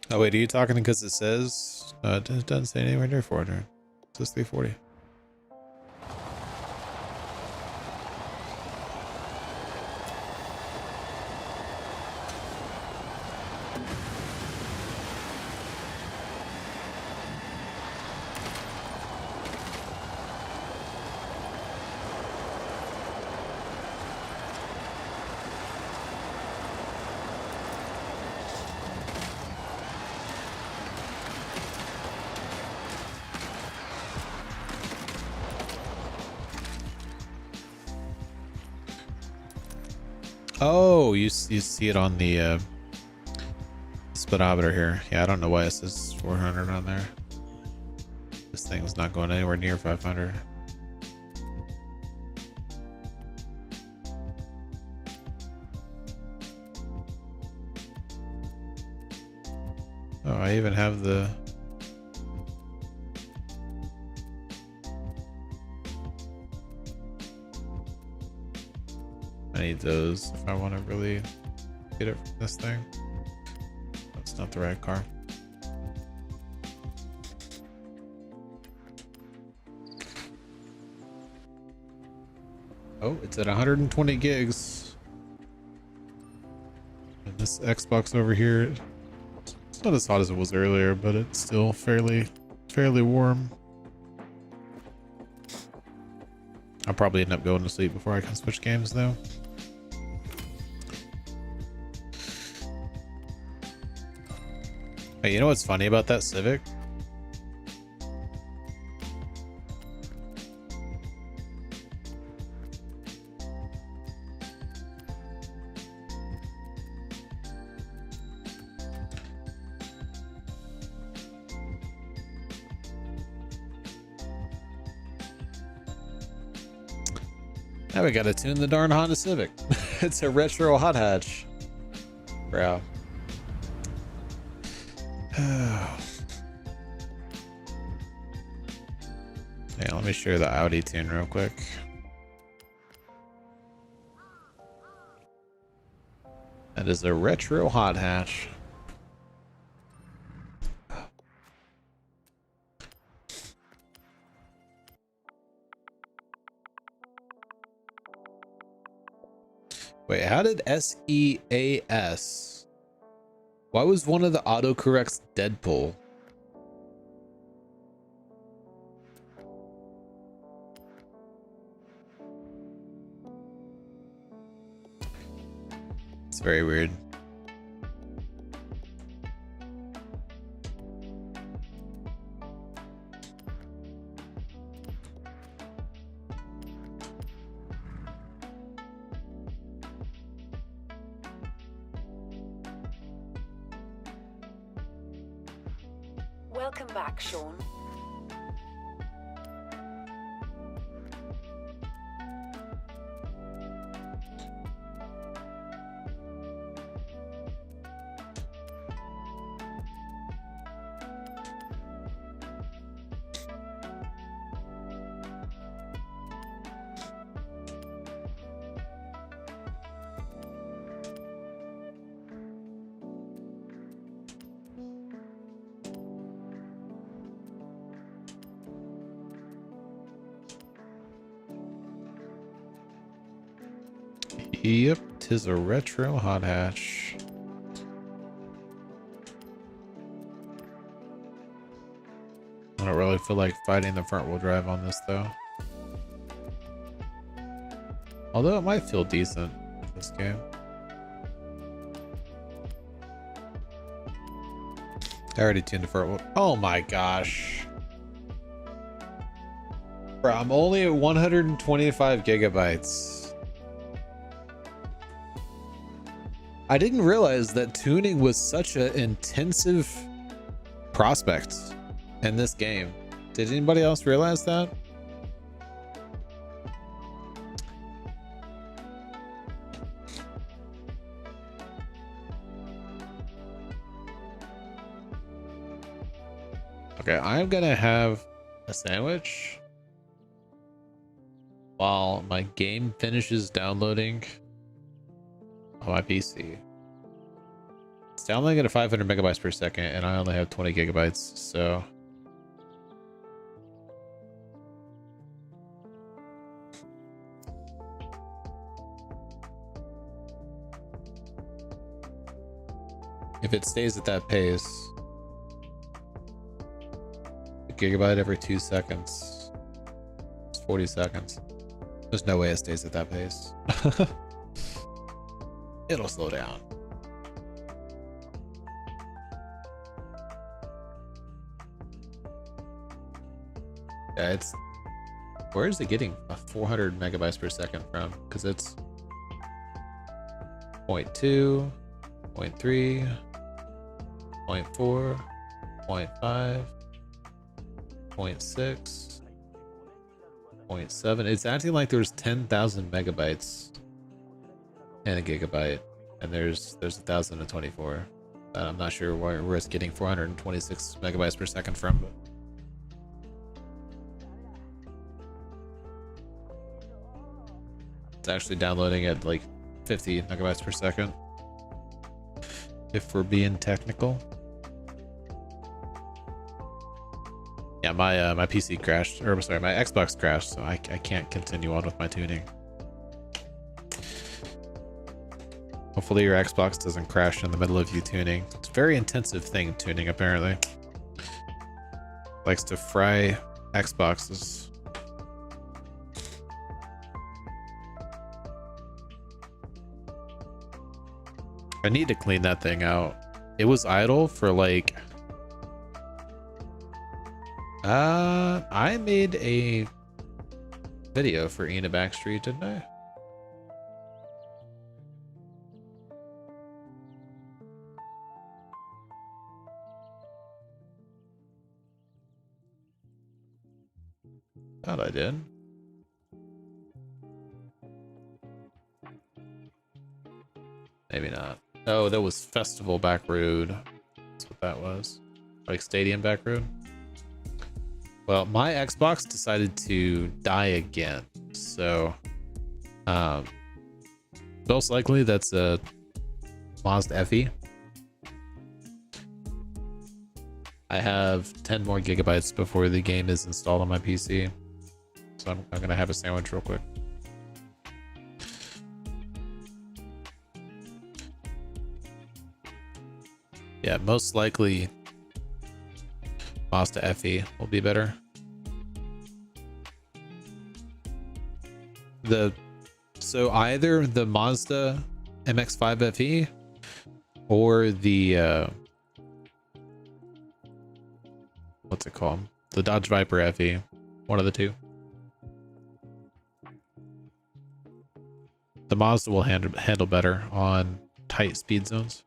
Oh wait, are you talking because it says it doesn't say anywhere near 400. It says 340. Oh, you see it on the speedometer here. Yeah, I don't know why it says 400 on there. This thing's not going anywhere near 500. Oh, I even have the... I need those if I want to really get it from this thing. That's not the right car. Oh, it's at 120 gigs. And this Xbox over here, it's not as hot as it was earlier, but it's still fairly warm. I'll probably end up going to sleep before I can switch games though. Hey, you know what's funny about that Civic? Now we gotta tune the darn Honda Civic. It's a retro hot hatch. Bro. Yeah, let me share the Audi tune real quick. That is a retro hot hatch. Wait, how did SEAS? Why was one of the autocorrects Deadpool? It's very weird. Welcome back, Sean. Yep, tis a retro hot hatch. I don't really feel like fighting the front wheel drive on this though. Although it might feel decent in this game. I already tuned the front wheel. Oh my gosh. Bro, I'm only at 125 gigabytes. I didn't realize that tuning was such an intensive prospect in this game. Did anybody else realize that? Okay, I'm gonna have a sandwich while my game finishes downloading on my PC. It's downloading at 500 megabytes per second, and I only have 20 gigabytes, so if it stays at that pace, a gigabyte every 2 seconds, it's 40 seconds. There's no way it stays at that pace. It'll slow down. Yeah, it's... Where is it getting a 400 megabytes per second from? Because it's 0.2, 0.3, 0.4, 0.5, 0.6, 0.7. It's acting like there's 10,000 megabytes and a gigabyte, and there's 1,024. I'm not sure where it's getting 426 megabytes per second from, but it's actually downloading at like 50 megabytes per second, if we're being technical. Yeah, my PC crashed, or sorry, my Xbox crashed, so I can't continue on with my tuning. Hopefully your Xbox doesn't crash in the middle of you tuning. It's a very intensive thing, tuning, apparently. Likes to fry Xboxes. I need to clean that thing out. It was idle for like... I made a video for Ina Backstreet, didn't I? Thought I did. Maybe not. Oh, that was Festival Back Road. That's what that was. Like Stadium Back Road. Well, my Xbox decided to die again. So, most likely that's a Mazda FE. I have 10 more gigabytes before the game is installed on my PC. So I'm gonna have a sandwich real quick. Yeah, most likely Mazda FE will be better. So either the Mazda MX-5 FE or the what's it called? The Dodge Viper FE. One of the two. The Mazda will handle better on tight speed zones.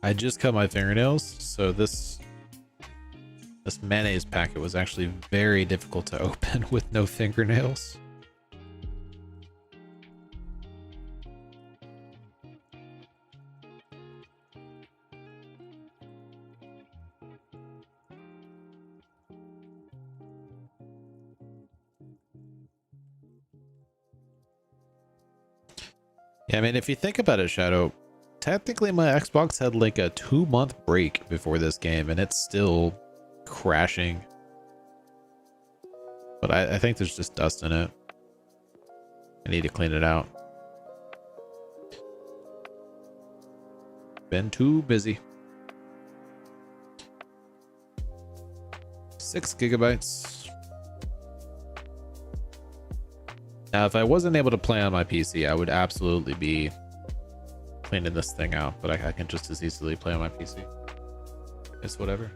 I just cut my fingernails, so this mayonnaise packet was actually very difficult to open with no fingernails. Yeah, I mean, if you think about it, Shadow, technically my Xbox had like a 2-month break before this game, and it's still crashing. But I think there's just dust in it. I need to clean it out. Been too busy. 6 gigabytes. Now, if I wasn't able to play on my PC, I would absolutely be cleaning this thing out, but I can just as easily play on my PC. It's whatever.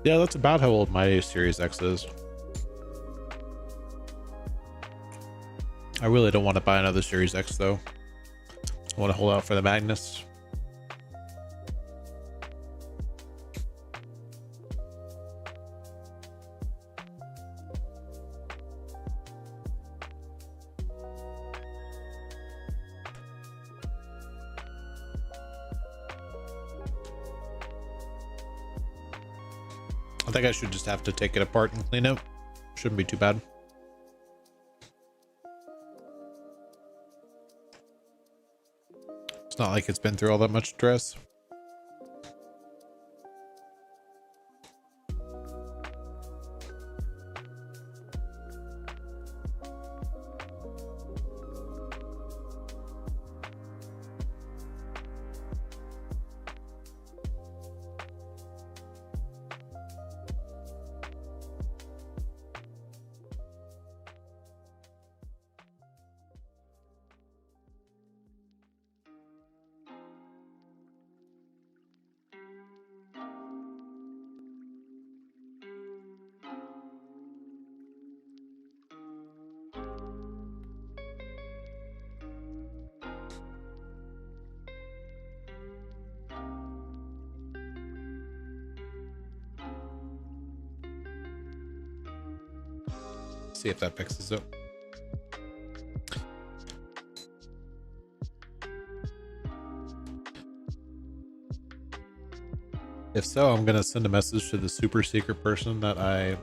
Yeah, that's about how old my Series X is. I really don't want to buy another Series X though. I want to hold out for the Magnus. I think I should just have to take it apart and clean it. Shouldn't be too bad. It's not like it's been through all that much stress. See if that fixes it. If so, I'm gonna send a message to the super secret person that I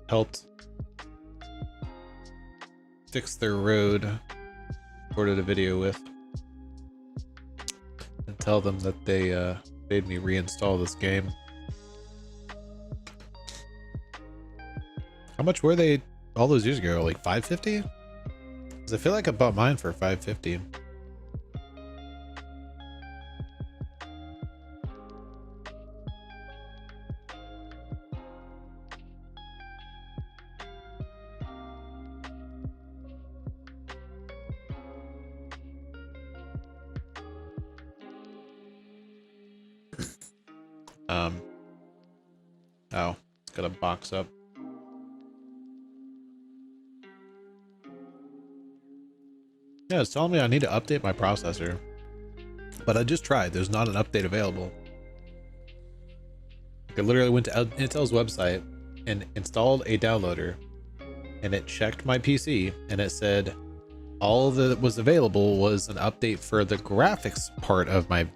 helped fix their road, recorded a video with, and tell them that they made me reinstall this game. How much were they all those years ago? Like $5.50? Because I feel like I bought mine for $5.50. Oh, it's got a box up. Yeah, it's telling me I need to update my processor. But I just tried. There's not an update available. I literally went to Intel's website and installed a downloader. And it checked my PC and it said all that was available was an update for the graphics part of my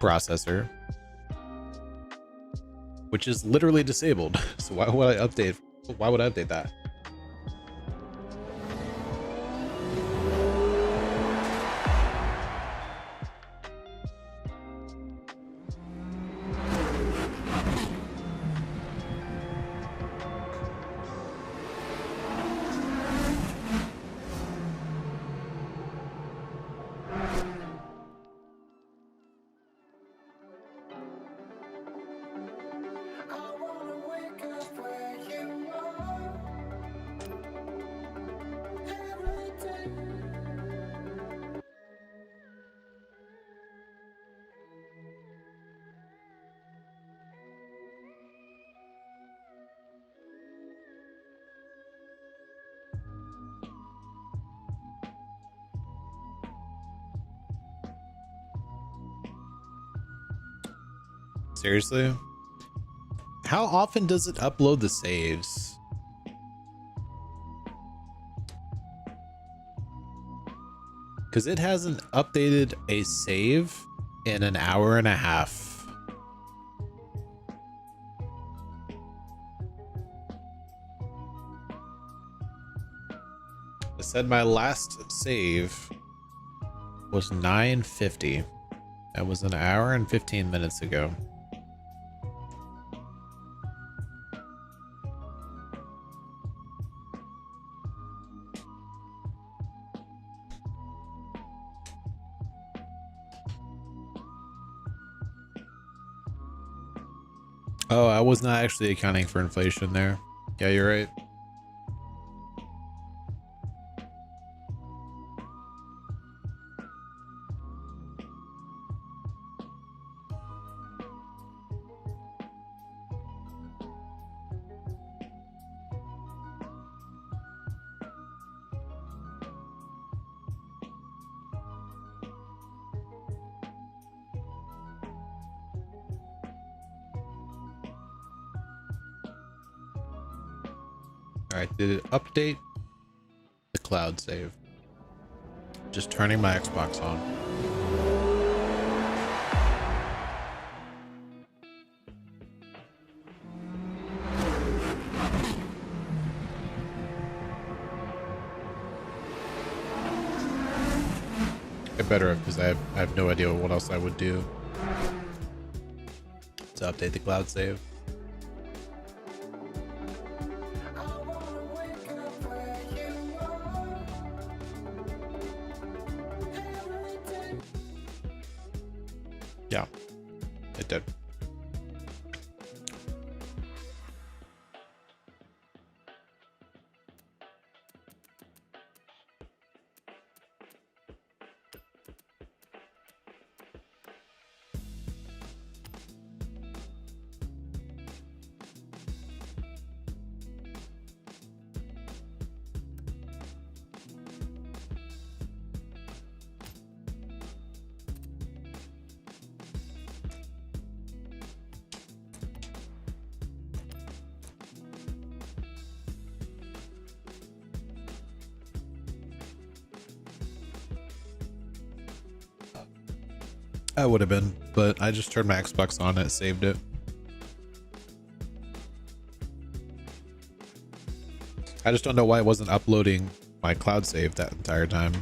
processor, which is literally disabled. So why would I update? Why would I update that? Seriously? How often does it upload the saves? Because it hasn't updated a save in an hour and a half. I said my last save was 9:50. That was an hour and 15 minutes ago. Oh, I was not actually accounting for inflation there. Yeah, you're right. Alright, did it update the cloud save? Just turning my Xbox on. It better because I have no idea what else I would do to update the cloud save. Yeah, it did. I would have been, but I just turned my Xbox on and it saved it. I just don't know why it wasn't uploading my cloud save that entire time.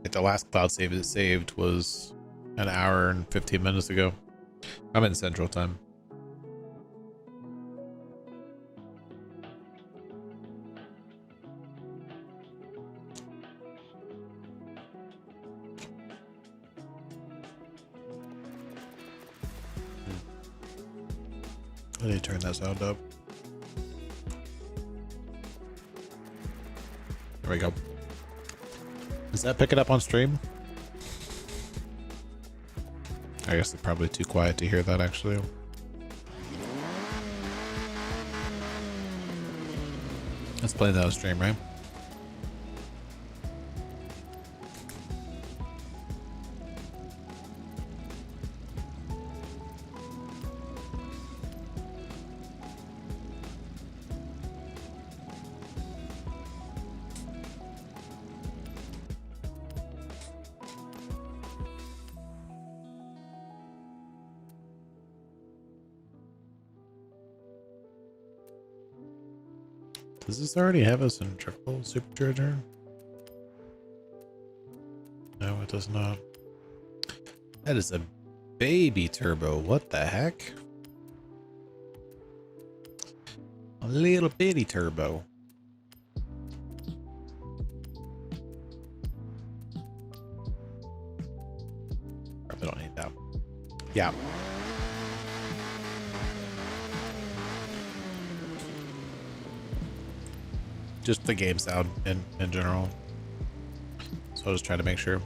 Like the last cloud save it saved was an hour and 15 minutes ago. I'm in Central Time. Let me turn that sound up. There we go. Is that picking up on stream? I guess it's probably too quiet to hear that actually. Let's play that on stream, right? Does this already have us in triple supercharger? No, it does not. That is a baby turbo. What the heck? A little bitty turbo. Probably don't need that. Yeah. Just the game sound in general. So I'll just try to make sure.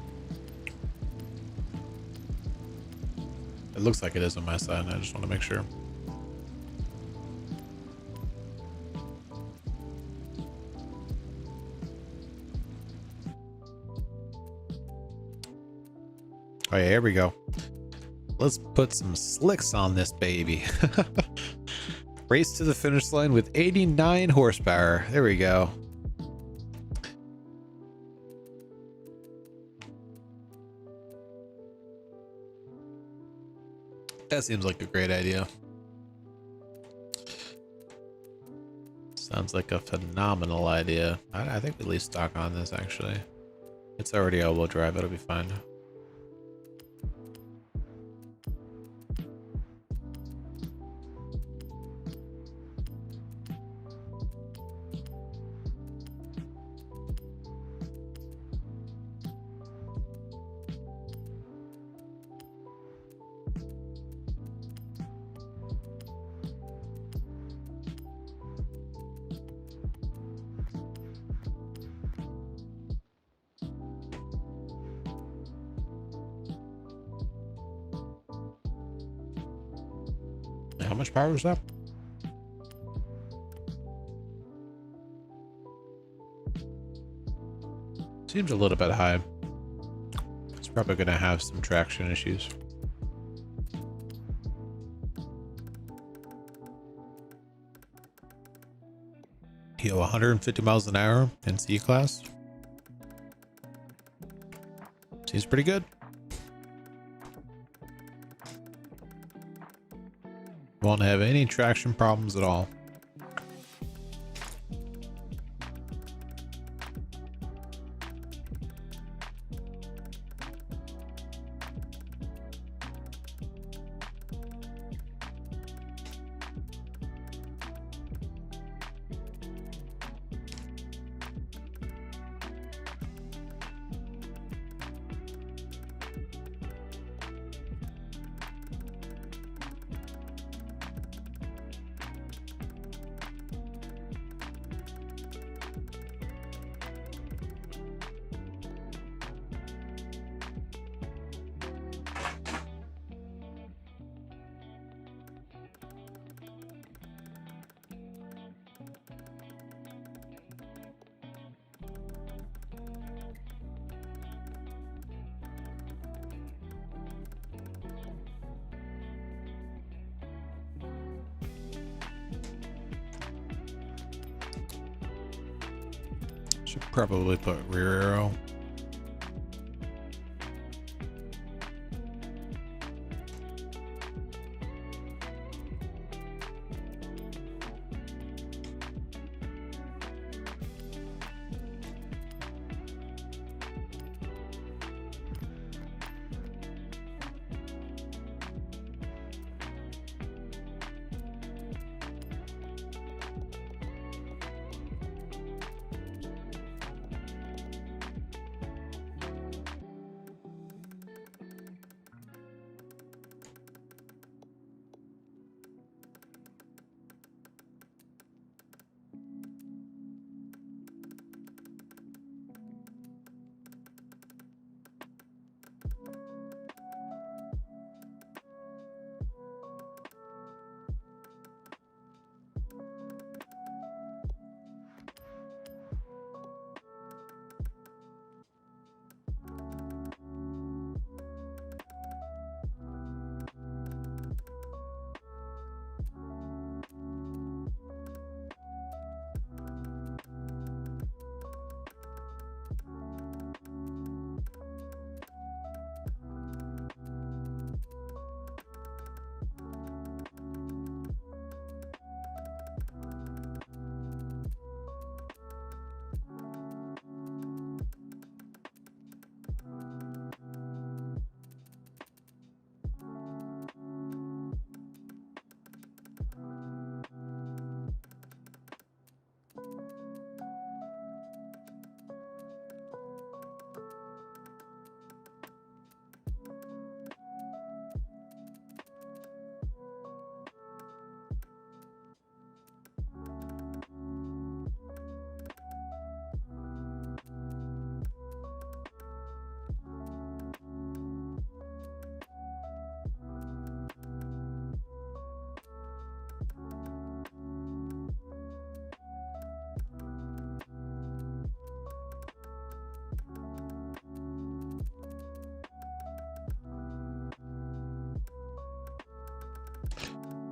It looks like it is on my side. I just want to make sure. Oh yeah, here we go. Let's put some slicks on this baby. Race to the finish line with 89 horsepower. There we go. That seems like a great idea. Sounds like a phenomenal idea. I think we leave stock on this actually. It's already all-wheel drive, it'll be fine. How much power is that? Seems a little bit high. It's probably going to have some traction issues. Yo, 150 miles an hour in C class. Seems pretty good. Won't have any traction problems at all. Should probably put rear arrow.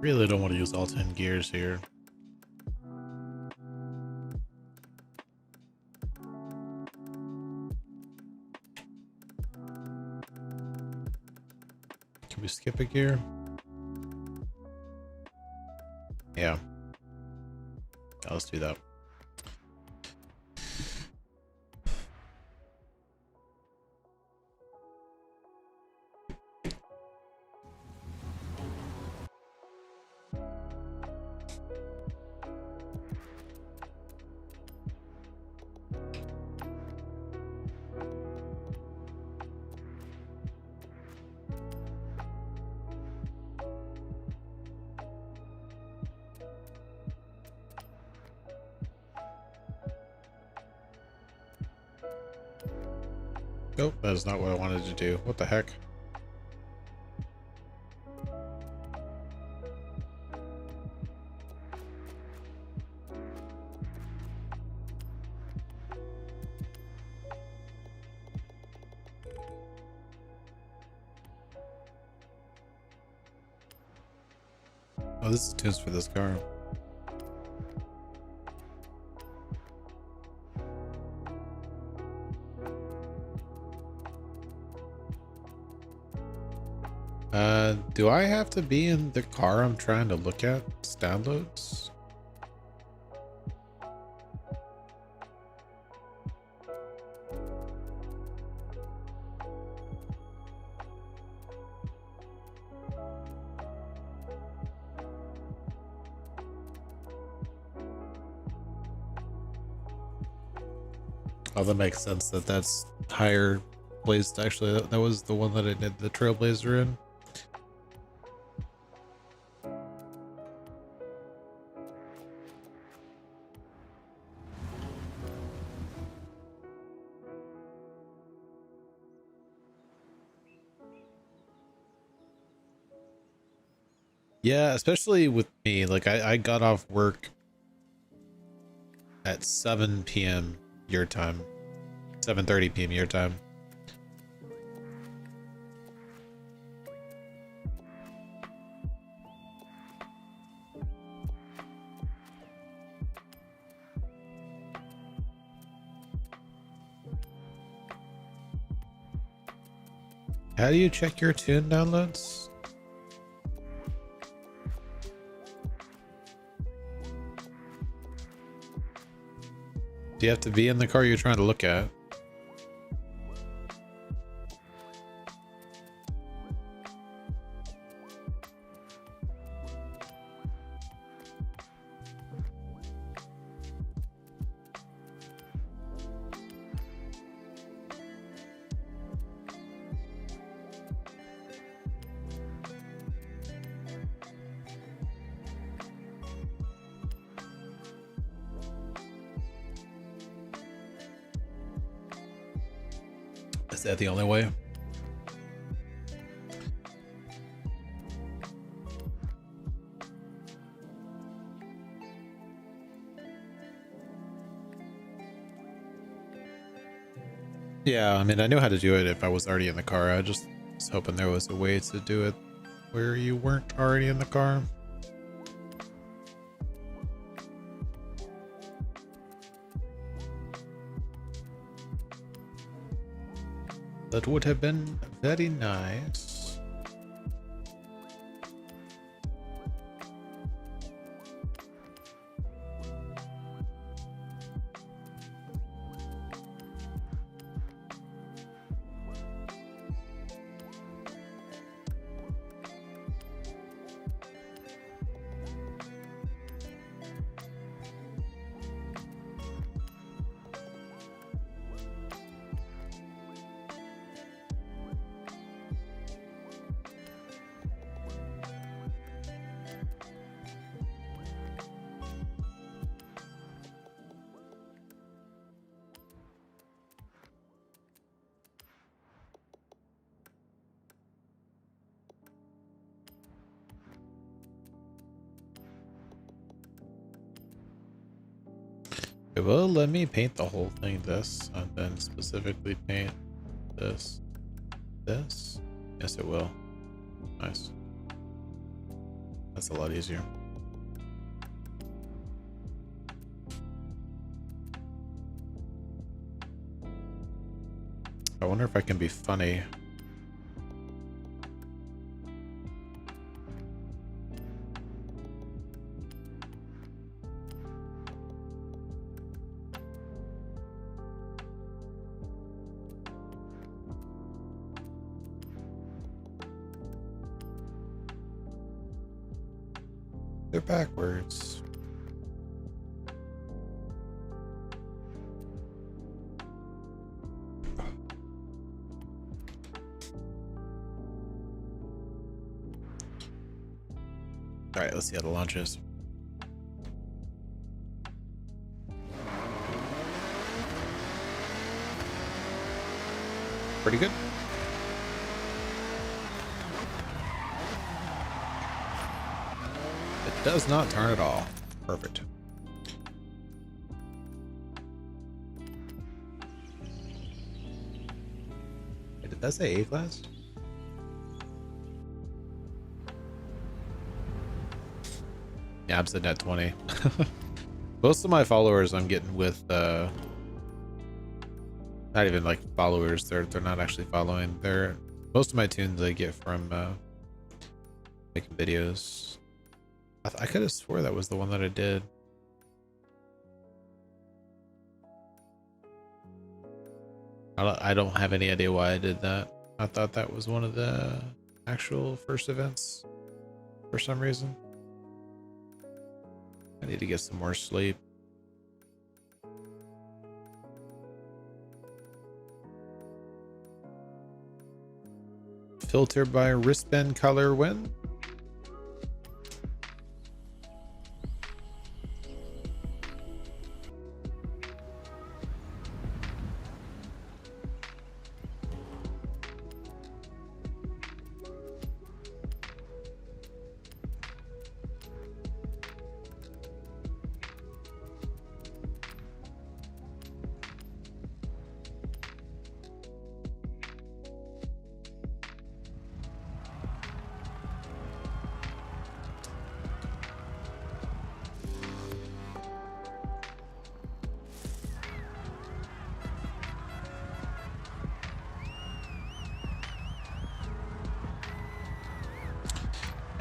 Really don't want to use all 10 gears here. Can we skip a gear? Yeah. Let's do that. Nope, that is not what I wanted to do. What the heck? Oh, this is tunes for this car. Do I have to be in the car I'm trying to look at? Downloads? Oh, that makes sense that that's higher placed. Actually, that was the one that I did the Trailblazer in. Yeah, especially with me, like I got off work at 7 p.m. your time, 7:30 p.m. your time. How do you check your tune downloads? Do you have to be in the car you're trying to look at? Is that the only way? Yeah, I mean, I knew how to do it if I was already in the car. I just was hoping there was a way to do it where you weren't already in the car. That would have been very nice. It will let me paint the whole thing this, and then specifically paint this. This? Yes, it will. Nice. That's a lot easier. I wonder if I can be funny. They're backwards. All right, let's see how the launch is. Pretty good. It does not turn at all. Perfect. Wait, did that say A-class? Yeah, I'm sitting at 20. Most of my followers I'm getting with not even like followers, they're not actually following. They're most of my tunes I get from making videos. I could have swore that was the one that I did. I don't have any idea why I did that. I thought that was one of the actual first events for some reason. I need to get some more sleep. Filter by wristband color when?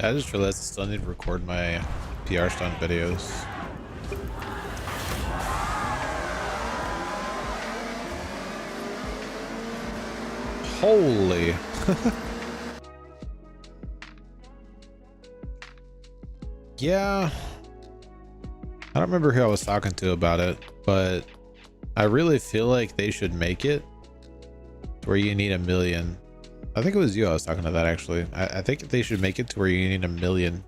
I just realized I still need to record my PR stunt videos. Holy. Yeah. I don't remember who I was talking to about it, but I really feel like they should make it where you need 1 million. I think it was you I was talking to that actually. I think they should make it to where you need 1 million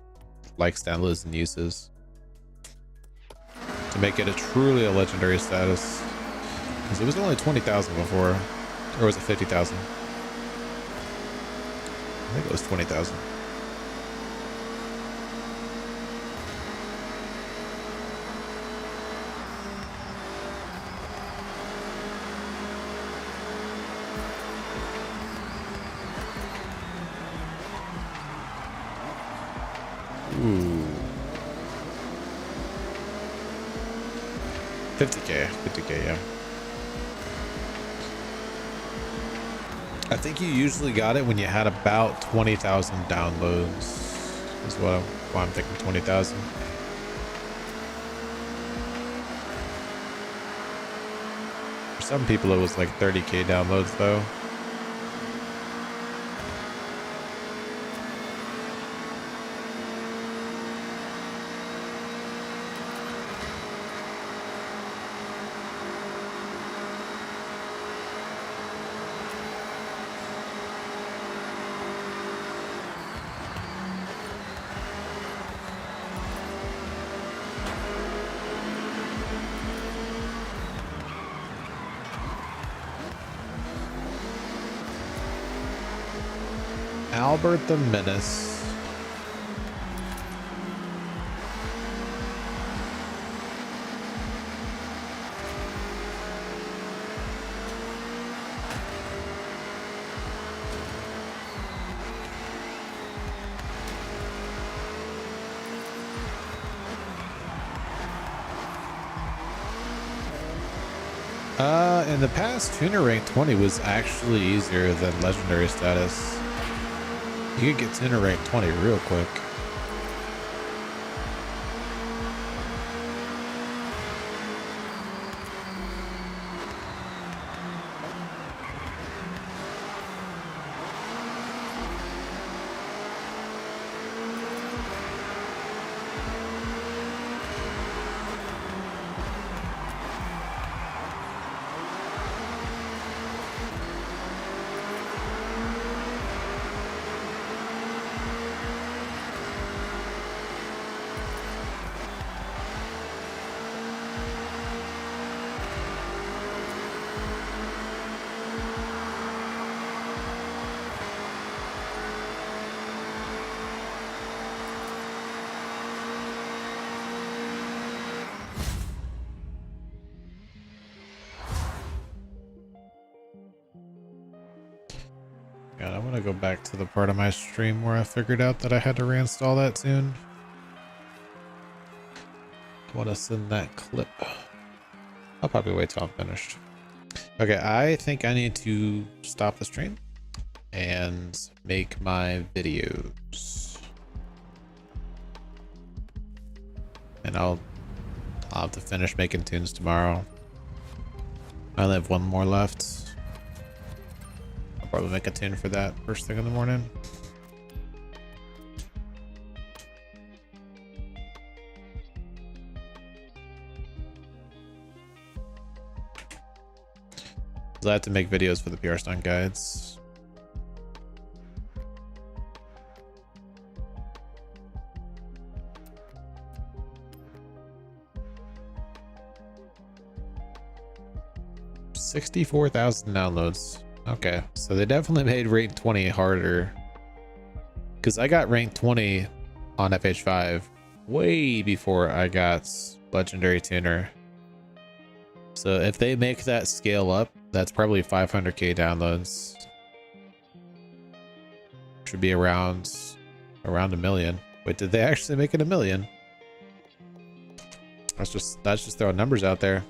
likes, downloads, and uses to make it a truly a legendary status. Because it was only 20,000 before, or was it 50,000? I think it was 20,000. Ooh. 50K, yeah. I think you usually got it when you had about 20,000 downloads, is why I'm thinking 20,000. For some people it was like 30K downloads though. Albert the Menace. In the past, tuner rank 20 was actually easier than legendary status. You could get tuner rank 20 real quick. God, I want to go back to the part of my stream where I figured out that I had to reinstall that tune. I want to send that clip. I'll probably wait till I'm finished. Okay, I think I need to stop the stream and make my videos. And I'll have to finish making tunes tomorrow. I only have one more left. I'll probably make a tune for that first thing in the morning. I have to make videos for the PR stunt guides. $64,000 downloads. Okay, so they definitely made rank 20 harder. Because I got rank 20 on FH5 way before I got Legendary Tuner. So if they make that scale up, that's probably 500k downloads. Should be around a million. Wait, did they actually make it a million? That's just throwing numbers out there.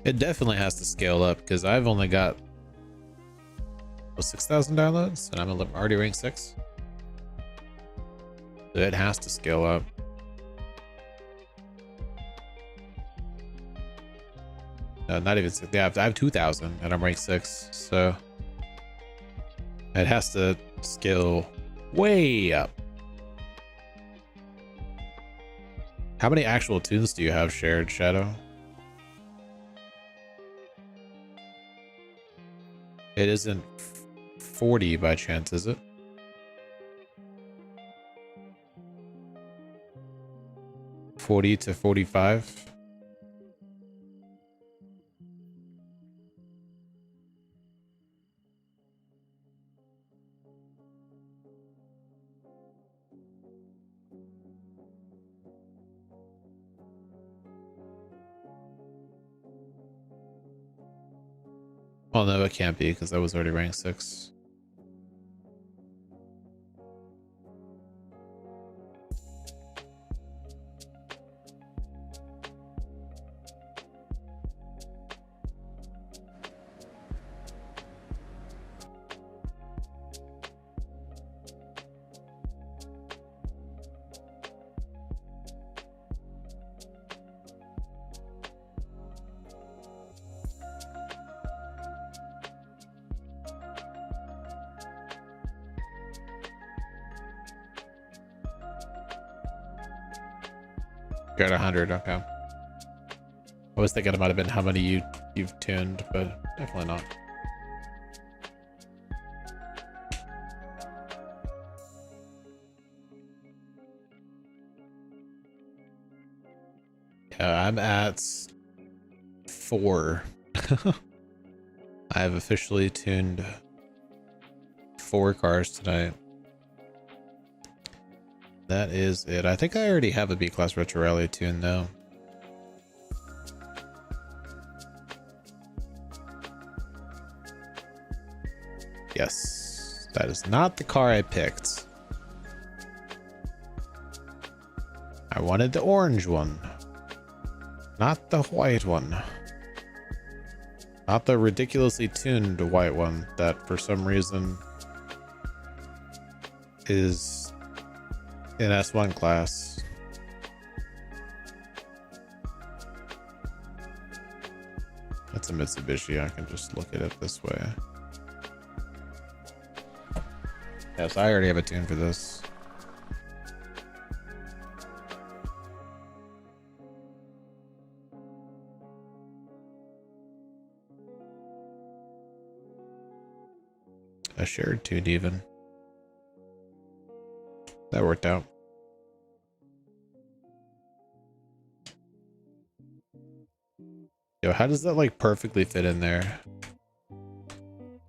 It definitely has to scale up because I've only got 6,000 downloads and I'm already ranked 6. So it has to scale up. No, not even 6. Yeah, I have 2,000 and I'm ranked 6. So it has to scale way up. How many actual tunes do you have shared, Shadow? It isn't 40 by chance, is it? $40 to $45. Well, no, it can't be because I was already ranked 6. Got 100, okay. I was thinking it might have been how many you've tuned, but definitely not. Yeah, I'm at 4. I've officially tuned 4 cars tonight. That is it. I think I already have a B-Class Retro Rally tune though. Yes, that is not the car I picked. I wanted the orange one, not the white one. Not the ridiculously tuned white one that for some reason is in S1 class. That's a Mitsubishi. I can just look at it this way. Yes, I already have a tune for this. A shared tune even. That worked out. Yo, how does that like perfectly fit in there?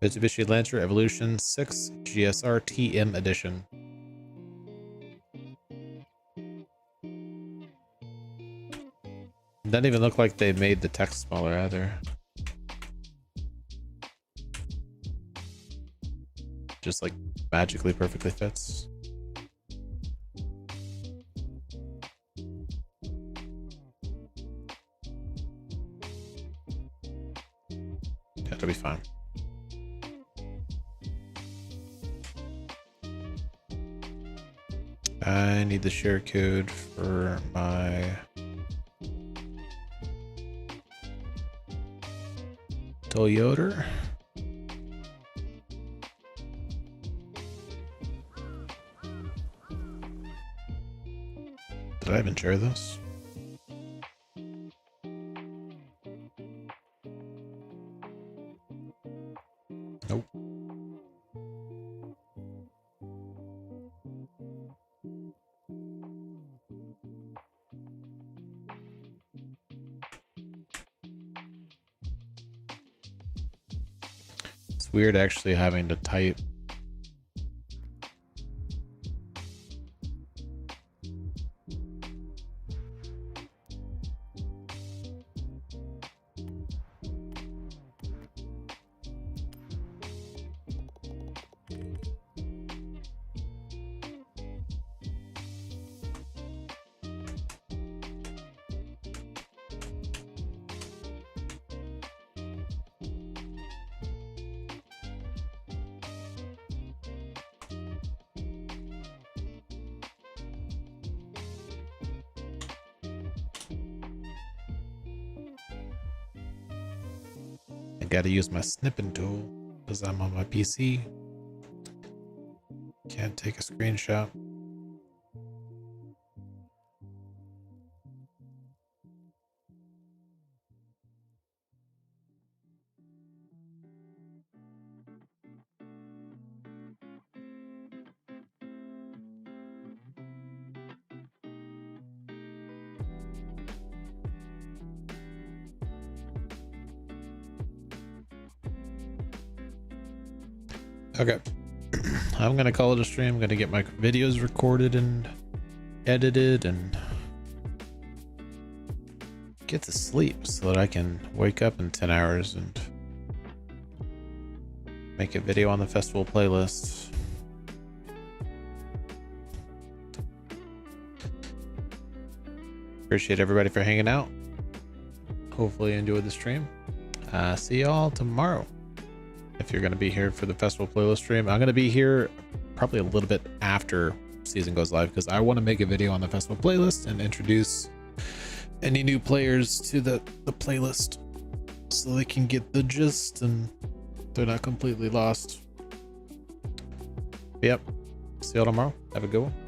Mitsubishi Lancer Evolution 6 GSR TM Edition. Doesn't even look like they made the text smaller either. Just like magically perfectly fits. That'll be fine. I need the share code for my Toyota. Did I even share this? Nope. It's weird actually having to type. I gotta use my snipping tool because I'm on my PC. Can't take a screenshot. Okay, I'm gonna call it a stream. I'm gonna get my videos recorded and edited and get to sleep so that I can wake up in 10 hours and make a video on the festival playlist. Appreciate everybody for hanging out. Hopefully you enjoyed the stream. See y'all tomorrow. If you're going to be here for the festival playlist stream, I'm going to be here probably a little bit after season goes live because I want to make a video on the festival playlist and introduce any new players to the playlist so they can get the gist and they're not completely lost. Yep. See y'all tomorrow. Have a good one.